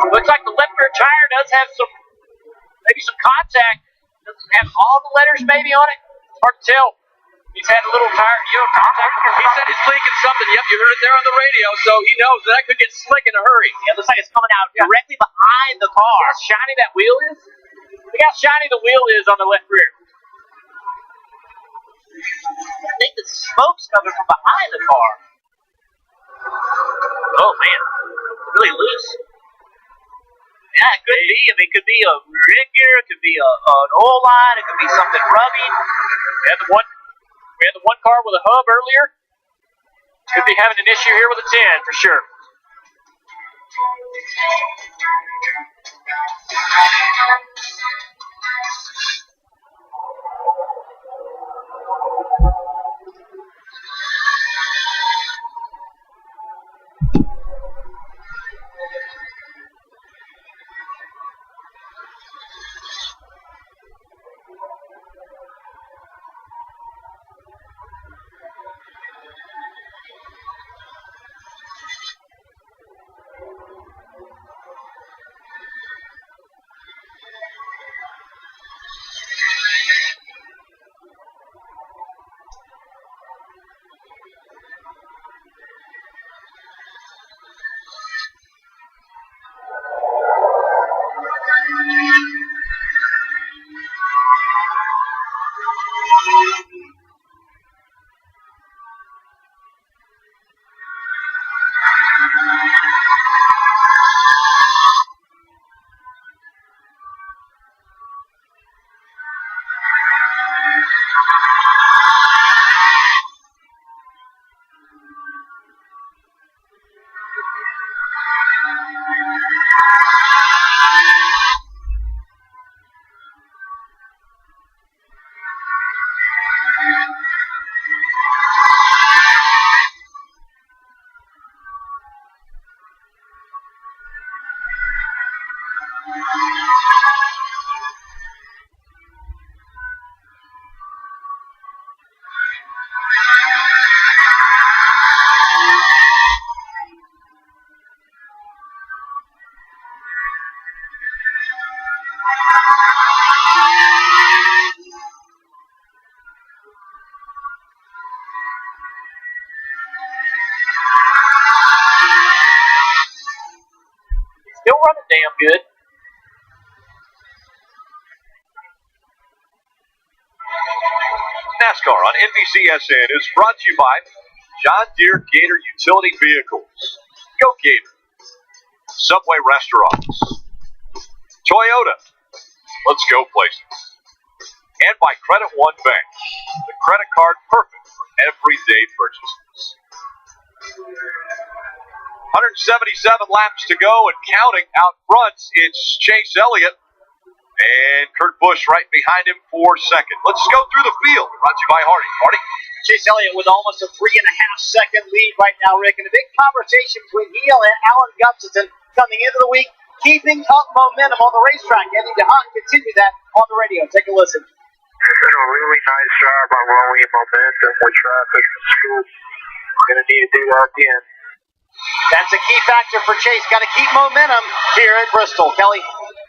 Looks like the left rear tire does have maybe some contact. Doesn't have all the letters maybe on it. Hard to tell. He's had a little tire, contact. He said it's leaking something. Yep, you heard it there on the radio, so he knows that could get slick in a hurry. Yeah, it looks like it's coming out directly behind the car. See how shiny that wheel is? Look how shiny the wheel is on the left rear. I think the smoke's coming from behind the car. Oh, man. Really loose. Yeah, it could be. I mean, it could be a rear gear. It could be an oil line. It could be something rubbing. We had the one car with a hub earlier. Could be having an issue here with a 10 for sure. Still running damn good. NASCAR on NBCSN is brought to you by John Deere Gator Utility Vehicles. Go Gator. Subway Restaurants. Toyota. Let's go places. And by Credit One Bank, the credit card perfect for everyday purchases. 177 laps to go and counting. Out front, it's Chase Elliott. And Kurt Busch right behind him for second. Let's go through the field. Brought to you by Hardy. Hardy. Chase Elliott with almost a 3.5-second lead right now, Rick. And a big conversation between Heel and Alan Gustafson coming into the week, keeping up momentum on the racetrack. Eddie DeHaan continued that on the radio. Take a listen. Did a really nice job on rolling momentum with traffic and speed. We're going to need to do that again. That's a key factor for Chase. Got to keep momentum here at Bristol. Kelly.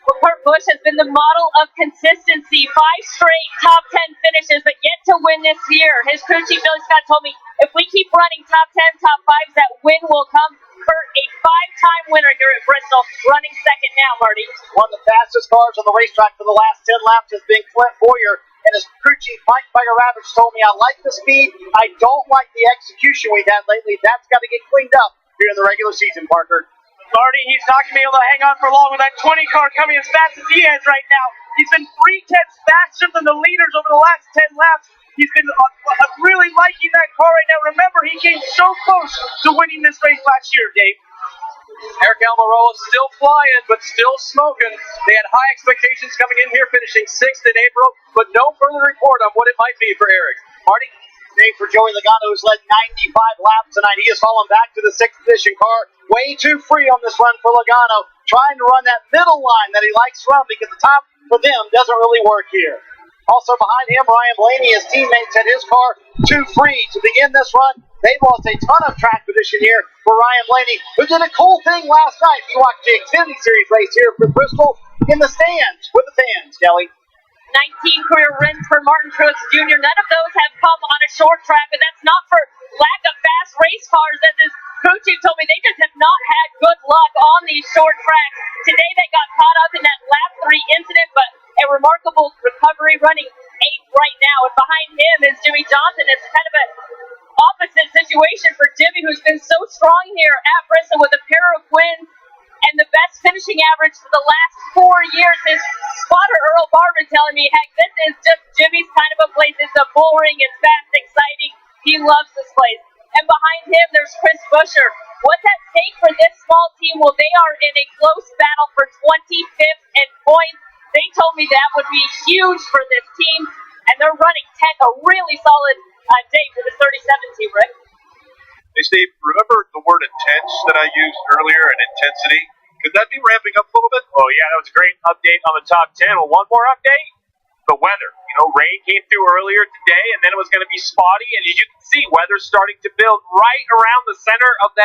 Well, Kurt Busch has been the model of consistency. 5 straight top 10 finishes, but yet to win this year. His crew chief, Billy Scott, told me, if we keep running top 10, top 5s, that win will come. Kurt, a 5-time winner here at Bristol, running second now, Marty. One of the fastest cars on the racetrack for the last 10 laps has been Clint Boyer. And his crew chief, Mike Beger-Ravage, told me, I like the speed. I don't like the execution we've had lately. That's got to get cleaned up here in the regular season, Parker. Marty, he's not going to be able to hang on for long with that 20 car coming as fast as he has right now. He's been 3 tenths faster than the leaders over the last 10 laps. He's been really liking that car right now. Remember, he came so close to winning this race last year, Dave. Eric Almirola still flying, but still smoking. They had high expectations coming in here, finishing 6th in April, but no further report on what it might be for Eric. Marty? Dave, for Joey Logano, who's led 95 laps tonight. He has fallen back to the 6th position car. Way too free on this run for Logano, trying to run that middle line that he likes to run because the top for them doesn't really work here. Also behind him, Ryan Blaney, his teammates had his car too free to begin this run. They lost a ton of track position here for Ryan Blaney, who did a cool thing last night. He watched the Xfinity Series race here for Bristol in the stands with the fans, Kelly. 19 career wins for Martin Truex Jr. None of those have come on a short track, but that's not for lack of fast race cars. As his crew chief told me, they just have not had good luck on these short tracks. Today they got caught up in that lap 3 incident, but a remarkable recovery, running 8th right now. And behind him is Jimmy Johnson. It's kind of an opposite situation for Jimmy, who's been so strong here at Bristol with a pair of wins and the best finishing average for the last 4 years. His spotter, Earl Barber, telling me, heck, this is just Jimmy's kind of a place. It's a bull ring. It's fast, exciting. He loves this place. And behind him, there's Chris Buescher. What's at stake for this small team? Well, they are in a close battle for 25th in points. They told me that would be huge for this team, and they're running 10, a really solid day for the 37 team, Rick. Hey, Steve, remember the word intense that I used earlier, and intensity? Could that be ramping up a little bit? Oh, yeah, that was a great update on the top 10. Well, one more update, the weather. You know, rain came through earlier today, and then it was going to be spotty, and as you can see, weather's starting to build right around the center of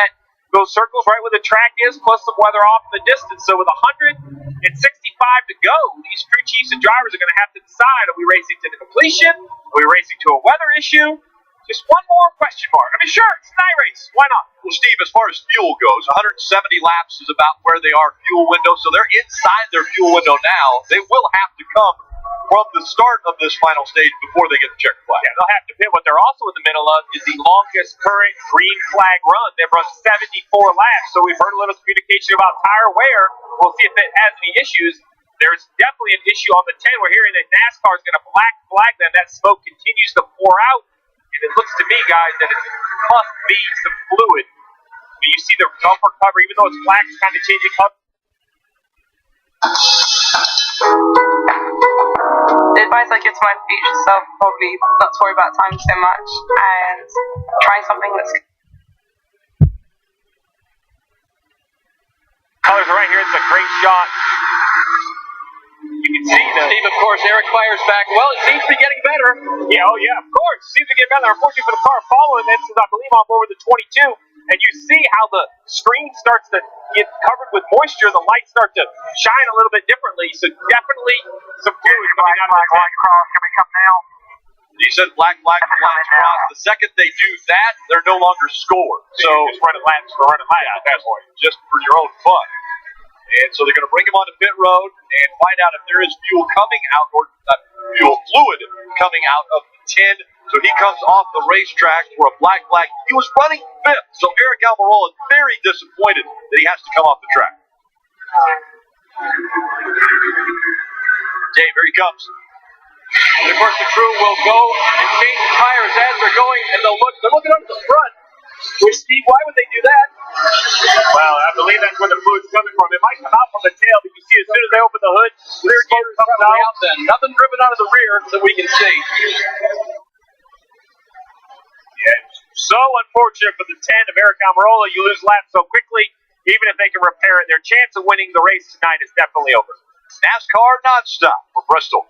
those circles, right where the track is, plus some weather off in the distance. So with 165 to go, these crew chiefs and drivers are going to have to decide, are we racing to the completion? Are we racing to a weather issue? Just one more question mark. I mean, sure, it's a night race. Why not? Well, Steve, as far as fuel goes, 170 laps is about where they are fuel window, so they're inside their fuel window now. They will have to come from the start of this final stage before they get the checkered flag. Yeah, they'll have to pit. What they're also in the middle of is the longest current green flag run. They've run 74 laps, so we've heard a little communication about tire wear. We'll see if it has any issues. There's definitely an issue on the 10. We're hearing that NASCAR is going to black flag them. That smoke continues to pour out. And it looks to me, guys, that it must be some fluid. I mean, you see the bumper cover, even though it's black, it's kind of changing color. The advice I give to my future self probably not to worry about time so much and try something that's colors right here. It's a great shot. You can see them. Steve, of course, Eric fires back. Well, it seems to be getting better. Yeah, oh yeah, of course. Seems to get better. Unfortunately for the car following this is, I believe, off over the 22. And you see how the screen starts to get covered with moisture. The lights start to shine a little bit differently. So definitely some fluid coming out of the tank. Can we come now? You said black flag cross. The second they do that, they're no longer scored. So just running laps for running laps at that point, just for your own fun. And so they're going to bring him onto pit road and find out if there is fuel coming out, or fuel fluid coming out of the 10. So he comes off the racetrack for a black flag. He was running 5th. So Eric Almirola is very disappointed that he has to come off the track. Dave, here he comes. And of course, the crew will go and change the tires as they're going, and they're looking up the front. Which, Steve, why would they do that? Well, I believe that's where the fluid's coming from. It might come out from the tail, but you see as soon as they open the hood. Rear gear is probably out then. Nothing driven out of the rear that we can see. Yeah, so unfortunate for the 10 of Eric Almirola. You lose laps so quickly. Even if they can repair it, their chance of winning the race tonight is definitely over. NASCAR nonstop from Bristol.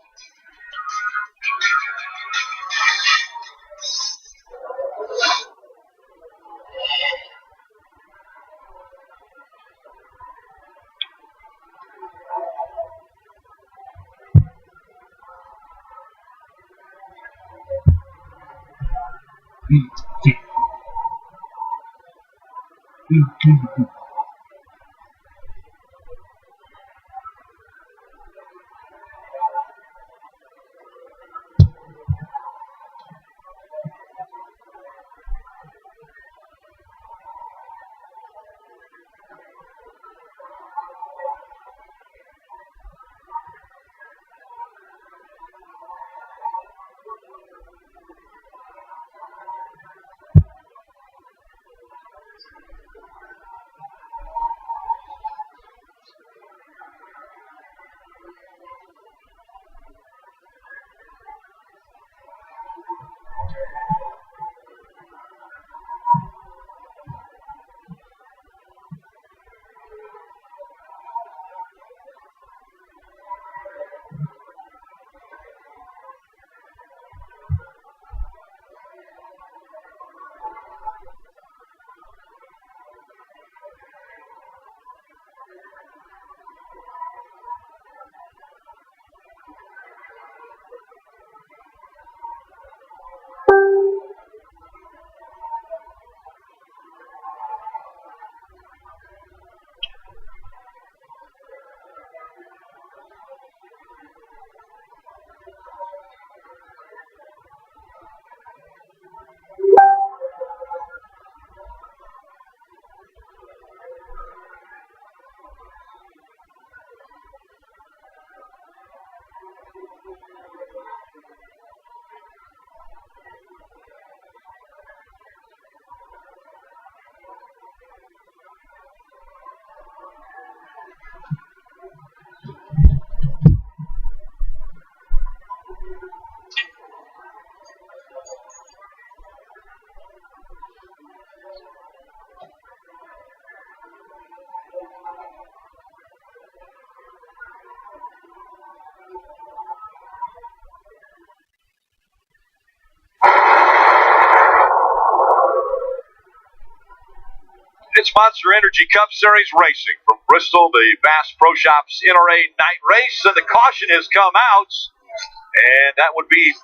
It's Monster Energy Cup Series racing from Bristol, the Bass Pro Shops NRA night race, and the caution has come out, and that would be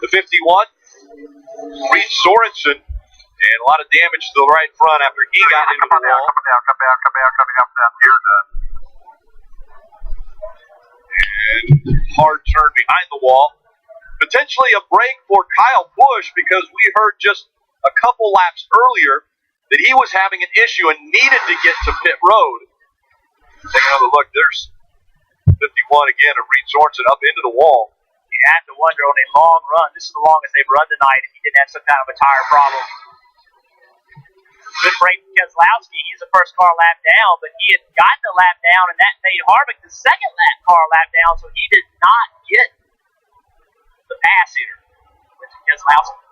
the 51, Reed Sorensen, and a lot of damage to the right front after he got into the wall. You're done. And hard turn behind the wall. Potentially a break for Kyle Busch because we heard just a couple laps earlier that he was having an issue and needed to get to pit road. Take another look. There's 51 again of Reed Sorensen up into the wall. You have to wonder on a long run. This is the longest they've run tonight if he didn't have some kind of a tire problem. Good break for Keselowski. He's the first car lap down, but he had gotten a lap down, and that made Harvick the second car lap down, so he did not get the pass here with Keselowski.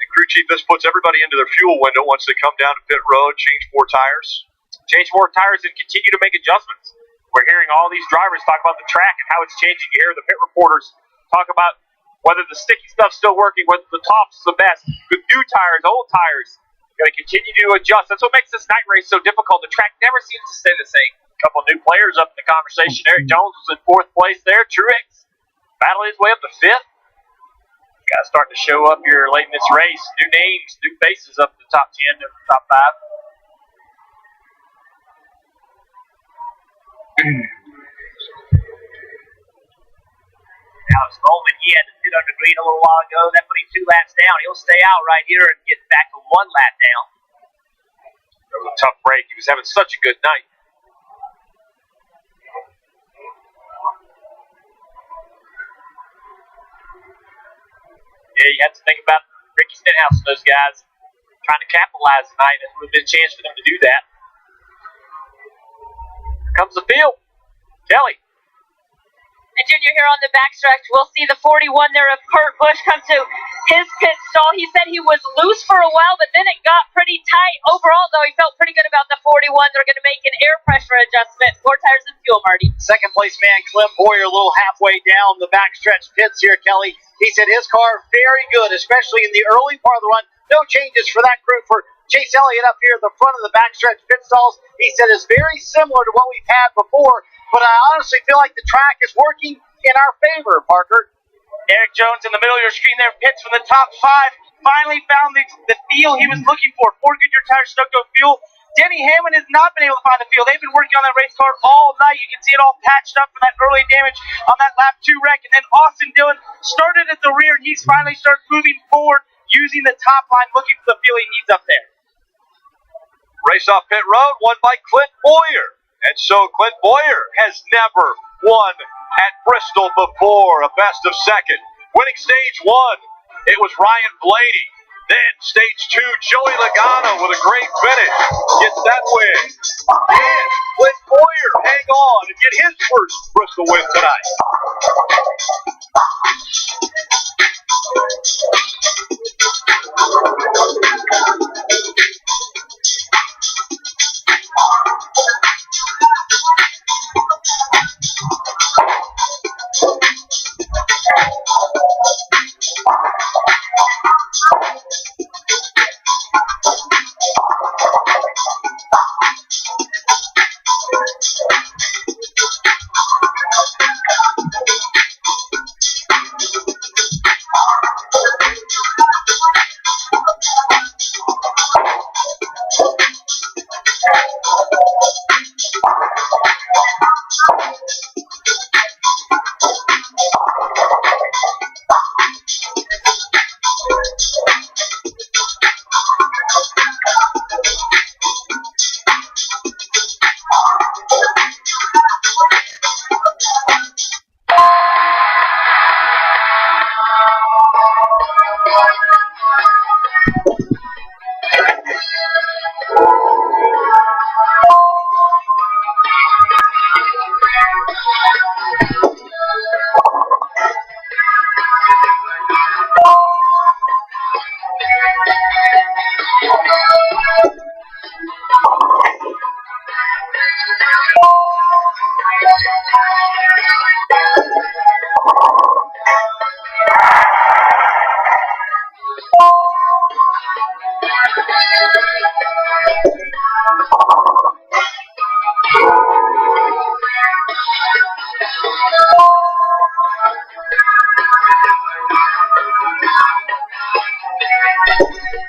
And crew chief, this puts everybody into their fuel window once they come down to pit road, change 4 tires. Change 4 tires and continue to make adjustments. We're hearing all these drivers talk about the track and how it's changing. You hear the pit reporters talk about whether the sticky stuff's still working, whether the top's the best, with new tires, old tires. Got to continue to adjust. That's what makes this night race so difficult. The track never seems to stay the same. A couple of new players up in the conversation. Eric Jones was in 4th place there. Truex battled his way up to 5th. Got to start to show up here late in this race. New names, new faces up in the top 10 and the top 5. Alex Bowman, he had to pit under green a little while ago. That put him 2 laps down. He'll stay out right here and get back to 1 lap down. That was a tough break. He was having such a good night. Yeah, you have to think about Ricky Stenhouse and those guys trying to capitalize tonight. It would have been a chance for them to do that. Here comes the field. Kelly And Junior here on the backstretch, we'll see the 41 there of Kurt Busch come to his pit stall. He said he was loose for a while, but then it got pretty tight. Overall, though, he felt pretty good about the 41. They're going to make an air pressure adjustment. More tires and fuel, Marty. Second place man, Clint Boyer, a little halfway down the backstretch pits here, Kelly. He said his car very good, especially in the early part of the run. No changes for that crew. For Chase Elliott up here at the front of the backstretch pit stalls, he said is very similar to what we've had before, but I honestly feel like the track is working in our favor, Parker. Eric Jones in the middle of your screen there, pits from the top 5. Finally found the feel he was looking for. 4 Goodyear tires, Stoco fuel. Denny Hamlin has not been able to find the feel. They've been working on that race car all night. You can see it all patched up from that early damage on that lap 2 wreck. And then Austin Dillon started at the rear, and he's finally started moving forward using the top line, looking for the feel he needs up there. Race off pit road, won by Clint Boyer. And so Clint Boyer has never won at Bristol before, a best of second. Winning stage 1, it was Ryan Blaney. Then stage 2, Joey Logano with a great finish. Gets that win. And Clint Boyer hang on and get his first Bristol win tonight.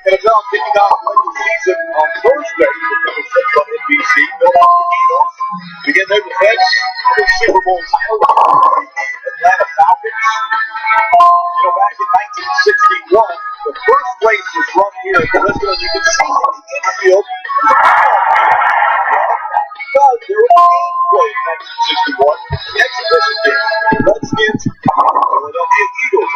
NFL kicking off the season on Thursday with number 6 on NBC. Philadelphia Eagles begin their defense of their Super Bowl title. Atlanta Falcons. You know, back in 1961, the first race was run here at Bristol, and you can see in the infield there's a because there was a game played in 1961, an exhibition game. The Redskins, Philadelphia Eagles,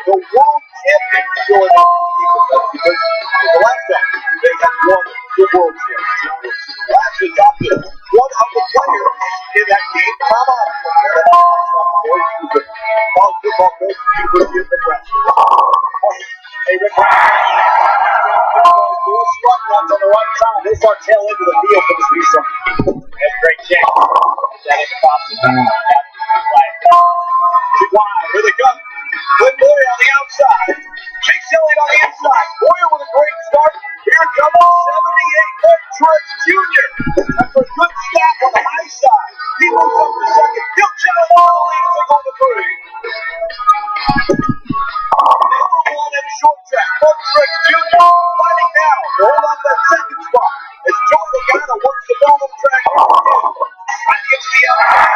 the world champion Philadelphia Eagles. That's because the last time they had won the world championship. Last adopted one of the players in that game, Tom Osborne. He was a college football coach at the University of Nebraska. Hey, Rick Lewis Slutnuts on the right side. They start tail into the field for this reset. That's a great check. That is possible. Too wide. Here they come. Clint Boyer on the outside. Chase Elliott on the inside. Boyer with a great start. Here comes the 78 Truex Jr. After a good stop on the high side. He moves up to second. He'll challenge for the lead as they go to 3. Number 1 in short track. Truex Jr. fighting now to hold on that second spot as Joey Logano works the ball on the track. Right gets the outside.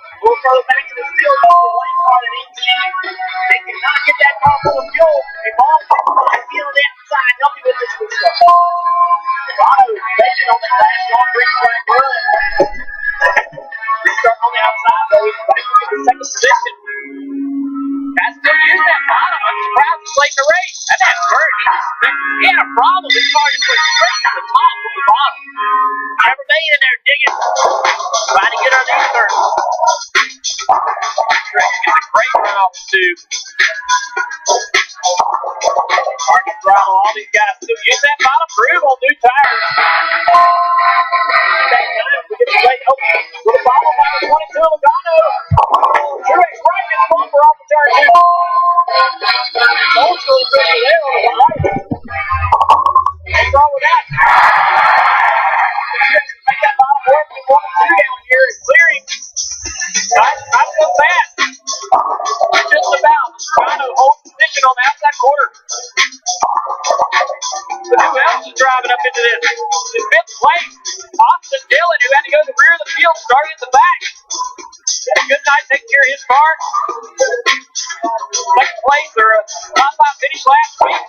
A little further back to the field, the white car at 18. They cannot get that car full of fuel. A ball comes on the field inside, helping with this restart. Logano waited on that last long green flag run. Restart on the outside, though. He's back to the second position. Guys still use that bottom. I'm surprised he's playing the race. That man's hurt. He had a problem. His car just went straight to the top from the bottom. Trevor May in there digging, trying to get our new turn. Gets a great run off the tube. Hard to throttle all these guys to use that bottom groove on new tires. That time we get the way open with a bottle by the 22 Logano. Truex right his bumper off the turn two. Old school official there on the right. What's wrong with that? Truex can make that bottom work with 1 and 2 down here and clearing. Not so fast. Just about trying to hold position on the outside quarter. But who else is driving up into this? In fifth place, Austin Dillon, who had to go to the rear of the field, started at the back. Had a good night taking care of his car. Second place, or a top 5 finish last week.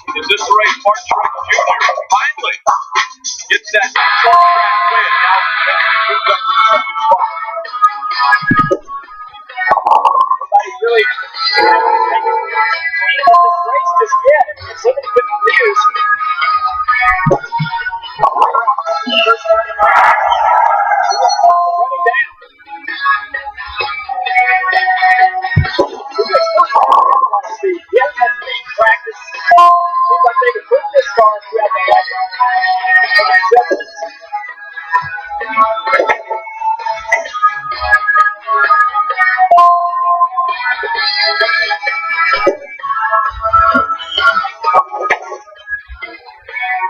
In this race, Martin Truex Jr. finally gets that short track win. Now has moved up to the second spot. Nobody's really taking this race just yet. It's limited with the views. Running down. He hasn't had speed practice. Seems like they've improved this car throughout the night.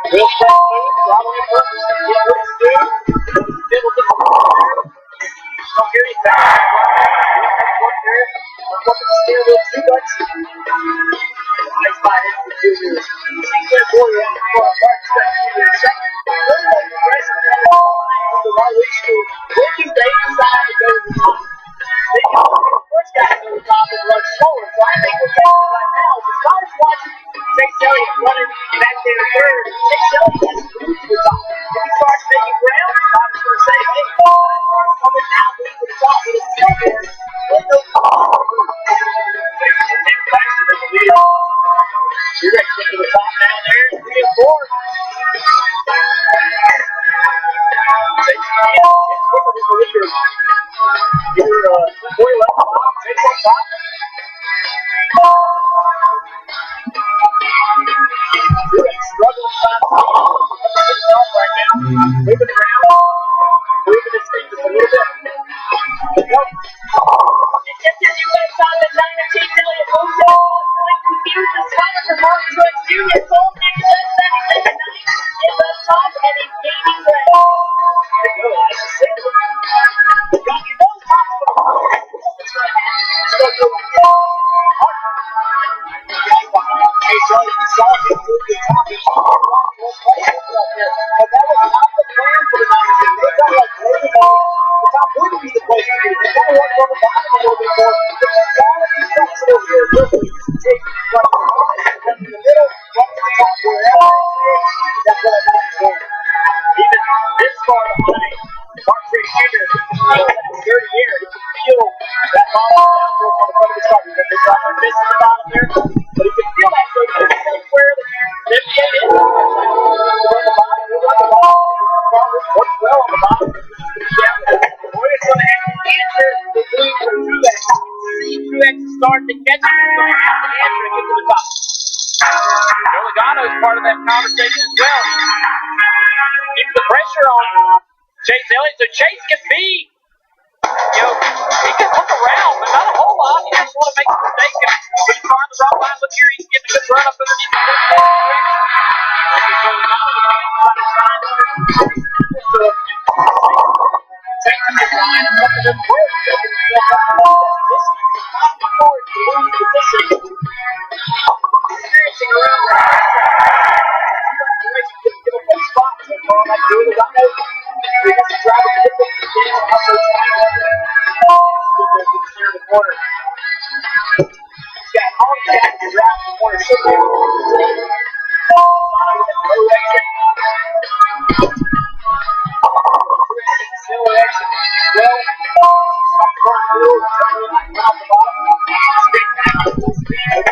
Will Frank move, throttle in purpose, get Brooks through. Dibble gets the ball there. Don't hear anything. Look at the steer wheel, 2 bucks. Nice by Henry Jr. Sinclair Boyer on the front, Mark Speck Jr. in second. Third place progressive from the Marley School. Where do they decide to go to the top? They can look at the first guy to the top and run slower. So I think what's happening right now is as far as watching Chase Elliott running back there third, Chase Elliott has to move to the top. If he starts making ground, the top is going to say, hey, NASCAR's coming now, move to the top. But it's still there. Let those faster than the leader. Truex get to the top down there, 3 and 4. Chase quicker than the leader. Either Boy left the bottom, Chase on top. Truex struggling to find himself right now. Moving around, moving his feet just a little bit. Nope. Just as you went on the time that Chase Elliott moves up, confused the spot for Martin Truex Jr. Sold next to the 72nd night is up top and is gaining ground. There you go, that's a single. Got your nose popped. What's going to happen? It's going to go like that. Right behind Chase Elliott, saw him move to the top. He's right there. But that was not the plan for the night. They felt like maybe the top would be the place to be. They kind of worked on the bottom a little bit more. But you saw that he trucks it over here quickly. Take from the bottom, come in the middle, run to the top, wherever it is. That's what I got for him. Even this far behind Mark Truex Jr. His third year, he can feel that bottom downforce on the front of his car. Because they're trying to miss the bottom there, but he can feel that. So he can see where the NBA is. Run the bottom, he'll run the bottom. Works well on the bottom. Boyer's going to have to answer the lead for Truex. See Truex start to catch him. He's going to have to answer and get to the top. Logano is part of that conversation as well. Keep the pressure on Chase Elliott so Chase can be, he can look around, but not a whole lot. He doesn't want to make a mistake and put his car on the wrong line. Look here, he's getting a good run up underneath the this is Logano trying to shine. So, taking his line and something doesn't work. This is not the court to lose position. Experiencing around the give him one spot so far like doing it. I know he has to drive it to get the game also trying to clear the corner. He's got all the guys to drive the corner so they with a low exit. Still exit. Well, stop the corner a little, turn right off the bottom. Straight back to full speed.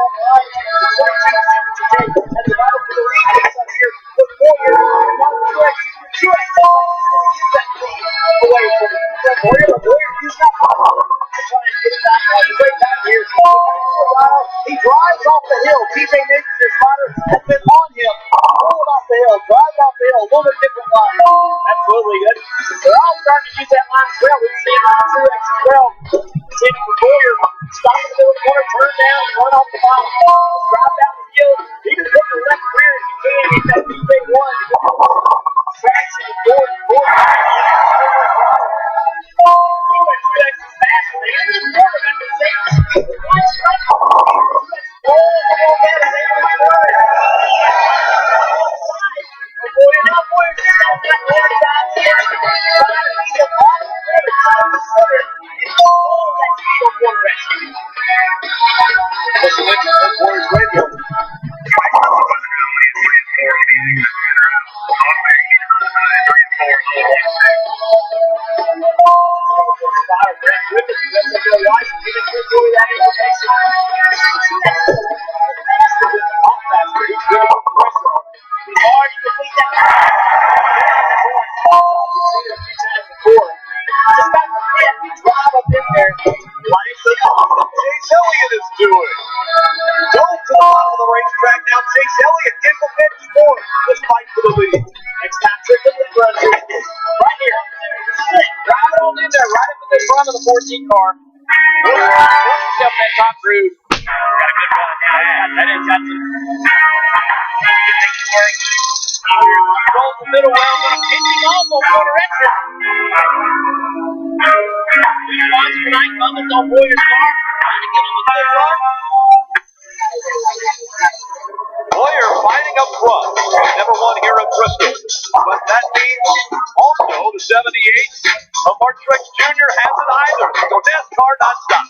on the line. It's 22 seconds to take as the battle for the lead is up here with Boyer. And now Truex looks like he's going to give that lead away from Boyer. But Boyer used that ball to try and get it back all the way back here. He drives off the hill. TJ Nathan, the spotter, has been on him. Rolling off the hill, driving off the hill, a little bit different line. Absolutely good. They're all starting to use that line as well. We've seen Truex as well. Seen it for Boyer. Stop in the middle of the corner, turn down, run off the bottom. Drive down the field. Even put the left rear if you can. Hit that DJ1. Traction and Boyer. Truex is fast. They have the corner at the same speed. One strike. Rolls the ball down and they will turn. Boyer now, Boyer just got that left side here. Trying to beat the ball. Trying to center. And all that speed on corner rescue. Listen to Warriors Radio. Brett Griffin, that's up there watching, giving Boyer that information. Off faster, he's giving him pressure on. He's hard to complete that. You've seen it a few times before. Just got the pit, drive up in there. Chase Elliott is doing. Dove to the bottom of the racetrack now. Chase Elliott in the finish for this fight for the lead. Next time, trickle the front here. Right here. Drive it on in there, right up in the front of the 14 car. Push yourself that top groove. Got a good run. Yeah, that is. That's it. Rolls the middle well, but pitching off on corner exit. Response tonight, Bubbles on Boyer's car. Trying to give him a good run. Boyer fighting up front. Never won here at Bristol. But that means also the 78 of Mark Truex Jr. hasn't either. So NASCAR nonstop.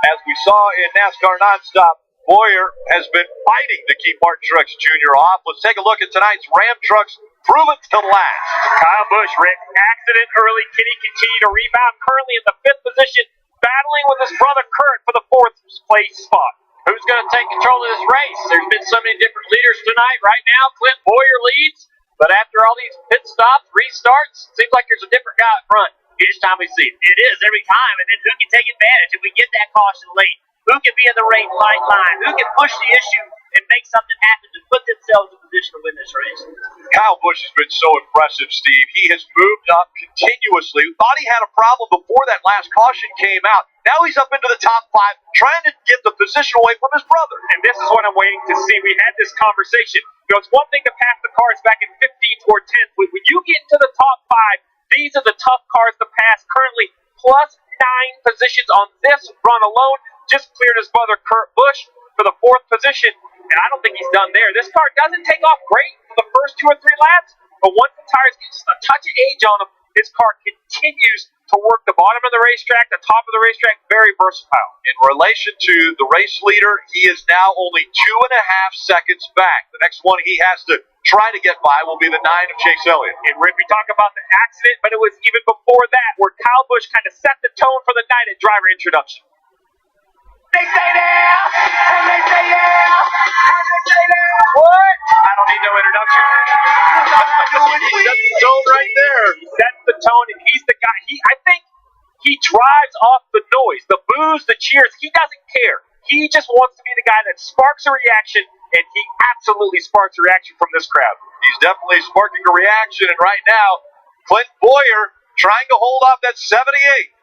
As we saw in NASCAR nonstop, Boyer has been fighting to keep Martin Truex Jr. off. Let's take a look at tonight's Ram Trucks prove it to last. Kyle Busch, Rick, accident early. Kenny continued to rebound, currently in the 5th position, battling with his brother Kurt for the 4th place spot. Who's going to take control of this race? There's been so many different leaders tonight. Right now, Clint Boyer leads, but after all these pit stops, restarts, seems like there's a different guy up front each time we see it. It is every time, and then who can take advantage if we get that caution late? Who can be in the right line? Who can push the issue and make something happen to put themselves in position to win this race? Kyle Busch has been so impressive, Steve. He has moved up continuously. Thought he had a problem before that last caution came out. Now he's up into the top 5, trying to get the position away from his brother. And this is what I'm waiting to see. We had this conversation. You know, it's one thing to pass the cars back in 15th or 10th, but when you get into the top 5, these are the tough cars to pass. Currently, plus 9 positions on this run alone. Just cleared his brother Kurt Busch for the 4th position, and I don't think he's done there. This car doesn't take off great for the first 2 or 3 laps, but once the tires get just a touch of age on them, his car continues to work the bottom of the racetrack, the top of the racetrack, very versatile. In relation to the race leader, he is now only 2.5 seconds back. The next one he has to try to get by will be the 9 of Chase Elliott. And Rick, we talk about the accident, but it was even before that where Kyle Busch kind of set the tone for the night at driver introduction. They say yeah, and they say yeah, and they say yeah. What? I don't need no introduction. He sets the tone right there. He sets the tone, and he's the guy. I think he drives off the noise, the boos, the cheers. He doesn't care. He just wants to be the guy that sparks a reaction, and he absolutely sparks a reaction from this crowd. He's definitely sparking a reaction, and right now, Clint Boyer trying to hold off that 78.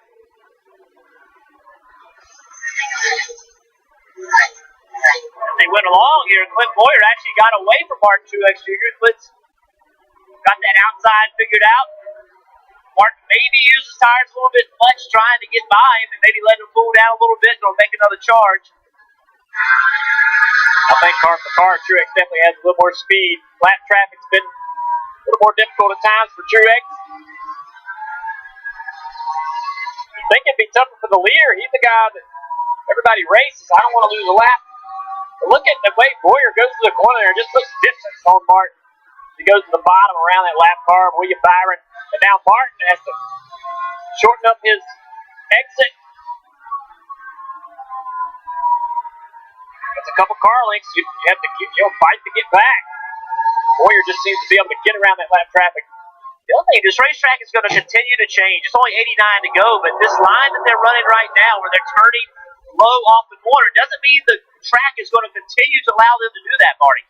They went along here. Clint Boyer actually got away from Martin Truex Jr. Clint's got that outside figured out. Martin maybe used his tires a little bit much trying to get by him and maybe let him cool down a little bit and he'll make another charge. I think car for car, Truex definitely has a little more speed. Lap traffic's been a little more difficult at times for Truex. You think it'd be tougher for the leader. He's the guy that everybody races. I don't want to lose a lap. But look at the way Boyer goes to the corner there and just puts distance on Martin. He goes to the bottom around that lap car, William Byron. And now Martin has to shorten up his exit. That's a couple car lengths. You have to fight to get back. Boyer just seems to be able to get around that lap traffic. The other thing, this racetrack is going to continue to change. It's only 89 to go, but this line that they're running right now where they're turning low off the corner doesn't mean the track is going to continue to allow them to do that, Marty.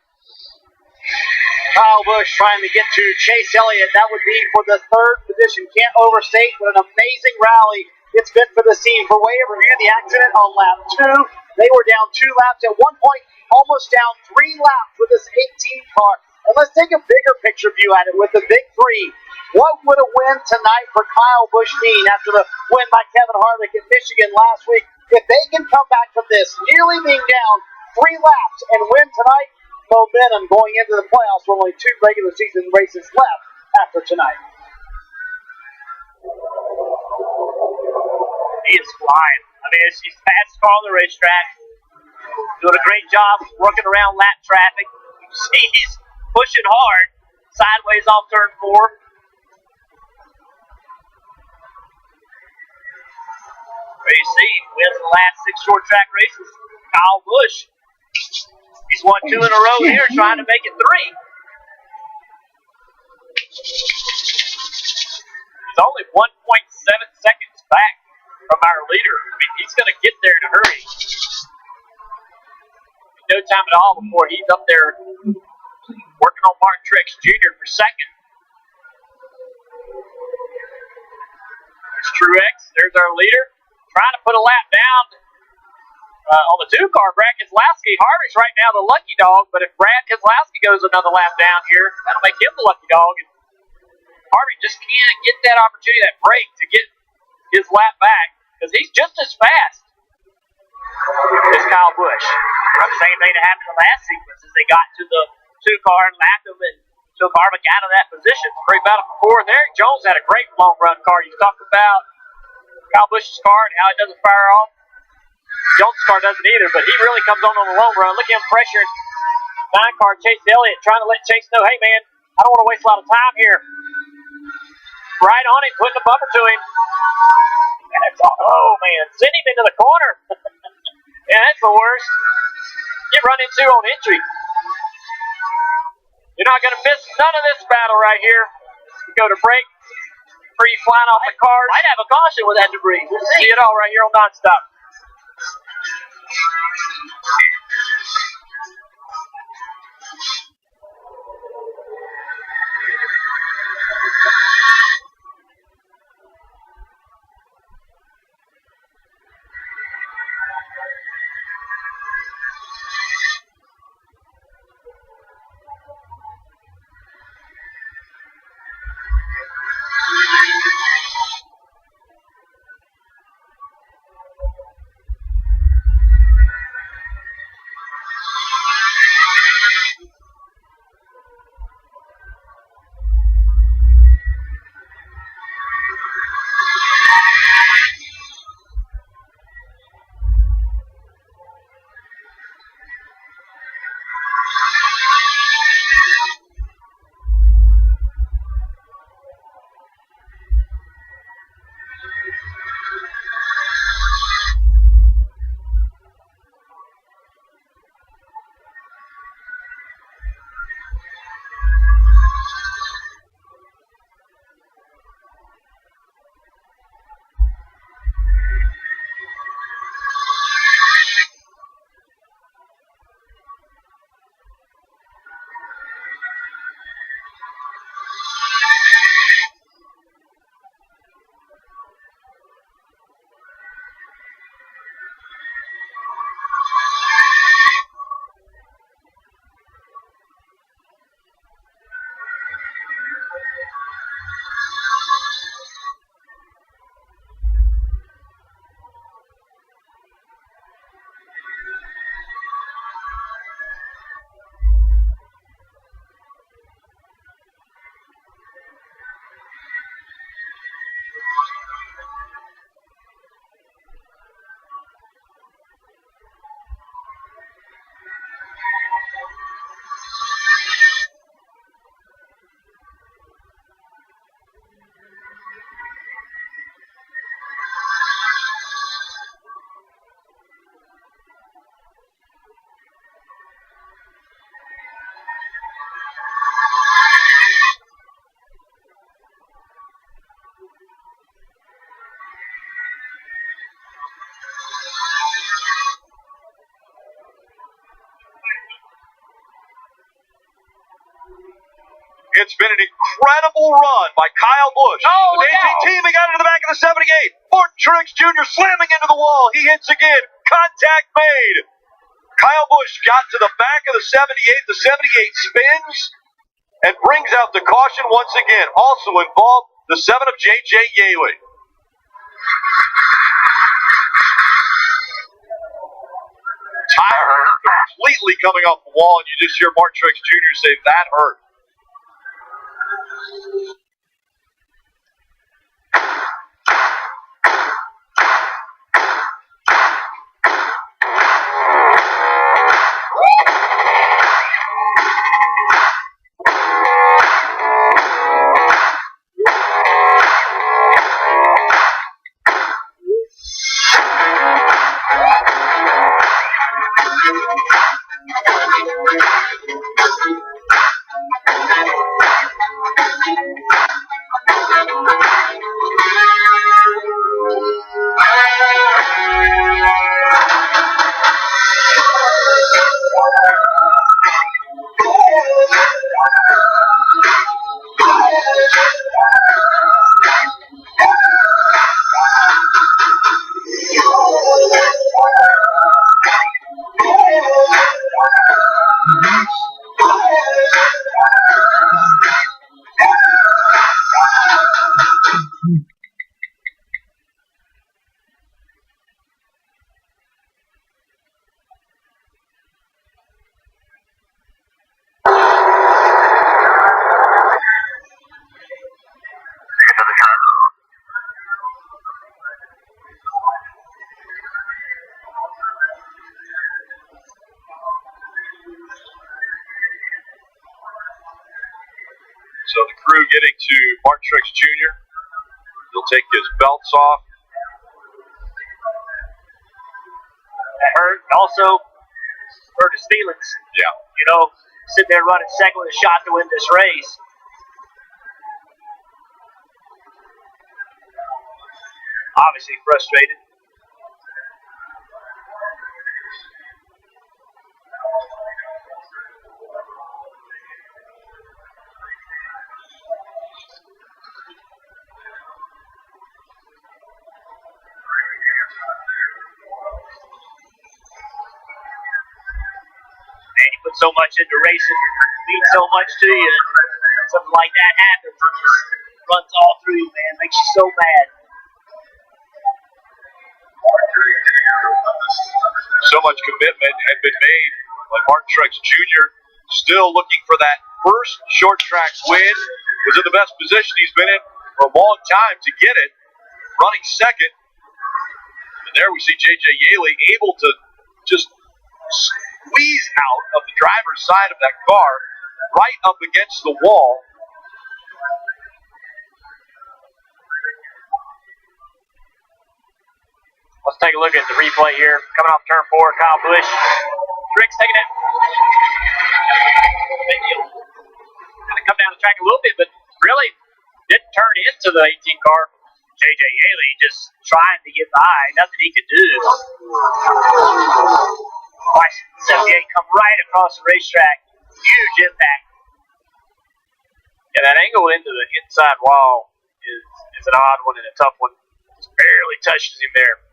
Kyle Busch trying to get to Chase Elliott. That would be for the 3rd position. Can't overstate what an amazing rally it's been for the team. For way over here, the accident on lap 2. They were down 2 laps. At one point, almost down 3 laps with this 18 car. And let's take a bigger picture view at it with the big 3. What would a win tonight for Kyle Busch mean after the win by Kevin Harvick at Michigan last week? If they can come back from this, nearly being down 3 laps and win tonight, momentum going into the playoffs with only 2 regular season races left after tonight. He is flying. I mean, he's fast car on the racetrack. Doing a great job working around lap traffic. You see he's pushing hard sideways off turn 4. There you see, wins the last 6 short track races. Kyle Busch. He's won 2 in a row here, trying to make it 3. He's only 1.7 seconds back from our leader. I mean, he's going to get there in a hurry. No time at all before he's up there working on Martin Truex Jr. for 2nd. There's Truex. There's our leader. Trying to put a lap down on the 2-car, Brad Keselowski. Harvick's right now the lucky dog, but if Brad Keselowski goes another lap down here, that'll make him the lucky dog. And Harvick just can't get that opportunity, that break, to get his lap back, because he's just as fast as Kyle Busch. The same thing that happened in the last sequence as they got to the 2-car and lapped him and took Harvick out of that position. Great battle for 4th. Eric Jones had a great long run car. You talked about Kyle Busch's car and how it doesn't fire off. Jones' car doesn't either, but he really comes on the long run. Look at him pressuring 9-car Chase Elliott, trying to let Chase know, hey man, I don't want to waste a lot of time here. Right on him, putting the bumper to him. And it's, oh man, send him into the corner. Yeah, that's the worst. Get run into on entry. You're not going to miss none of this battle right here. You go to break, debris flying off the cars. Might have a caution with that debris. We'll See it all right here on Nonstop. It's been an incredible run by Kyle Busch. Oh, with AT teaming out into the back of the 78. Martin Truex Jr. slamming into the wall. He hits again. Contact made. Kyle Busch got to the back of the 78. The 78 spins and brings out the caution once again. Also involved the 7 of J.J. Yaley. Tire completely coming off the wall, and you just hear Martin Truex Jr. say, that hurt. to Martin Truex Jr. He'll take his belts off. That hurt. Also hurt his feelings. Yeah. You know, sitting there running second with a shot to win this race. Obviously frustrated. Man, you put so much into racing, means so much to you, and something like that happens. It just runs all through you, man. Makes you so mad. So much commitment had been made by Martin Truex Jr. Still looking for that first short track win. Was in the best position he's been in for a long time to get it. Running second. And there we see J.J. Yaley able to just squeeze out of the driver's side of that car right up against the wall. Let's take a look at the replay here. Coming off turn 4, Kyle Busch. Truex taking it. Big deal. Kind of come down the track a little bit, but really didn't turn into the 18 car. J.J. Yaley just trying to get by. Nothing he could do. Watch 78 come right across the racetrack. Huge impact. Yeah, that angle into the inside wall is an odd one and a tough one. Just barely touches him there.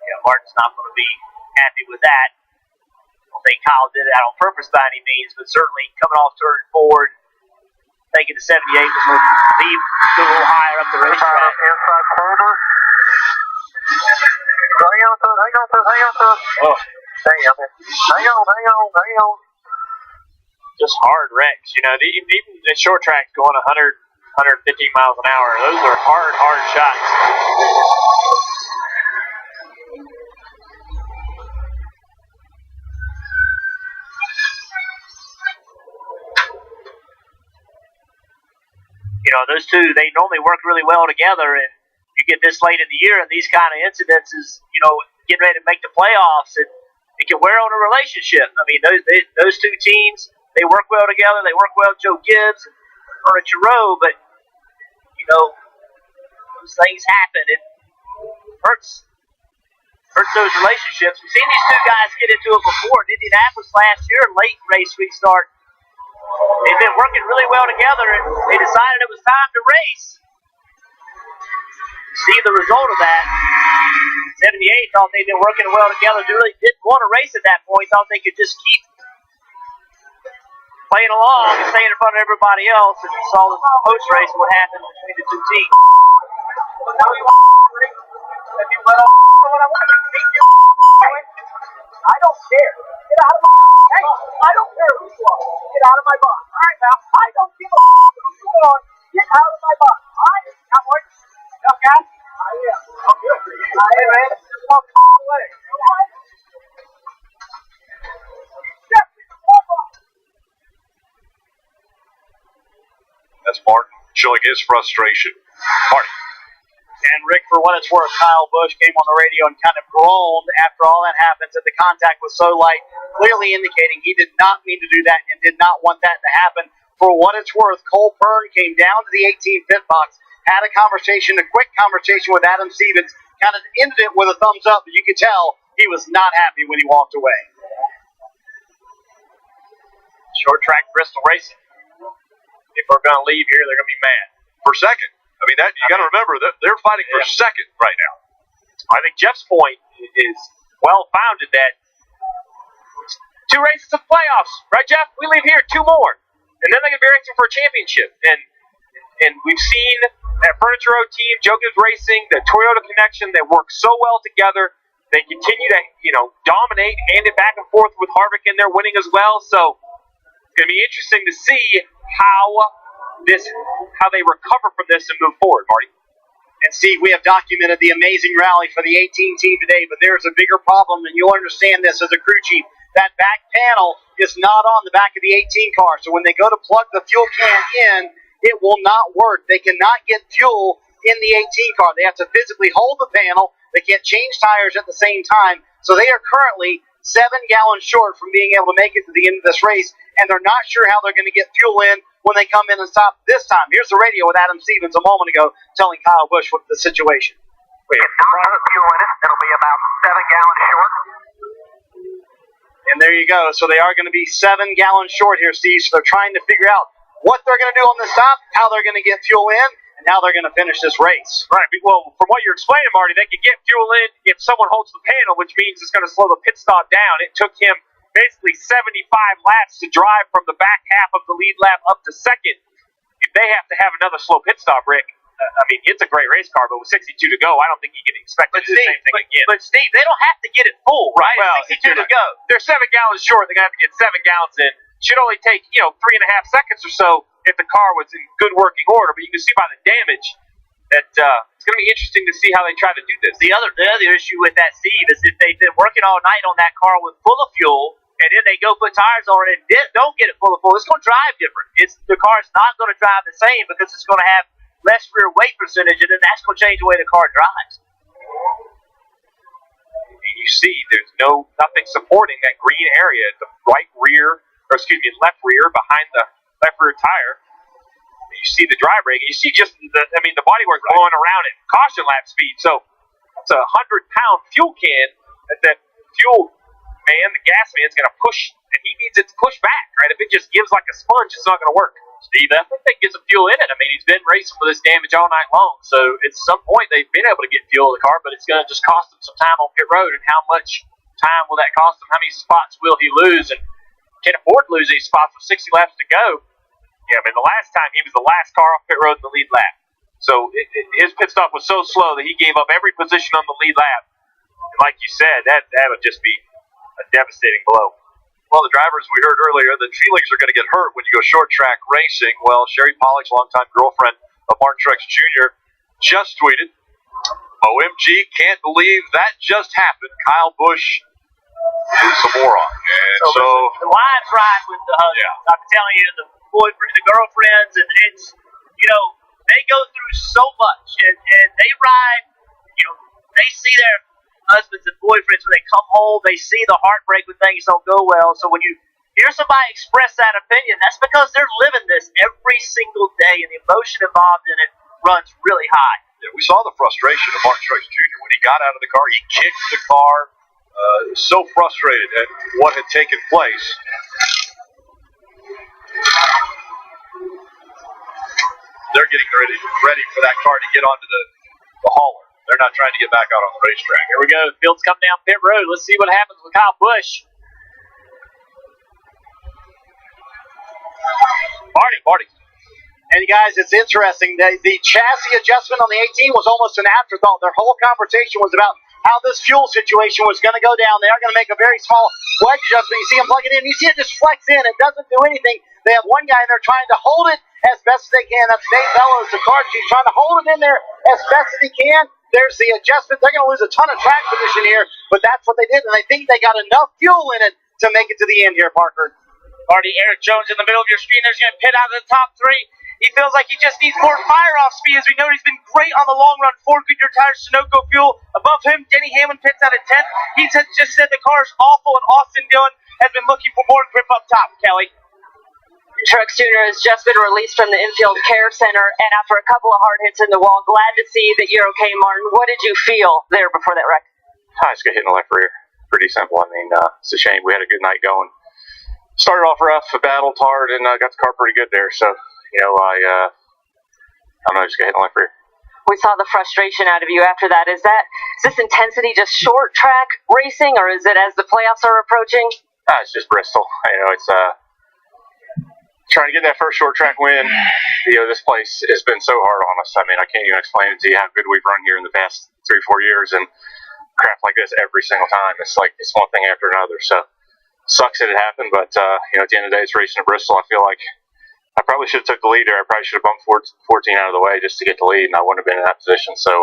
Yeah, Martin's not going to be happy with that. I don't think Kyle did that on purpose by any means, but certainly coming off turn 4, thinking the 78 was going to leave a little higher up the racetrack. Inside corner. Hang on to it. Oh. Hang on. Just hard wrecks. You know, even the short tracks going 100, 115 miles an hour, those are hard shots. You know, those two, they normally work really well together, and you get this late in the year and these kind of incidences, you know, getting ready to make the playoffs, and it can wear on a relationship. I mean, those two teams, they work well together. They work well with Joe Gibbs or at Giroux, but, you know, those things happen. It hurts those relationships. We've seen these two guys get into it before. In Indianapolis last year, late race restart, they've been working really well together, and they decided it was time to race. See the result of that. 78 thought they'd been working well together. They really didn't want to race at that point. Thought they could just keep playing along and staying in front of everybody else. And you saw the post race what happened between the two teams. I don't care. Get out of my hey, I don't care who you are. Get out of my box. All right, now. I don't give a who's going on. Get out of my box. All right, cowboy. No, guys. I am. I am, man. Just walk away. That's Martin showing his frustration. Martin. And Rick, for what it's worth, Kyle Busch came on the radio and kind of groaned after all that happened, that the contact was so light, clearly indicating he did not mean to do that and did not want that to happen. For what it's worth, Cole Pearn came down to the 18 pit box, had a quick conversation with Adam Stevens, kind of ended it with a thumbs up, but you could tell he was not happy when he walked away. Short track Bristol racing. If we're going to leave here, they're going to be mad. For second. I mean, that you got to remember that they're fighting for second right now. I think Jeff's point is well founded that 2 races of playoffs, right, Jeff? We leave here 2 more, and then they're going to be racing for a championship. And we've seen that Furniture Road team, Joe Gibbs Racing, the Toyota connection, they work so well together. They continue to dominate, hand it back and forth with Harvick in there winning as well. So it's going to be interesting to see how they recover from this and move forward, Marty. And Steve, we have documented the amazing rally for the 18 team today, but there's a bigger problem, and you'll understand this as a crew chief. That back panel is not on the back of the 18 car. So when they go to plug the fuel can in, it will not work. They cannot get fuel in the 18 car. They have to physically hold the panel. They can't change tires at the same time. So they are currently 7 gallons short from being able to make it to the end of this race, and they're not sure how they're going to get fuel in when they come in and stop this time. Here's the radio with Adam Stevens a moment ago telling Kyle Busch what the situation. If not have fuel in it, it'll be about 7 gallons short. And there you go. So they are going to be 7 gallons short here, Steve. So they're trying to figure out what they're going to do on the stop, how they're going to get fuel in, and how they're going to finish this race. Right. Well, from what you're explaining, Marty, they could get fuel in if someone holds the panel, which means it's going to slow the pit stop down. It took him basically 75 laps to drive from the back half of the lead lap up to second. If they have to have another slow pit stop, Rick, I mean, it's a great race car, but with 62 to go, I don't think you can expect to do the same thing again. But Steve, they don't have to get it full, right? Well, 62 to go. They're 7 gallons short. They're going to have to get 7 gallons in. Should only take, 3.5 seconds or so if the car was in good working order. But you can see by the damage that it's going to be interesting to see how they try to do this. The other issue with that, Steve, is if they've been working all night on that car with full of fuel, and then they go put tires on it and don't get it full of fuel, it's going to drive different. The car's not going to drive the same because it's going to have less rear weight percentage, and then that's going to change the way the car drives. You see, there's nothing supporting that green area at the left rear behind the left rear tire. You see the dry brake, and you see just the bodywork going around at caution lap speed. So that's a 100-pound fuel can that fuel man, the gas man, is going to push, and he needs it to push back, right? If it just gives like a sponge, it's not going to work. Steve, I think they can get some fuel in it. I mean, he's been racing with this damage all night long, so at some point they've been able to get fuel in the car, but it's going to just cost him some time on pit road. And how much time will that cost him? How many spots will he lose? And can't afford to lose these spots with 60 laps to go. Yeah, I mean, the last time he was the last car off pit road in the lead lap. So his pit stop was so slow that he gave up every position on the lead lap. And like you said, that would just be a devastating blow. Well, the drivers we heard earlier, the feelings are going to get hurt when you go short track racing. Well, Sherry Pollock's longtime girlfriend of Martin Truex Jr. just tweeted, OMG, can't believe that just happened. Kyle Busch is a moron. And so the wives ride with the husbands. Yeah. I'm telling you, the boyfriend, the girlfriends, and it's, they go through so much, and they ride, they see their husbands and boyfriends when they come home, they see the heartbreak when things don't go well. So when you hear somebody express that opinion, that's because they're living this every single day, and the emotion involved in it runs really high. Yeah, we saw the frustration of Martin Truex Jr. when he got out of the car. He kicked the car, so frustrated at what had taken place. They're getting ready for that car to get onto the hauler. They're not trying to get back out on the racetrack. Here we go. Field's coming down pit road. Let's see what happens with Kyle Busch. Marty. And guys, it's interesting. The chassis adjustment on the 18 was almost an afterthought. Their whole conversation was about how this fuel situation was going to go down. They are going to make a very small wedge adjustment. You see them plug it in. You see it just flex in. It doesn't do anything. They have one guy in there trying to hold it as best as they can. That's Nate Bellows, the car chief, trying to hold it in there as best as he can. There's the adjustment. They're going to lose a ton of track position here, but that's what they did, and I think they got enough fuel in it to make it to the end here, Parker. Already Eric Jones in the middle of your screen. There's going to pit out of the top 3. He feels like he just needs more fire-off speed. As we know, he's been great on the long run. 4 Goodyear tires, Sunoco fuel. Above him, Denny Hamlin pits out at 10th. He just said the car's awful, and Austin Dillon has been looking for more grip up top, Kelly. Truex Jr. has just been released from the infield care center, and after a couple of hard hits in the wall, glad to see that you're okay, Martin. What did you feel there before that wreck? I just got hit in the left rear. Pretty simple. I mean, it's a shame. We had a good night going. Started off rough, battled hard, and got the car pretty good there. So, I don't know, just got hit in the left rear. We saw the frustration out of you after that. Is this intensity just short track racing, or is it as the playoffs are approaching? It's just Bristol. It's trying to get that first short track win. This place has been so hard on us. I mean, I can't even explain it to you how good we've run here in the past 3-4 years, and crap like this every single time. It's like it's one thing after another. So sucks that it happened, but at the end of the day, it's racing at Bristol. I feel like I probably should have took the lead there. I probably should have bumped 14 out of the way just to get the lead, and I wouldn't have been in that position. So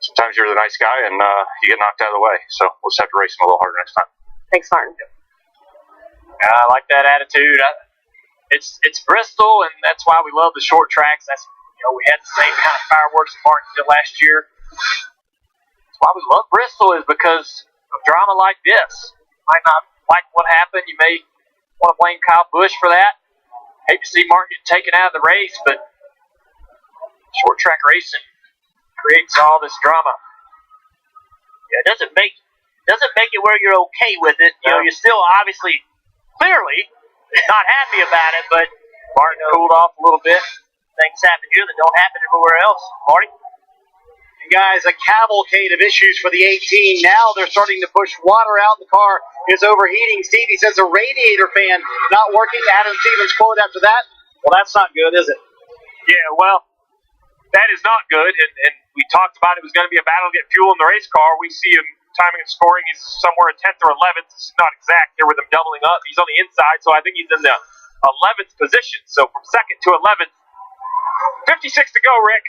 sometimes you're the nice guy, and you get knocked out of the way. So we'll just have to race him a little harder next time. Thanks, Martin. I like that attitude. It's Bristol, and that's why we love the short tracks. That's we had the same kind of fireworks in Martinsville last year. That's why we love Bristol, is because of drama like this. You might not like what happened. You may want to blame Kyle Busch for that. Hate to see Martin get taken out of the race, but short track racing creates all this drama. Yeah, it doesn't make it where you're okay with it. You're still obviously, clearly, not happy about it, but Martin cooled off a little bit. Things happen here that don't happen everywhere else. Marty? And guys, a cavalcade of issues for the 18. Now they're starting to push water out. The car is overheating. Stevie says a radiator fan not working. Adam Stevens quote after that. Well, that's not good, is it? Yeah, well, that is not good. And we talked about it was going to be a battle to get fuel in the race car. We see him timing and scoring. He's somewhere at 10th or 11th. It's not exact here with him doubling up. He's on the inside, so I think he's in the 11th position. So from 2nd to 11th, 56 to go, Rick.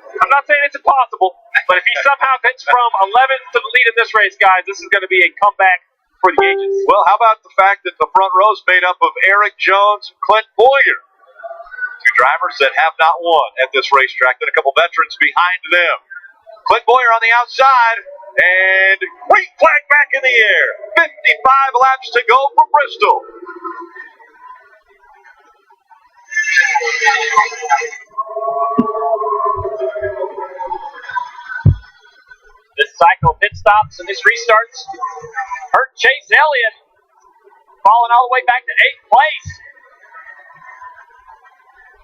I'm not saying it's impossible, but if he somehow gets from 11th to the lead in this race, guys, this is going to be a comeback for the agents. Well, how about the fact that the front row is made up of Eric Jones and Clint Boyer? Two drivers that have not won at this racetrack, then a couple veterans behind them. Clint Boyer on the outside, and green flag back in the air. 55 laps to go for Bristol. This cycle of pit stops and this restarts hurt Chase Elliott, falling all the way back to 8th place.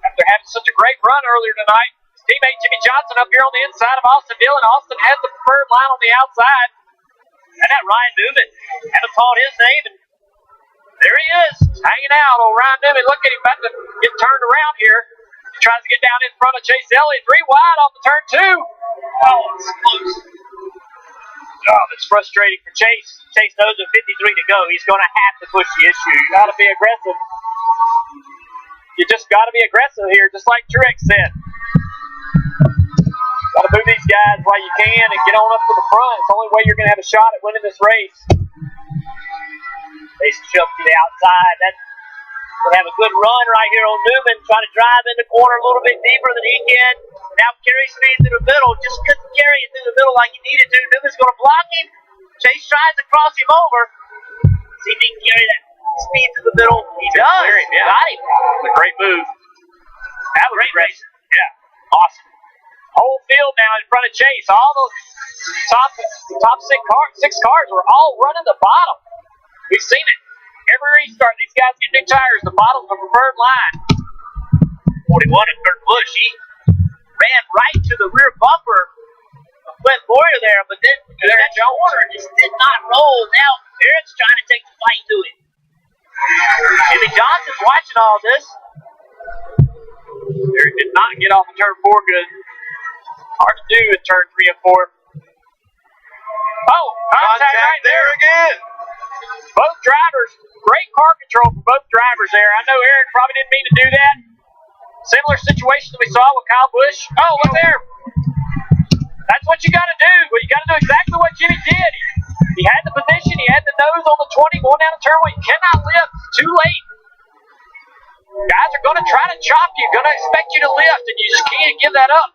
After having such a great run earlier tonight, his teammate Jimmy Johnson up here on the inside of Austin Dillon. Austin has the preferred line on the outside. And that Ryan Newman, haven't called his name, and there he is, hanging out. Old Ryan Newman, look at him, about to get turned around here. He tries to get down in front of Chase Elliott. 3 wide off the turn 2. Oh, it's close. Oh, that's frustrating for Chase. Chase knows with 53 to go, he's going to have to push the issue. You got to be aggressive. You just got to be aggressive here, just like Truex said. Got to move these guys while you can and get on up to the front. It's the only way you're going to have a shot at winning this race. They shove to the outside. That will have a good run right here on Newman, trying to drive in the corner a little bit deeper than he can. Now carry speed through the middle. Just couldn't carry it through the middle like he needed to. Newman's going to block him. Chase tries to cross him over. See if he can carry that speed through the middle. He does. Yeah. Got him. It's a great move. That was great racing. Yeah. Awesome. Whole field now in front of Chase. All those top six cars were all running the bottom. We've seen it. Every restart, these guys get new tires. The bottom's the preferred line. 41 of Kurt Busch. He ran right to the rear bumper of Clint Boyer there, but then that corner just did not roll. Now Eric's trying to take the fight to him. Jimmy Johnson's watching all this. Eric did not get off of turn 4 good. Hard to do in turn 3 and 4. Oh, contact right there again. Both drivers, great car control for both drivers there. I know Eric probably didn't mean to do that. Similar situation that we saw with Kyle Busch. Oh, look there. That's what you got to do. Well, you got to do exactly what Jimmy did. He had the position. He had the nose on the 20 going down the turn 1. You cannot lift. It's too late. Guys are going to try to chop you. Going to expect you to lift, and you just can't give that up.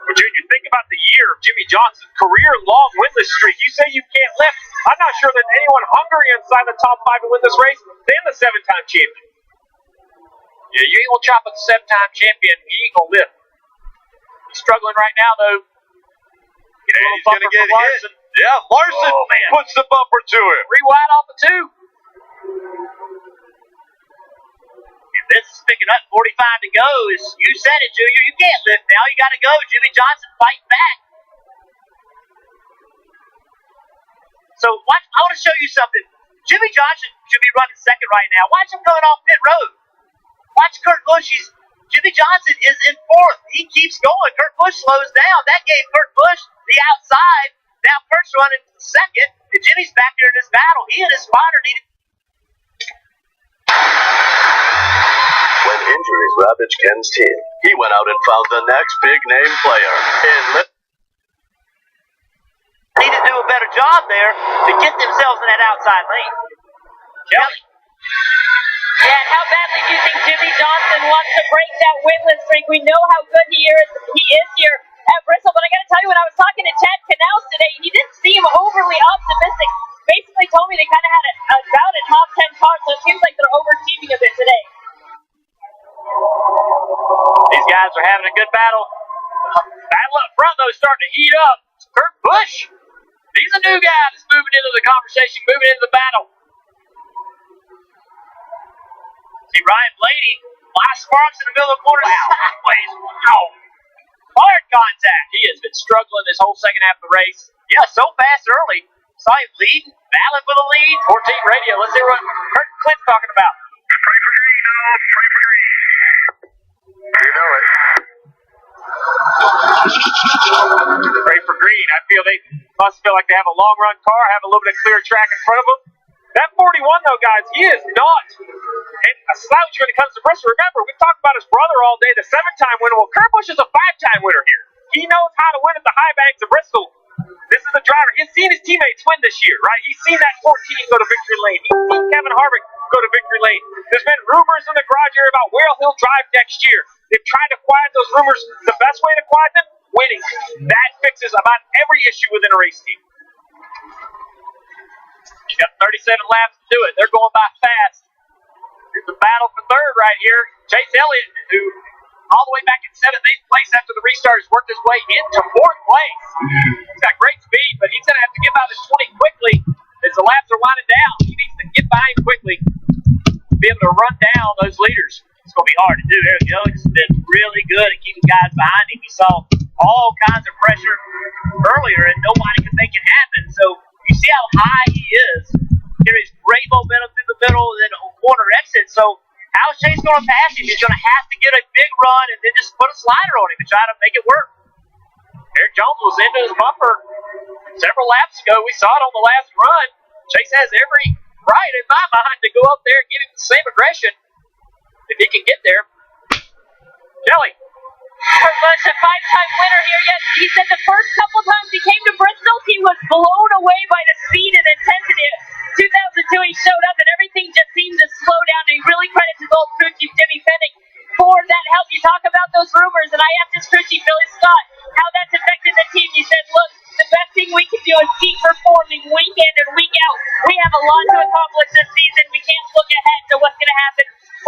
But Junior, think about the year of Jimmy Johnson's career-long winless streak. You say you can't lift. I'm not sure that anyone hungry inside the top 5 to win this race than the 7-time champion. Yeah, you ain't going to chop at the 7-time champion. He ain't going to lift. He's struggling right now, though. Yeah, he's going to get hit. Yeah, Larson puts the bumper to him. 3 wide off the 2. This is picking up. 45 to go. You said it, Junior. You can't lift now. You got to go. Jimmy Johnson fighting back. So watch. I want to show you something. Jimmy Johnson should be running second right now. Watch him coming off pit road. Watch Kurt Busch. Jimmy Johnson is in 4th. He keeps going. Kurt Busch slows down. That gave Kurt Busch the outside. Now Kurt's running second, and Jimmy's back there in this battle. He and his spotter needed. When injuries ravaged Ken's team, he went out and found the next big-name player in need to do a better job there to get themselves in that outside lane. Yeah, and how badly do you think Jimmy Johnson wants to break that winless streak? We know how good he is here at Bristol, but I got to tell you, when I was talking to Chad Canals today, he didn't seem overly optimistic. Basically told me they kind of had about a top 10 car, so it seems like they're overachieving a bit today. These guys are having a good battle. Battle up front, though, is starting to heat up. Kurt Busch, he's a new guy that's moving into the conversation, moving into the battle. See Ryan Blaney, last sparks in the middle of the corner, sideways. Wow. Hard contact. He has been struggling this whole second half of the race. Yeah, so fast early. Saw him leading, battling for the lead. 14 radio. Let's hear what Kurt Clint's talking about. Pray for green, dog. Pray for green. You know it. Pray for green. I feel they must feel like they have a long run car, have a little bit of clear track in front of them. That 41, though, guys, he is not a slouch when it comes to Bristol. Remember, we've talked about his brother all day, the 7-time winner. Well, Kurt Busch is a 5-time winner here. He knows how to win at the high banks of Bristol. This is a driver. He's seen his teammates win this year, right? He's seen that 14 go to victory lane. He's seen Kevin Harvick go to victory lane. There's been rumors in the garage area about where he'll drive next year. They've tried to quiet those rumors. The best way to quiet them? Winning. That fixes about every issue within a race team. You got 37 laps to do it. They're going by fast. Here's the battle for third right here. Chase Elliott, who all the way back in 7th, 8th place after the restart, has worked his way into 4th place. He's got great speed, but he's going to have to get by the 20 quickly as the laps are winding down. He needs to get by him quickly to be able to run down those leaders. It's going to be hard to do. Eric Young's been really good at keeping guys behind him. We saw all kinds of pressure earlier, and nobody could make it happen. So you see how high he is. Carries great momentum through the middle and then a corner exit. So how's Chase going to pass him? He's going to have to get a big run and then just put a slider on him and try to make it work. Eric Jones was into his bumper several laps ago. We saw it on the last run. Chase has every right in my mind to go up there and give him the same aggression if he can get there. Kelly. Kurt Busch, a 5-time winner here, yet he said the first couple times he came to Bristol, he was blown away by the speed and intensity. 2002, he showed up and everything just seemed to slow down. And he really credits his old crew chief, Jimmy Fennick, for that help. You talk about those rumors, and I asked his crew chief, Billy Scott, how that's affected the team. He said, look, the best thing we can do is keep performing week in and week out. We have a lot to accomplish this season. We can't look ahead to what's going to happen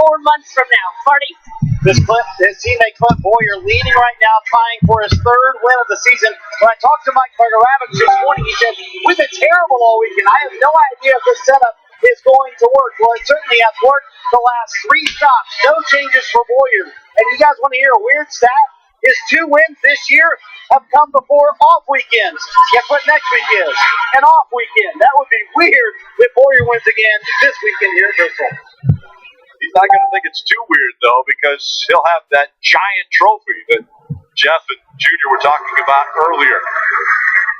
4 months from now. Marty? His teammate Clint Boyer leading right now, trying for his 3rd win of the season. When I talked to Mike Bergeravich this morning, he said, we've been terrible all weekend. I have no idea if this setup is going to work. Well, it certainly has worked the last 3 stops. No changes for Boyer. And you guys want to hear a weird stat? His 2 wins this year have come before off weekends. Guess what next week is? An off weekend. That would be weird if Boyer wins again this weekend here at Bristol. He's not going to think it's too weird, though, because he'll have that giant trophy that Jeff and Junior were talking about earlier.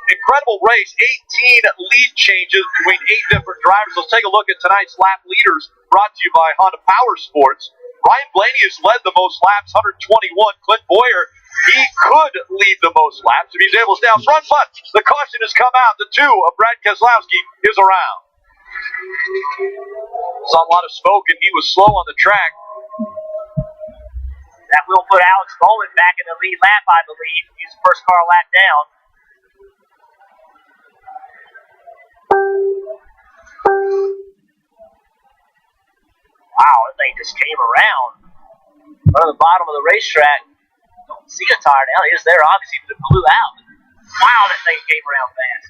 Incredible race, 18 lead changes between 8 different drivers. Let's take a look at tonight's lap leaders, brought to you by Honda Power Sports. Ryan Blaney has led the most laps, 121. Clint Boyer, he could lead the most laps if he's able to stay out front, but the caution has come out. The 2 of Brad Keselowski is around. Saw a lot of smoke, and he was slow on the track. That will put Alex Bowman back in the lead lap, I believe. He's the first car lap down. Wow, that thing just came around. On the bottom of the racetrack. Don't see a tire now. It is there, obviously, but it blew out. Wow, that thing came around fast.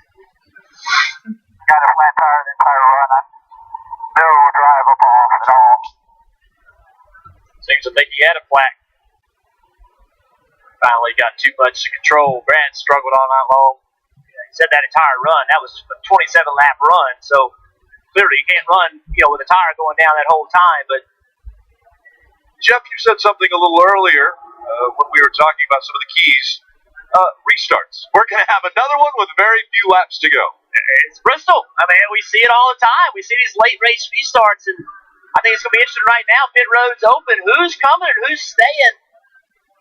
Got a flat tire the entire run. No drive up off at all. Seems to think he had a flat. Finally got too much to control. Brad struggled all night long. Yeah, he said that entire run. That was a 27-lap run, so clearly you can't run, with a tire going down that whole time. But Jeff, you said something a little earlier when we were talking about some of the keys. Restarts. We're going to have another one with very few laps to go. It's Bristol. I mean, we see it all the time. We see these late race restarts, and I think it's going to be interesting right now. Pit road's open. Who's coming and who's staying?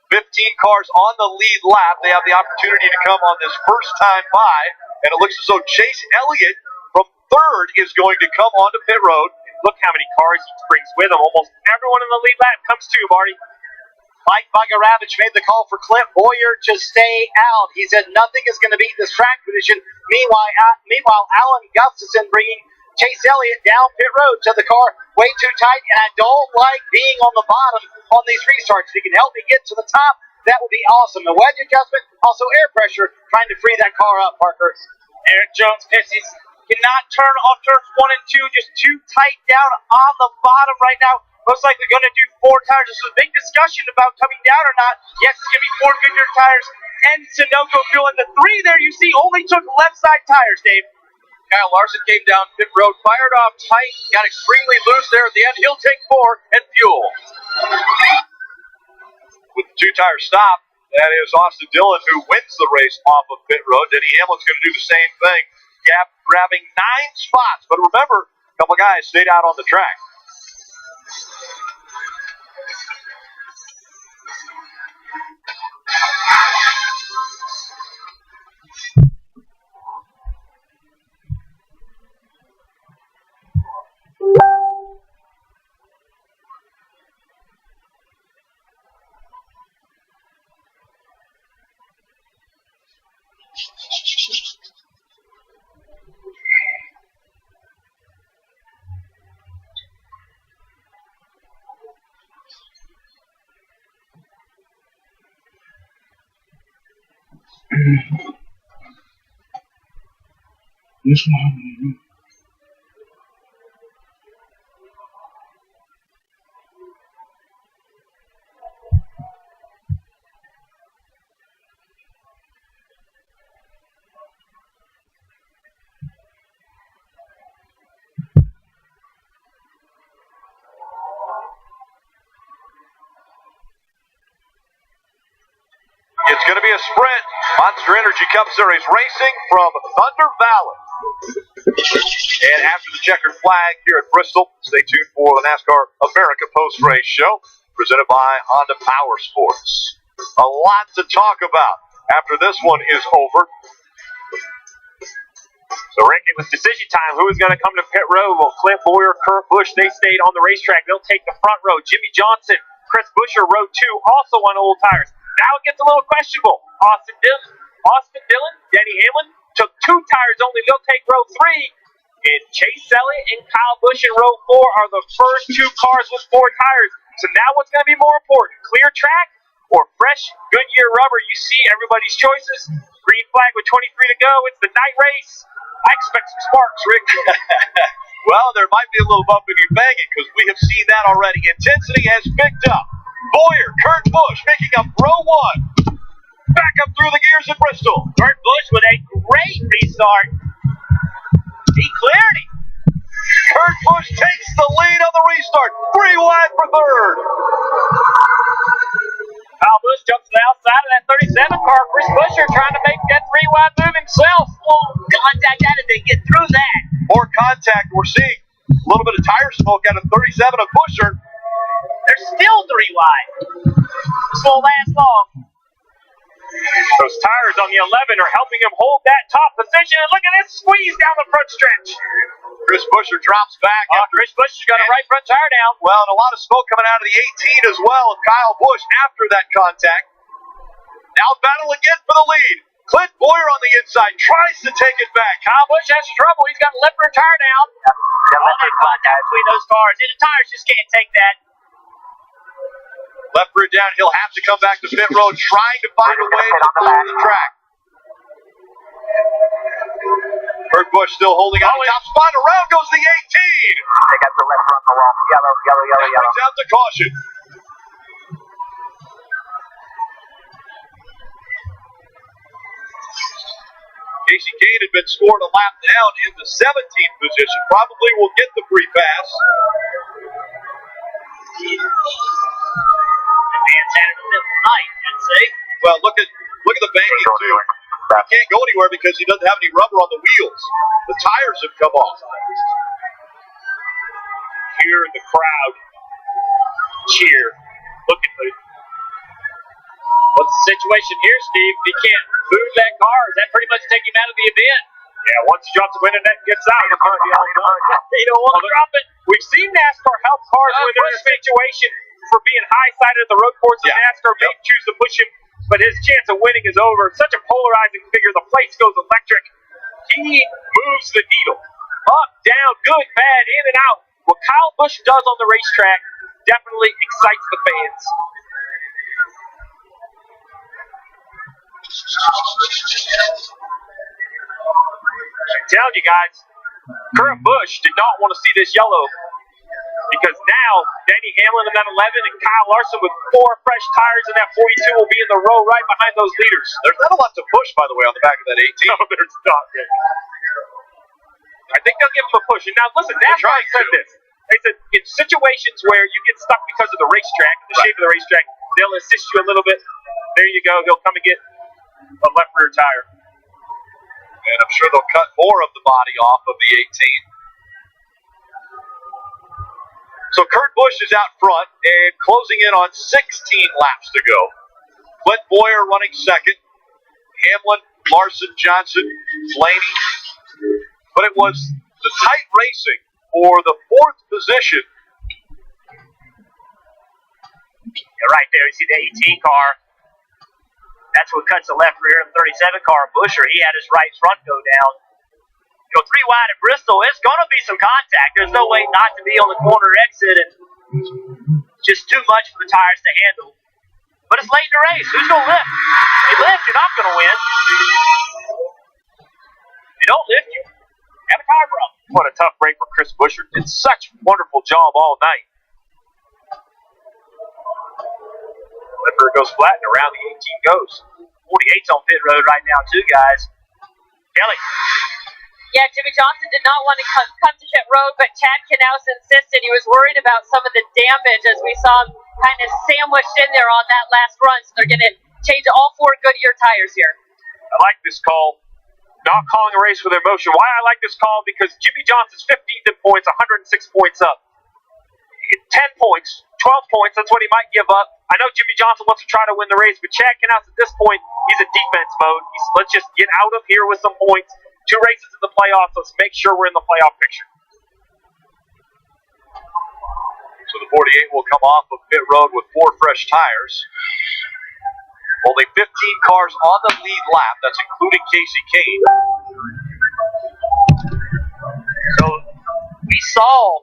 15 cars on the lead lap. They have the opportunity to come on this first time by, and it looks as though Chase Elliott from 3rd is going to come onto pit road. look how many cars he brings with him. Almost everyone in the lead lap comes to, Marty. Mike Buggeravich made the call for Clint Boyer to stay out. He said nothing is going to beat this track condition. Meanwhile, Alan Gustafson bringing Chase Elliott down pit road to the car way too tight, and I don't like being on the bottom on these restarts. If he can help me get to the top, that would be awesome. The wedge adjustment, also air pressure, trying to free that car up, Parker. Eric Jones Pixies cannot turn off turns 1 and 2, just too tight down on the bottom right now. Most likely going to do 4 tires. This was a big discussion about coming down or not. Yes, it's going to be 4 Goodyear tires and Sunoco fuel. And the 3 there you see only took left side tires, Dave. Kyle Larson came down pit road, fired off tight, got extremely loose there at the end. He'll take 4 and fuel. With the 2-tire stop, that is Austin Dillon who wins the race off of pit road. Denny Hamlin's going to do the same thing, grabbing 9 spots. But remember, a couple of guys stayed out on the track. This one. It's going to be a sprint. Monster Energy Cup Series racing from Thunder Valley. And after the checkered flag here at Bristol, stay tuned for the NASCAR America post-race show presented by Honda Power Sports. A lot to talk about after this one is over. So, Rick, it was decision time. Who is going to come to pit road? Well, Clint Boyer, Kurt Busch, they stayed on the racetrack. They'll take the front row. Jimmy Johnson, Chris Buescher, row 2, also on old tires. Now it gets a little questionable. Austin Dillon, Denny Hamlin took 2 tires only. They'll take row 3. And Chase Elliott and Kyle Busch in row 4 are the first 2 cars with 4 tires. So now what's going to be more important? Clear track or fresh Goodyear rubber? You see everybody's choices. Green flag with 23 to go. It's the night race. I expect some sparks, Rick. Well, there might be a little bumping and banging because we have seen that already. Intensity has picked up. Boyer, Kurt Busch picking up row 1. Back up through the gears at Bristol. Kurt Busch with a great restart. He cleared him. Kurt Busch takes the lead on the restart. 3 wide for 3rd. Kyle Busch jumps to the outside of that 37 car. Chris Buescher trying to make that 3 wide move himself. Oh, contact that if they get through that. More contact. We're seeing a little bit of tire smoke out of 37 of Buescher. They're still 3 wide. This won't last long. Those tires on the 11 are helping him hold that top position. And look at this squeeze down the front stretch. Chris Buescher drops back. Chris Buescher's got a right front tire down. Well, and a lot of smoke coming out of the 18 as well of Kyle Busch after that contact. Now battle again for the lead. Clint Boyer on the inside tries to take it back. Kyle Busch has trouble. He's got a left rear tire down. All that contact between those cars. And the tires just can't take that. Left rear down, he'll have to come back to pit road, trying to find a way to clear the track. Kurt Busch still holding on top spot. Around goes the 18. They got the left front wall. Yellow. Brings out the caution. Casey Kane had been scored a lap down in the 17th position. Probably will get the free pass. Well, look at the banking too. He can't go anywhere because he doesn't have any rubber on the wheels. The tires have come off. Hear the crowd cheer. Look at the. What's the situation here, Steve? If he can't move that car, does that pretty much take him out of the event? Yeah, once he drops the window net and gets out, you don't want to drop it. We've seen NASCAR help cars when they're in a situation for being high-sided at the road course. Yeah. NASCAR may choose to push him, but his chance of winning is over. Such a polarizing figure. The place goes electric. He moves the needle. Up, down, good, bad, in and out. What Kyle Busch does on the racetrack definitely excites the fans. I'm telling you guys, Kurt Busch did not want to see this yellow because now Denny Hamlin in that 11 and Kyle Larson with 4 fresh tires in that 42 will be in the row right behind those leaders. There's not a lot to push, by the way, on the back of that 18. No, there's not. I think they'll give him a push. And now, listen, NASCAR said this. They said in situations where you get stuck because of the racetrack, the shape of the racetrack, they'll assist you a little bit. There you go. He'll come and get a left rear tire. And I'm sure they'll cut more of the body off of the 18. So Kurt Busch is out front and closing in on 16 laps to go. Clint Boyer running second. Hamlin, Larson, Johnson, Blaney. But it was the tight racing for the 4th position. Yeah, right there, you see the 18 car. That's what cuts the left rear of the 37 car. Busher, he had his right front go down. You know, 3 wide at Bristol, it's going to be some contact. There's no way not to be on the corner exit, and just too much for the tires to handle. But it's late in the race. Who's going to lift? If you lift, you're not going to win. If you don't lift, you have a tire problem. What a tough break for Chris Buescher. Did such a wonderful job all night. Flipper goes flat and around the 18 goes. 48's on pit road right now too, guys. Kelly. Yeah, Jimmy Johnson did not want to come to pit road, but Chad Knaus insisted. He was worried about some of the damage as we saw him kind of sandwiched in there on that last run. So they're going to change all 4 Goodyear tires here. I like this call. Not calling a race with emotion. Why I like this call? Because Jimmy Johnson's 15th in points, 106 points up. 10 points, 12 points, that's what he might give up. I know Jimmy Johnson wants to try to win the race, but Chad Knaus at this point, he's in defense mode. Let's just get out of here with some points. 2 races in the playoffs. Let's make sure we're in the playoff picture. So the 48 will come off of pit road with 4 fresh tires. Only 15 cars on the lead lap. That's including Casey Kane. So we saw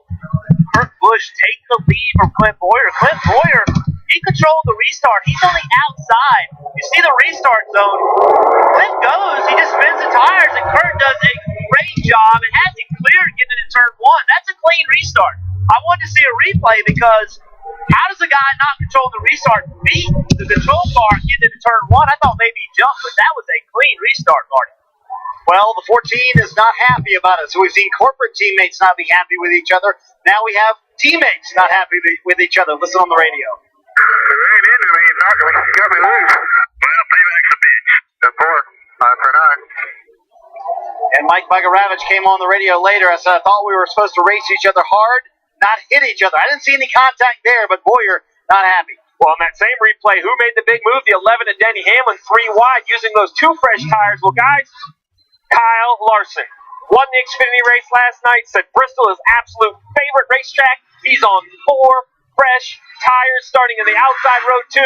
Kurt Busch take the lead from Clint Boyer. Clint Boyer, he controlled the restart. He's on the outside. You see the restart zone. Clint goes, he just spins the tires, and Kurt does a great job and has it cleared getting into turn 1. That's a clean restart. I wanted to see a replay because how does a guy not control the restart beat the control car getting into turn 1? I thought maybe he jumped, but that was a clean restart, Marty. Well, the 14 is not happy about it. So we've seen corporate teammates not be happy with each other. Now we have teammates not happy with each other. Listen on the radio. And Mike Bagaravich came on the radio later. I said, I thought we were supposed to race each other hard, not hit each other. I didn't see any contact there, but Boyer, not happy. Well, in that same replay, who made the big move? The 11 and Denny Hamlin, 3 wide, using those 2 fresh tires. Well, guys, Kyle Larson won the Xfinity race last night, said Bristol is absolute favorite racetrack. He's on 4 fresh tires starting in the outside row 2.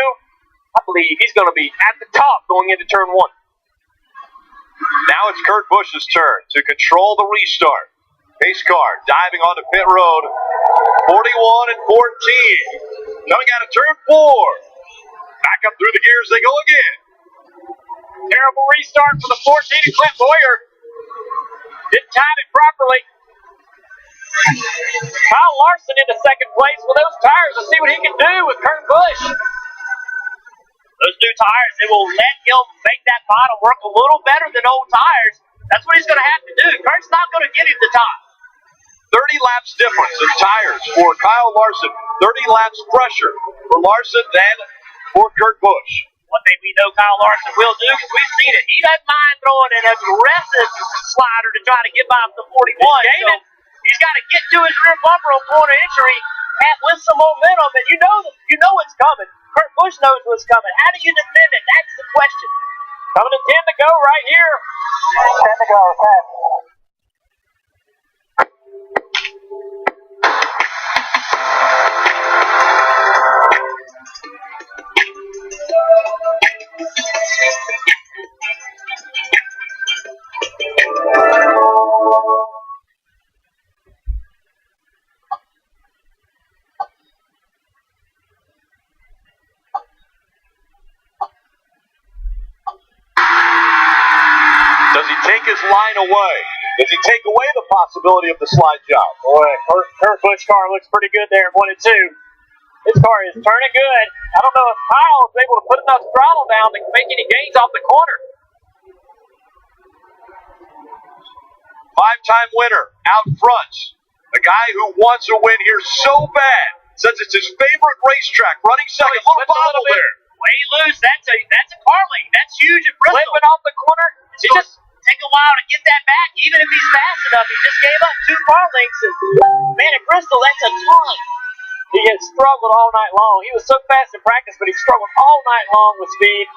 I believe he's going to be at the top going into turn 1. Now it's Kurt Busch's turn to control the restart. Pace car diving onto pit road. 41 and 14. Coming out of turn 4. Back up through the gears they go again. Terrible restart for the 14 and Clint Boyer. Didn't time it properly. Kyle Larson into second place with those tires. Let's see what he can do with Kurt Busch. Those new tires, they will let him make that bottom work a little better than old tires. That's what he's going to have to do. Kurt's not going to get him to the top. 30 laps difference in tires for Kyle Larson. 30 laps pressure for Larson than for Kurt Busch. One thing we know Kyle Larson will do, because we've seen it, he doesn't mind throwing an aggressive slider to try to get by up to 41. So he's got to get to his rear bumper on corner entry with some momentum, and you know it's coming. Kurt Busch knows what's coming. How do you defend it? That's the question. Coming to 10 to go right here. 10 to go, 10. take his line away? Does he take away the possibility of the slide job? Boy, Kurt Busch car looks pretty good there in 1 and 2. His car is turning good. I don't know if Kyle is able to put enough throttle down to make any gains off the corner. Five-time winner out front. A guy who wants a win here so bad. Says it's his favorite racetrack. Running second. Oh, little bobble there. Way loose. That's a car lane. That's huge at Bristol. Flipping off the corner. It's going to take a while to get that back, even if he's fast enough. He just gave up 2 car lengths. And, man, at Bristol, that's a ton. He has struggled all night long. He was so fast in practice, but he struggled all night long with speed.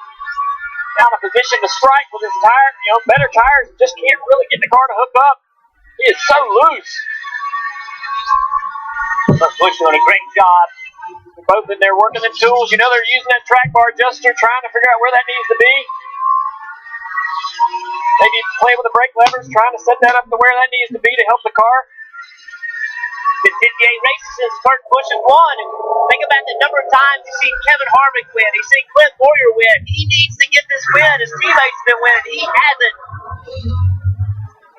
Now in a position to strike with his tire. You know, better tires just can't really get the car to hook up. He is so loose. Busch doing a great job. They're both in there working the tools. You know, they're using that track bar adjuster, trying to figure out where that needs to be. They need to play with the brake levers, trying to set that up to where that needs to be to help the car. Been 58 races since Kurt Busch has won. And think about the number of times you've seen Kevin Harvick win. You've seen Clint Boyer win. He needs to get this win. His teammates have been winning. He hasn't.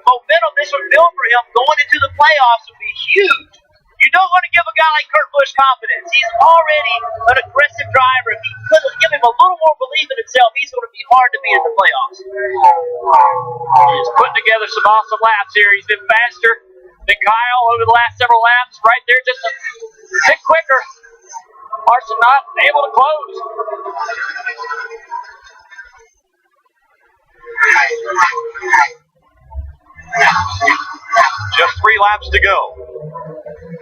Momentum this would build for him going into the playoffs would be huge. You don't want to give a guy like Kurt Busch confidence. He's already an aggressive driver. If you could give him a little more belief in himself, he's going to be hard to beat in the playoffs. He's putting together some awesome laps here. He's been faster than Kyle over the last several laps. Right there, just a bit quicker. Larson not able to close. Just 3 laps to go.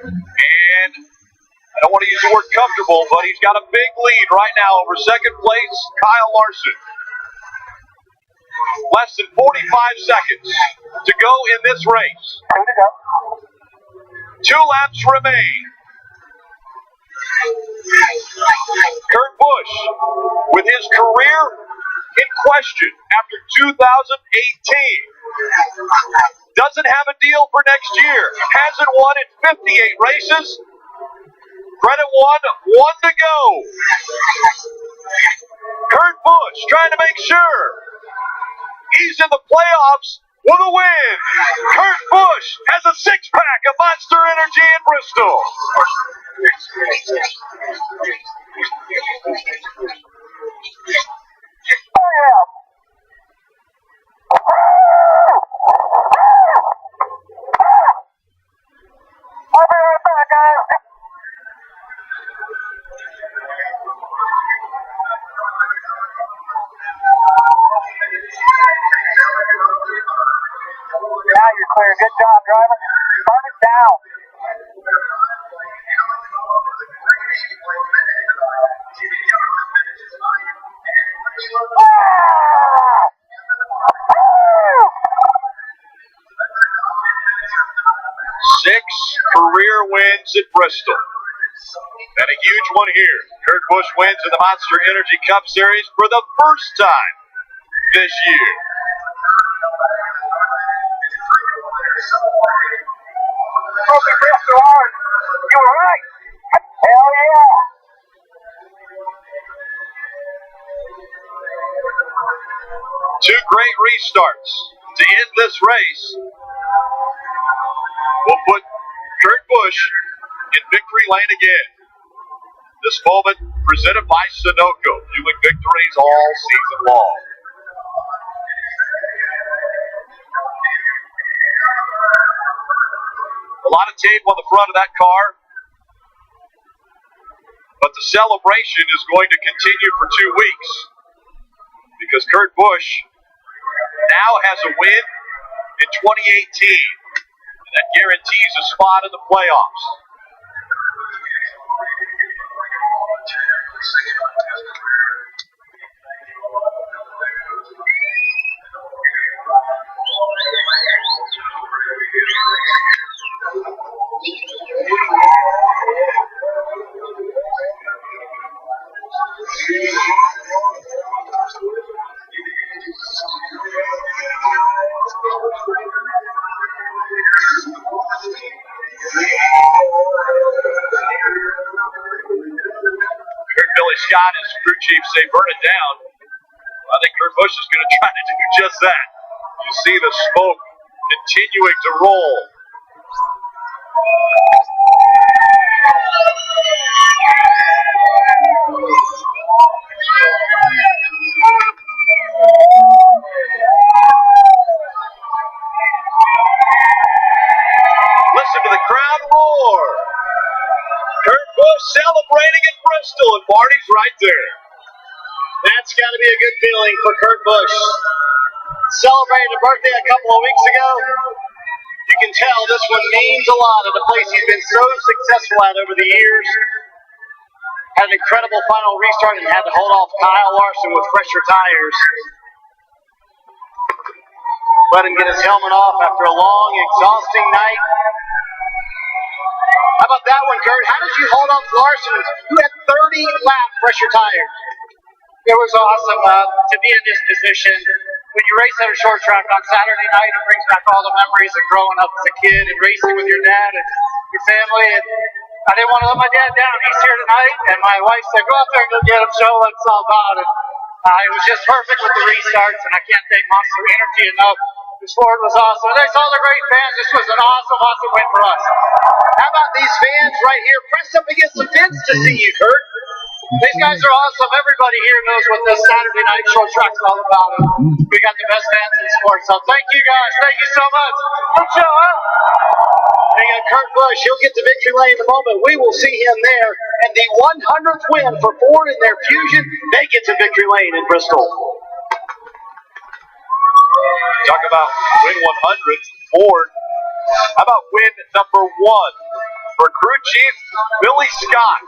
And I don't want to use the word comfortable, but he's got a big lead right now over second place, Kyle Larson. Less than 45 seconds to go in this race. 2 laps remain. Kurt Busch, with his career in question after 2018, doesn't have a deal for next year. Hasn't won in 58 races. Credit one to go. Kurt Busch trying to make sure he's in the playoffs with a win. Kurt Busch has a 6-pack of Monster Energy in Bristol. I'll be right back, guys. Now you're clear. Good job, driver. Turn it down. Six career wins at Bristol. And a huge one here. Kurt Busch wins in the Monster Energy Cup Series for the first time this year. Okay, Bristol hard. You were right. Hell yeah. Two great restarts to end this race will put Kurt Busch in victory lane again. This moment presented by Sunoco, doing victories all season long. A lot of tape on the front of that car, but the celebration is going to continue for 2 weeks because Kurt Busch now has a win in 2018. That guarantees a spot in the playoffs. Scott, his crew chief, say burn it down. I think Kurt Busch is going to try to do just that. You see the smoke continuing to roll. Listen to the crowd roar. Kurt Busch celebrating in Bristol, and Marty's right there. That's got to be a good feeling for Kurt Busch. Celebrated a birthday a couple of weeks ago. You can tell this one means a lot at a place he's been so successful at over the years. Had an incredible final restart and had to hold off Kyle Larson with fresher tires. Let him get his helmet off after a long, exhausting night. How about that one, Kurt? How did you hold off Larson, who had 30-lap fresher tires? It was awesome to be in this position. When you race at a short track on Saturday night, it brings back all the memories of growing up as a kid and racing with your dad and your family. And I didn't want to let my dad down. He's here tonight, and my wife said, go out there and go get him, show what it's all about. And it was just perfect with the restarts, and I can't thank Monster Energy enough. The sport was awesome. And thanks to all the great fans. This was an awesome, awesome win for us. How about these fans right here? Press up against the fence to see you, Kurt. These guys are awesome. Everybody here knows what this Saturday night short track's all about. We got the best fans in sports. So thank you guys. Thank you so much. Good show, huh? There you go, Kurt Busch. He'll get to victory lane in a moment. We will see him there. And the 100th win for Ford in their Fusion. They get to victory lane in Bristol. Talk about win 100, Ford. How about win number 1 for crew chief Billy Scott?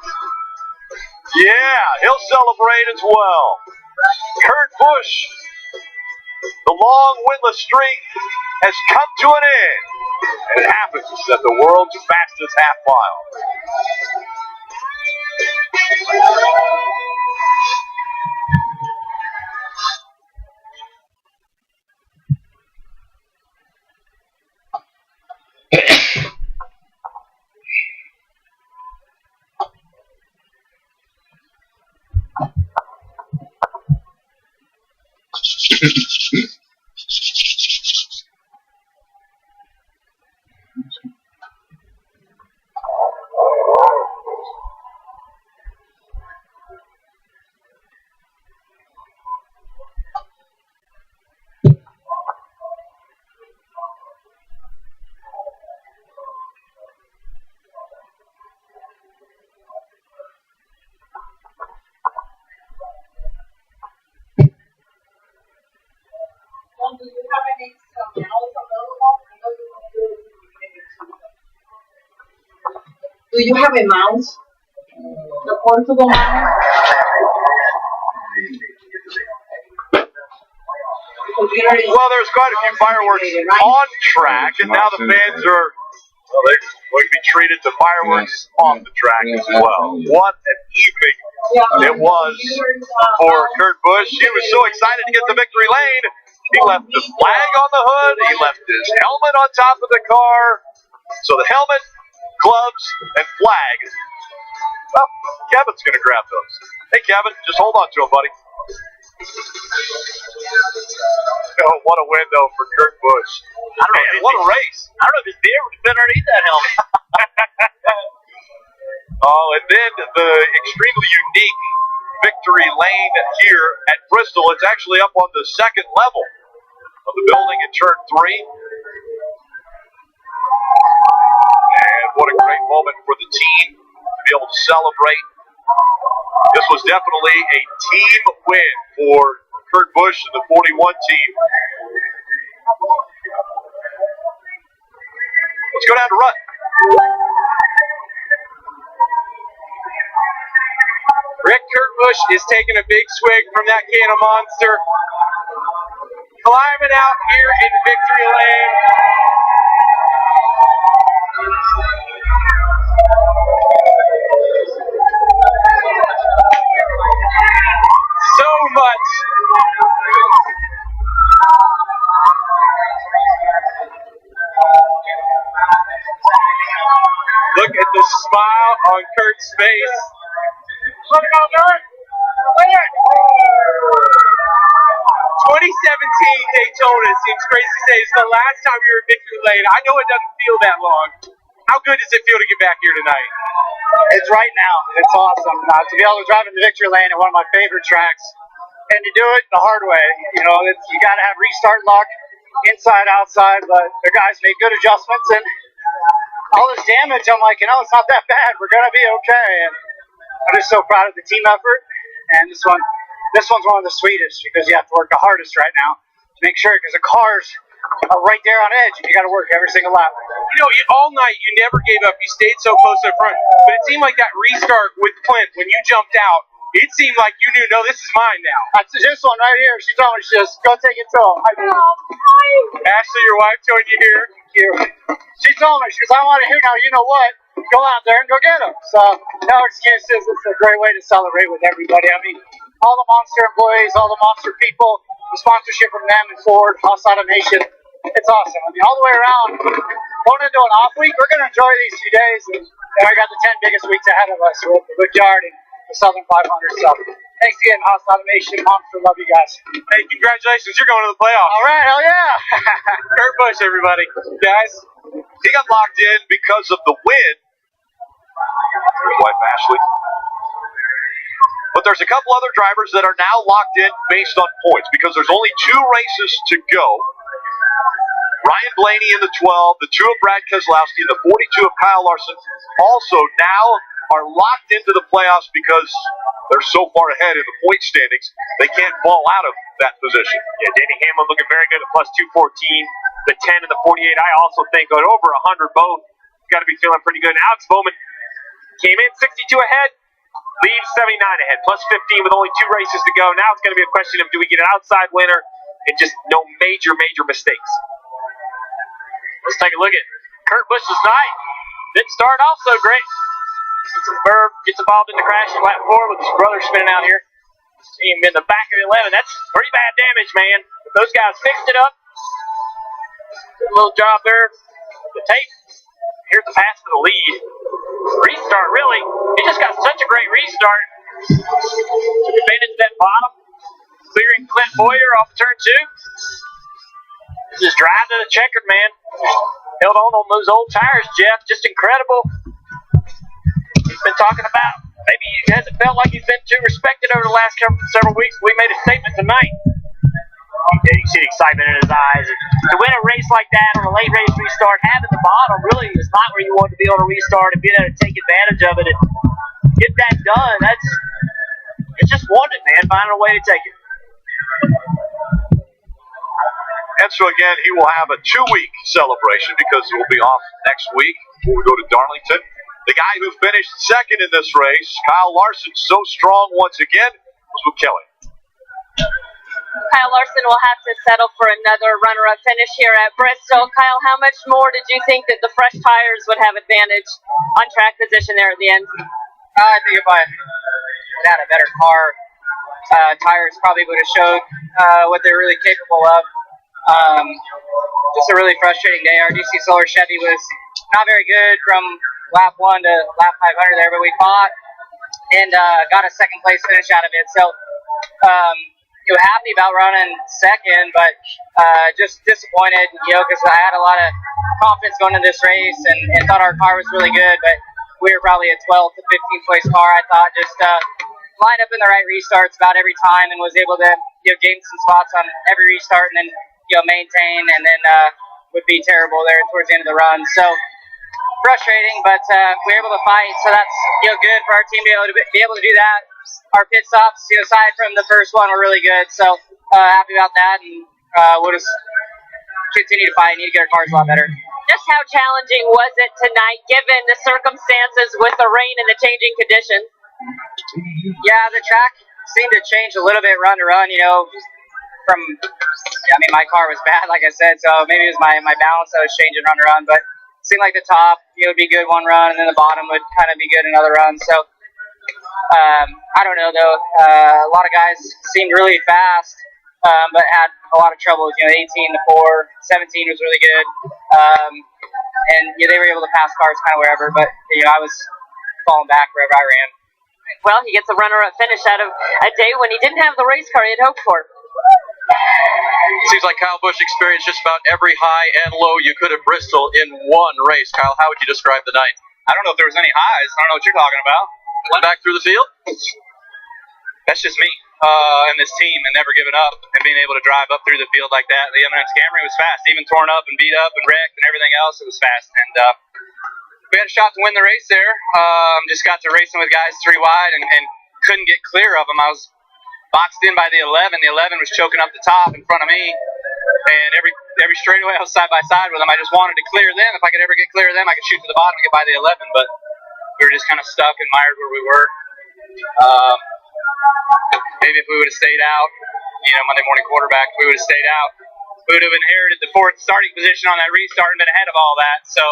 Yeah, he'll celebrate as well. Kurt Busch, the long winless streak has come to an end. And it happens at the world's fastest half mile. Do you have a mouse? The portable mouse? Well, there's quite a few fireworks on track, and now the fans are, well, they're going to be treated to fireworks off the track as well. What an evening it was for Kurt Busch. He was so excited to get the victory lane. He left the flag on the hood. He left his helmet on top of the car. So the helmet, gloves, and flag. Well, Kevin's going to grab those. Hey, Kevin, just hold on to them, buddy. Oh, what a win, though, for Kurt Busch. Man, what a race. I don't know if his beer would have been underneath that helmet. Oh, and then the extremely unique victory lane here at Bristol. It's actually up on the second level of the building in turn 3. And what a great moment for the team to be able to celebrate. This was definitely a team win for Kurt Busch and the 41 team. Let's go down to Rut. Kurt Busch is taking a big swig from that can of Monster. Climbing out here in victory lane. So much. Look at the smile on Kurt's face. Look how good. 26 Daytona, seems crazy to say, it's the last time you were in victory lane. I know it doesn't feel that long. How good does it feel to get back here tonight? It's right now. It's awesome to be able to drive in the victory lane at one of my favorite tracks, and to do it the hard way. You know, you got to have restart luck, inside, outside, but the guys made good adjustments, and all this damage, I'm like, it's not that bad. We're gonna be okay. And I'm just so proud of the team effort. And this one's one of the sweetest because you have to work the hardest right now to make sure, because the cars are right there on edge, and you got to work every single lap. All night you never gave up. You stayed so close to the front. But it seemed like that restart with Clint, when you jumped out, it seemed like you knew, no, this is mine now. That's this one right here. She told me, she says, go take it to him. Ashley, your wife joined you here. Thank you. She told me, she goes, I want to hear now, you know what? Go out there and go get him. So, no excuses. It's a great way to celebrate with everybody. I mean, all the Monster employees, all the Monster people, the sponsorship from them and Ford, Haas Automation. It's awesome. I mean, all the way around, going into an off week, we're going to enjoy these few days. And we got the 10 biggest weeks ahead of us with the Brickyard and the Southern 500 stuff. Thanks again, Haas Automation. Monster, love you guys. Hey, congratulations. You're going to the playoffs. All right, hell yeah. Kurt Busch, everybody. Guys, he got locked in because of the win. His wife, Ashley. But there's a couple other drivers that are now locked in based on points because there's only 2 races to go. Ryan Blaney in the 12, the 2 of Brad Keselowski, and the 42 of Kyle Larson also now are locked into the playoffs because they're so far ahead in the point standings, they can't fall out of that position. Yeah, Danny Hamlin looking very good at plus 214. The 10 and the 48, I also think, at over 100 both. Got to be feeling pretty good. Alex Bowman came in 62 ahead, leaves 79 ahead, plus 15 with only 2 races to go. Now it's going to be a question of, do we get an outside winner and just no major mistakes? Let's take a look at Kurt Busch's night. Didn't start off so great. Gets involved in the crash in lap 4 with his brother spinning out here. See him in the back of the 11. That's pretty bad damage, man. But those guys fixed it up. Good little job there with the tape. Here's the pass for the lead. Restart, really. He just got such a great restart. Took advantage of that bottom. Clearing Clint Boyer off turn 2. Just drive to the checkered, man. Held on those old tires, Jeff. Just incredible. He's been talking about maybe he hasn't felt like he's been too respected over the last several weeks. We made a statement tonight. You see the excitement in his eyes. And to win a race like that on a late race restart, having the bottom really is not where you want to be on a restart and be able to take advantage of it and get that done. It's just wanted, man. Finding a way to take it. And so again, he will have a 2-week celebration because he will be off next week before we go to Darlington. The guy who finished second in this race, Kyle Larson, so strong once again, was with Kelly. Kyle Larson will have to settle for another runner-up finish here at Bristol. Kyle, how much more did you think that the fresh tires would have advantage on track position there at the end? I think if I had a better car, tires probably would have showed what they're really capable of. Just a really frustrating day. Our DC Solar Chevy was not very good from lap 1 to lap 500 there, but we fought and got a second place finish out of it. So, happy about running second, but just disappointed, because I had a lot of confidence going into this race and thought our car was really good, but we were probably a 12th to 15th place car. I thought just lined up in the right restarts about every time and was able to gain some spots on every restart and then maintain, and then would be terrible there towards the end of the run. So frustrating, but we were able to fight, so that's good for our team to be able to do that. Our pit stops, aside from the first one, were really good, so happy about that, and we'll just continue to fight. Need to get our cars a lot better. Just how challenging was it tonight, given the circumstances with the rain and the changing conditions? Yeah, the track seemed to change a little bit run to run, my car was bad, like I said, so maybe it was my balance that was changing run to run, but it seemed like the top, would be good one run, and then the bottom would kind of be good another run, so I don't know, though. A lot of guys seemed really fast, but had a lot of trouble, 18 to 4, 17 was really good, and they were able to pass cars kind of wherever, but I was falling back wherever I ran. Well, he gets a runner-up finish out of a day when he didn't have the race car he had hoped for. Seems like Kyle Busch experienced just about every high and low you could at Bristol in one race. Kyle, how would you describe the night? I don't know if there was any highs. I don't know what you're talking about. Back through the field? That's just me and this team and never giving up and being able to drive up through the field like that. The M&M's Camry was fast, even torn up and beat up and wrecked and everything else. It was fast. And we had a shot to win the race there. Just got to racing with guys 3 wide and couldn't get clear of them. I was boxed in by the 11. The 11 was choking up the top in front of me. And every straightaway I was side by side with them. I just wanted to clear them. If I could ever get clear of them, I could shoot to the bottom and get by the 11. But we were just kind of stuck and mired where we were. Maybe if we would have stayed out, Monday morning quarterback, if we would have stayed out, we would have inherited the 4th starting position on that restart and been ahead of all that. So,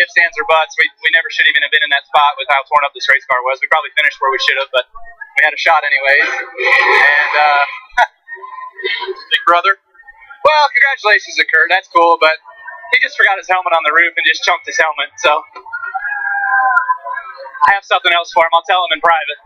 ifs, ands, or buts, we never should even have been in that spot with how torn up this race car was. We probably finished where we should have, but we had a shot anyways. And, big brother? Well, congratulations to Kurt. That's cool, but he just forgot his helmet on the roof and just chunked his helmet. So, I have something else for him. I'll tell him in private.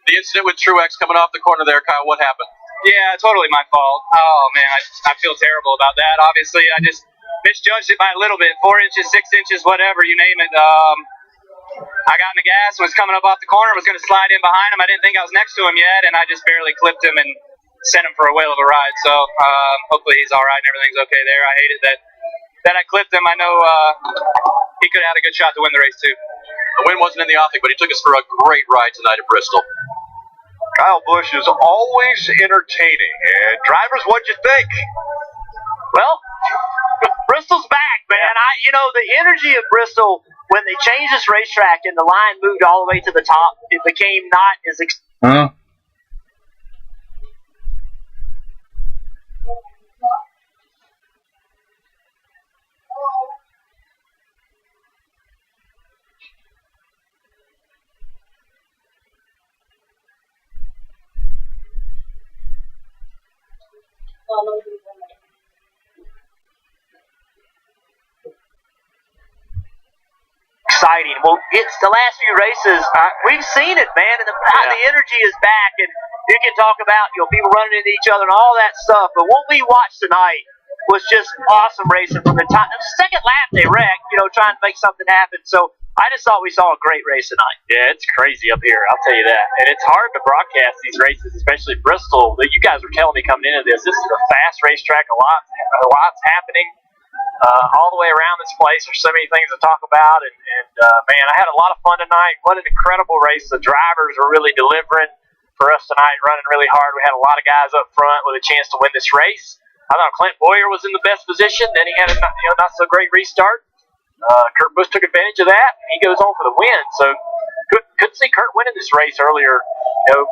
The incident with Truex coming off the corner there, Kyle, what happened? Yeah, totally my fault. Oh, man, I feel terrible about that. Obviously, I just misjudged it by a little bit. 4 inches, 6 inches, whatever, you name it. I got in the gas, was coming up off the corner, was going to slide in behind him. I didn't think I was next to him yet, and I just barely clipped him and sent him for a whale of a ride. So hopefully he's all right and everything's okay there. I hated that I clipped him. I know he could have had a good shot to win the race, too. The win wasn't in the offing, but he took us for a great ride tonight at Bristol. Kyle Busch is always entertaining. And drivers, what'd you think? Well, Bristol's back, man. The energy of Bristol, when they changed this racetrack and the line moved all the way to the top, it became not as exciting. Well, it's the last few races. We've seen it, man, and the energy is back, and you can talk about people running into each other and all that stuff. But what we watched tonight was just awesome racing from the second lap. They wrecked, trying to make something happen. So I just thought we saw a great race tonight. Yeah, it's crazy up here, I'll tell you that. And it's hard to broadcast these races, especially Bristol. That you guys were telling me coming into this. This is a fast racetrack. A lot's happening all the way around this place. There's so many things to talk about. And man, I had a lot of fun tonight. What an incredible race. The drivers were really delivering for us tonight, running really hard. We had a lot of guys up front with a chance to win this race. I thought Clint Boyer was in the best position. Then he had a not so great restart. Kurt Busch took advantage of that. He goes on for the win. So couldn't see Kurt winning this race earlier,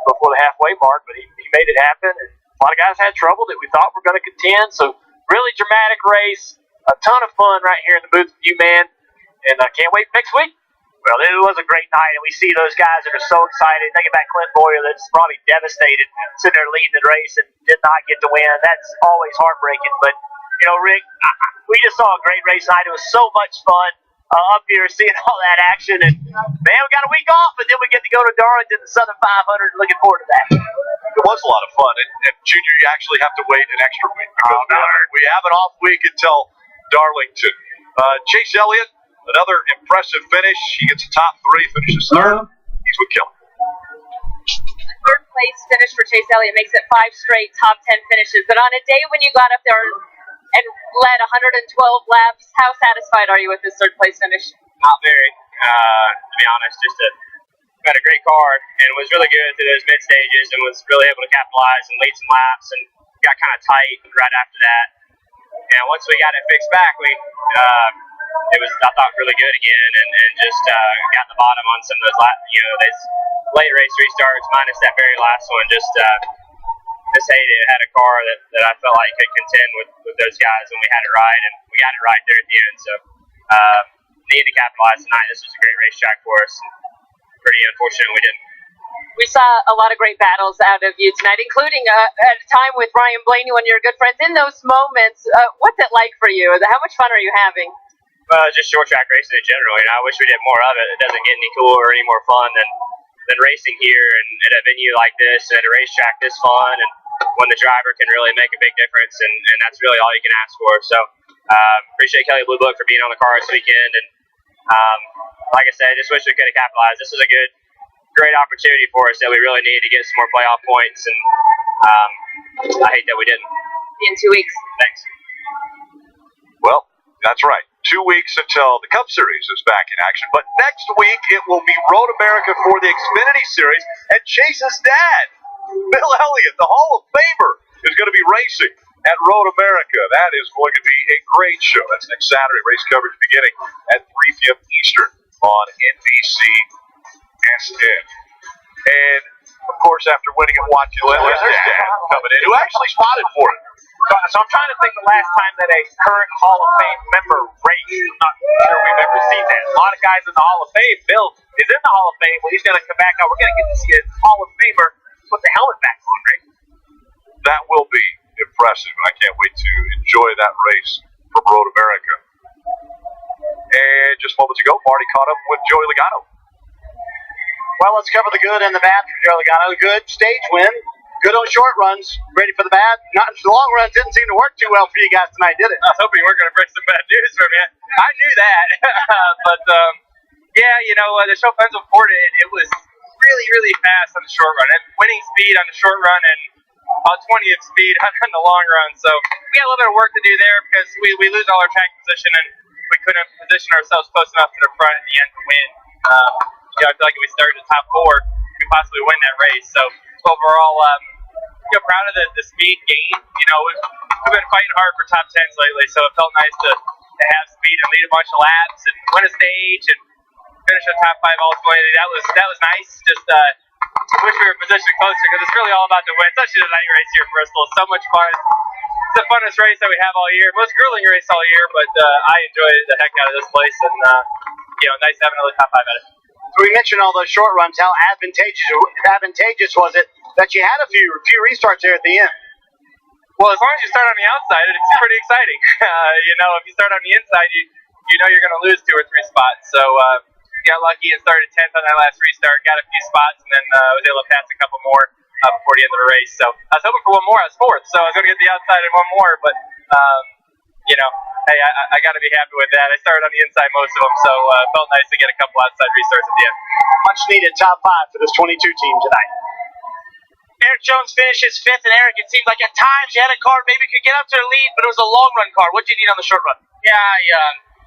before the halfway mark, but he made it happen. And a lot of guys had trouble that we thought were going to contend. So really dramatic race, a ton of fun right here in the booth with you, man. And I can't wait for next week. Well, it was a great night, and we see those guys that are so excited. Thinking about Clint Boyer, that's probably devastated, sitting there leading the race and did not get to win. That's always heartbreaking. But, Rick, we just saw a great race tonight. It was so much fun up here seeing all that action. And, man, we got a week off, and then we get to go to Darlington, the Southern 500. Looking forward to that. It was a lot of fun. And Junior, you actually have to wait an extra week. We have an off week until Darlington. Chase Elliott, another impressive finish. He gets a top 3, finishes third. He's with Kelly. Third place finish for Chase Elliott makes it 5 straight top 10 finishes. But on a day when you got up there and led 112 laps, how satisfied are you with this third place finish? Not very, to be honest. Had a great car and was really good through those mid stages and was really able to capitalize and lead some laps and got kind of tight right after that. And once we got it fixed back, it was, I thought, really good again, and just got in the bottom on some of those those late race restarts, minus that very last one. Just hated it. Had a car that I felt like could contend with those guys when we had it right, and we got it right there at the end. So needed to capitalize tonight. This was a great racetrack for us. Pretty unfortunate we didn't. We saw a lot of great battles out of you tonight, including at a time with Ryan Blaney, one of your good friends. In those moments, what's it like for you? How much fun are you having? Just short track racing in general. I wish we did more of it. It doesn't get any cooler or any more fun than racing here and at a venue like this and at a racetrack this fun. And when the driver can really make a big difference, and that's really all you can ask for. So appreciate Kelly Blue Book for being on the car this weekend, and like I said, I just wish we could have capitalized. This was a great opportunity for us that we really needed to get some more playoff points, and I hate that we didn't. In 2 weeks. Thanks. Well, that's right. 2 weeks until the Cup Series is back in action. But next week, it will be Road America for the Xfinity Series. And Chase's dad, Bill Elliott, the Hall of Famer, is going to be racing at Road America. That is going to be a great show. That's next Saturday. Race coverage beginning at 3 p.m. Eastern on NBC SN. And, of course, after winning at Waukee, there's dad coming in, who actually spotted for it. So I'm trying to think the last time that a current Hall of Fame member raced. I'm not sure we've ever seen that. A lot of guys in the Hall of Fame. Bill is in the Hall of Fame. Well, he's going to come back out. We're going to get to see a Hall of Famer put the helmet back on, right? That will be impressive. I can't wait to enjoy that race from Road America. And just moments ago, Marty caught up with Joey Logano. Well, let's cover the good and the bad for Joey Logano. Good stage win. Good on short runs. Ready for the bad. Not the long runs didn't seem to work too well for you guys tonight, did it? I was hoping you weren't going to bring some bad news for me. I knew that. But, yeah, you know, the show fans reported it was really, really fast on the short run. And winning speed on the short run and about 20th speed on the long run. So we got a little bit of work to do there because we lose all our track position and we couldn't position ourselves close enough to the front at the end to win. You know, I feel like if we started in the top 4, we could possibly win that race. So overall, you know, proud of the speed gain. You know, we've been fighting hard for top 10s lately, so it felt nice to have speed and lead a bunch of laps and win a stage and finish a top 5 ultimately. That was nice. Just wish we were positioned closer because it's really all about the win. Especially the night race here at Bristol. It's so much fun. It's the funnest race that we have all year. Most grueling race all year, but I enjoy the heck out of this place, and you know, nice having another top 5 at it. So we mentioned all those short runs. How advantageous was it that you had a few restarts there at the end? Well, as long as you start on the outside, it's pretty exciting. You know, if you start on the inside, you know you're going to lose 2 or 3 spots. So got lucky and started 10th on that last restart, got a few spots, and then was able to pass a couple more before the end of the race. So I was hoping for one more. I was 4th, so I was going to get the outside and one more. But, you know, hey, I got to be happy with that. I started on the inside most of them, so it felt nice to get a couple outside restarts at the end. Much needed top 5 for this 22 team tonight. Eric Jones finishes 5th, and Eric, it seemed like at times you had a car maybe could get up to the lead, but it was a long run car. What did you need on the short run? Yeah,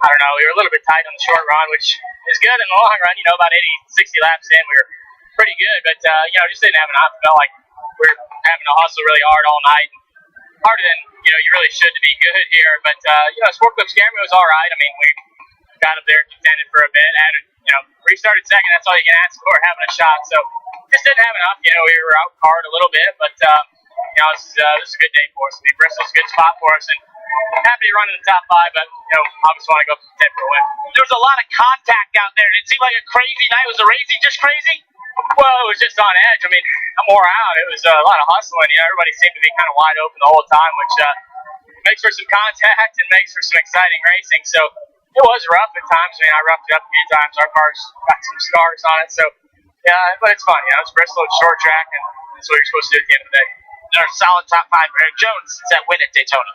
I don't know. We were a little bit tight on the short run, which is good in the long run. You know, about 80, 60 laps in, we were pretty good, but you know, just didn't have enough. Felt like we were having to hustle really hard all night. Harder than you know you really should to be good here, but you know, Sport Clips Camry was all right. I mean, we got up there, contended for a bit, added, you know, restarted second. That's all you can ask for, having a shot. So just didn't have enough. You know, we were out hard a little bit, but you know, this is a good day for us. I mean, Bristol's a good spot for us, and I'm happy to run in the top 5. But you know, obviously want to go for 10 for a win. There was a lot of contact out there. Did it seem like a crazy night? Was the racing just crazy? Well, it was just on edge. I mean, I'm wore out. It was a lot of hustling. You know, everybody seemed to be kind of wide open the whole time, which makes for some contact and makes for some exciting racing. So it was rough at times. I mean, I roughed it up a few times. Our car's got some scars on it. So, yeah, but it's fun. You know, it's Bristol, it's short track, and that's what you're supposed to do at the end of the day. Another solid top 5 for Eric Jones since that win at Daytona.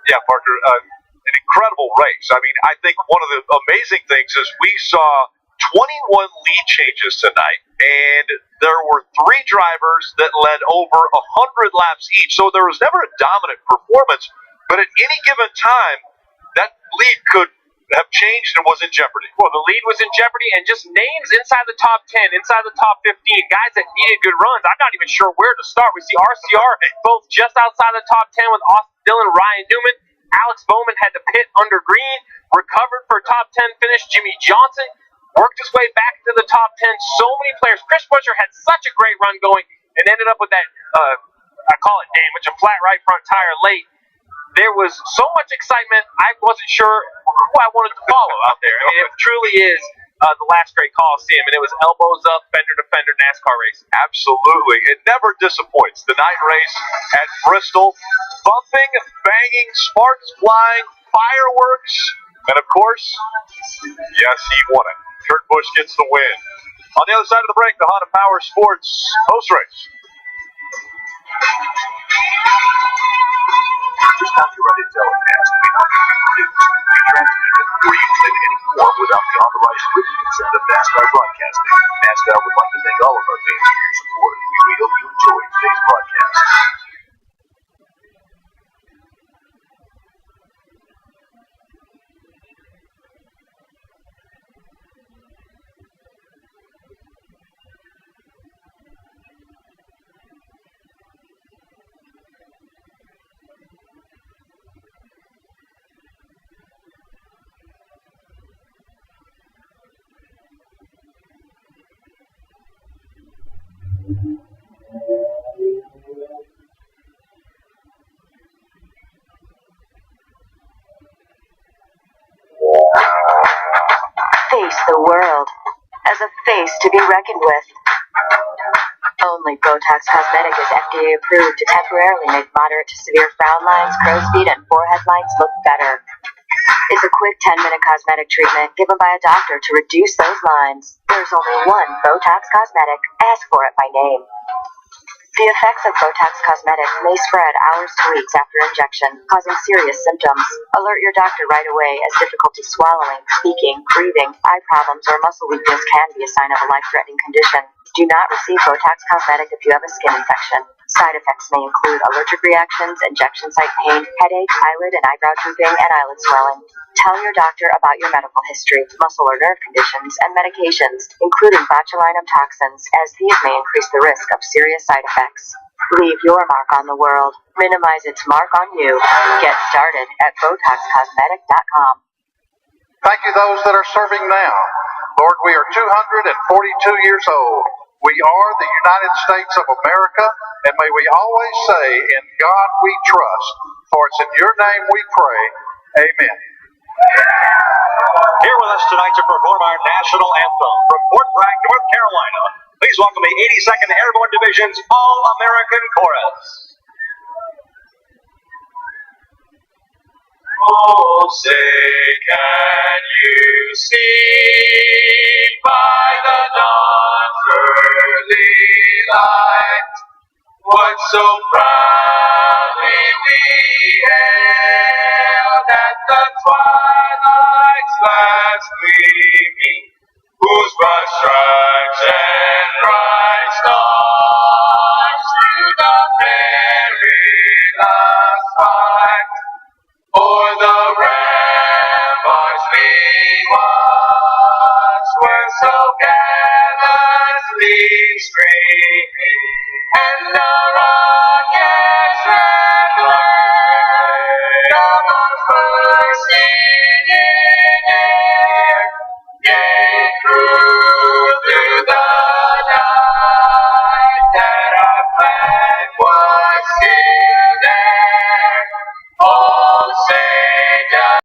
Yeah, Parker, an incredible race. I mean, I think one of the amazing things is we saw 21 lead changes tonight, and there were 3 drivers that led over 100 laps each. So there was never a dominant performance, but at any given time, that lead could have changed and was in jeopardy. Well, the lead was in jeopardy, and just names inside the top 10, inside the top 15, guys that needed good runs. I'm not even sure where to start. We see RCR both just outside the top 10 with Austin Dillon, Ryan Newman. Alex Bowman had to pit under green, recovered for a top 10 finish. Jimmy Johnson worked his way back to the top 10. So many players. Chris Buescher had such a great run going and ended up with that, I call it damage, a flat right front tire late. There was so much excitement, I wasn't sure who I wanted to follow out there. I mean, it truly is the last great Coliseum, and it was elbows up, fender to fender NASCAR race. Absolutely. It never disappoints. The night race at Bristol, bumping, banging, sparks flying, fireworks, and of course, yes, he won it. Kurt Busch gets the win. On the other side of the break, the Honda Power Sports post-race. This copyrighted telecast may not be reproduced, retransmitted, or used in any form without the authorized written consent of NASCAR Broadcasting. NASCAR would like to thank all of our fans for your support. We hope you enjoyed today's broadcast. Face the world as a face to be reckoned with. Only Botox Cosmetic is FDA approved to temporarily make moderate to severe frown lines, crow's feet, and forehead lines look better. It's a quick 10-minute cosmetic treatment given by a doctor to reduce those lines. There's only one Botox Cosmetic. Ask for it by name. The effects of Botox Cosmetic may spread hours to weeks after injection, causing serious symptoms. Alert your doctor right away, as difficulty swallowing, speaking, breathing, eye problems, or muscle weakness can be a sign of a life-threatening condition. Do not receive Botox Cosmetic if you have a skin infection. Side effects may include allergic reactions, injection site pain, headache, eyelid and eyebrow drooping, and eyelid swelling. Tell your doctor about your medical history, muscle or nerve conditions, and medications, including botulinum toxins, as these may increase the risk of serious side effects. Leave your mark on the world. Minimize its mark on you. Get started at BotoxCosmetic.com. Thank you those that are serving now. Lord, we are 242 years old. We are the United States of America, and may we always say, in God we trust, for it's in your name we pray. Amen. Here with us tonight to perform our national anthem from Fort Bragg, North Carolina, please welcome the 82nd Airborne Division's All-American Chorus. Oh, say, can you see by the dawn's early light what so proudly we hailed at the twilight's last gleaming, whose broad stripes and bright stars through the perilous fight o'er the ramparts we watched were so gallantly streaming, and the rockets red glare of our first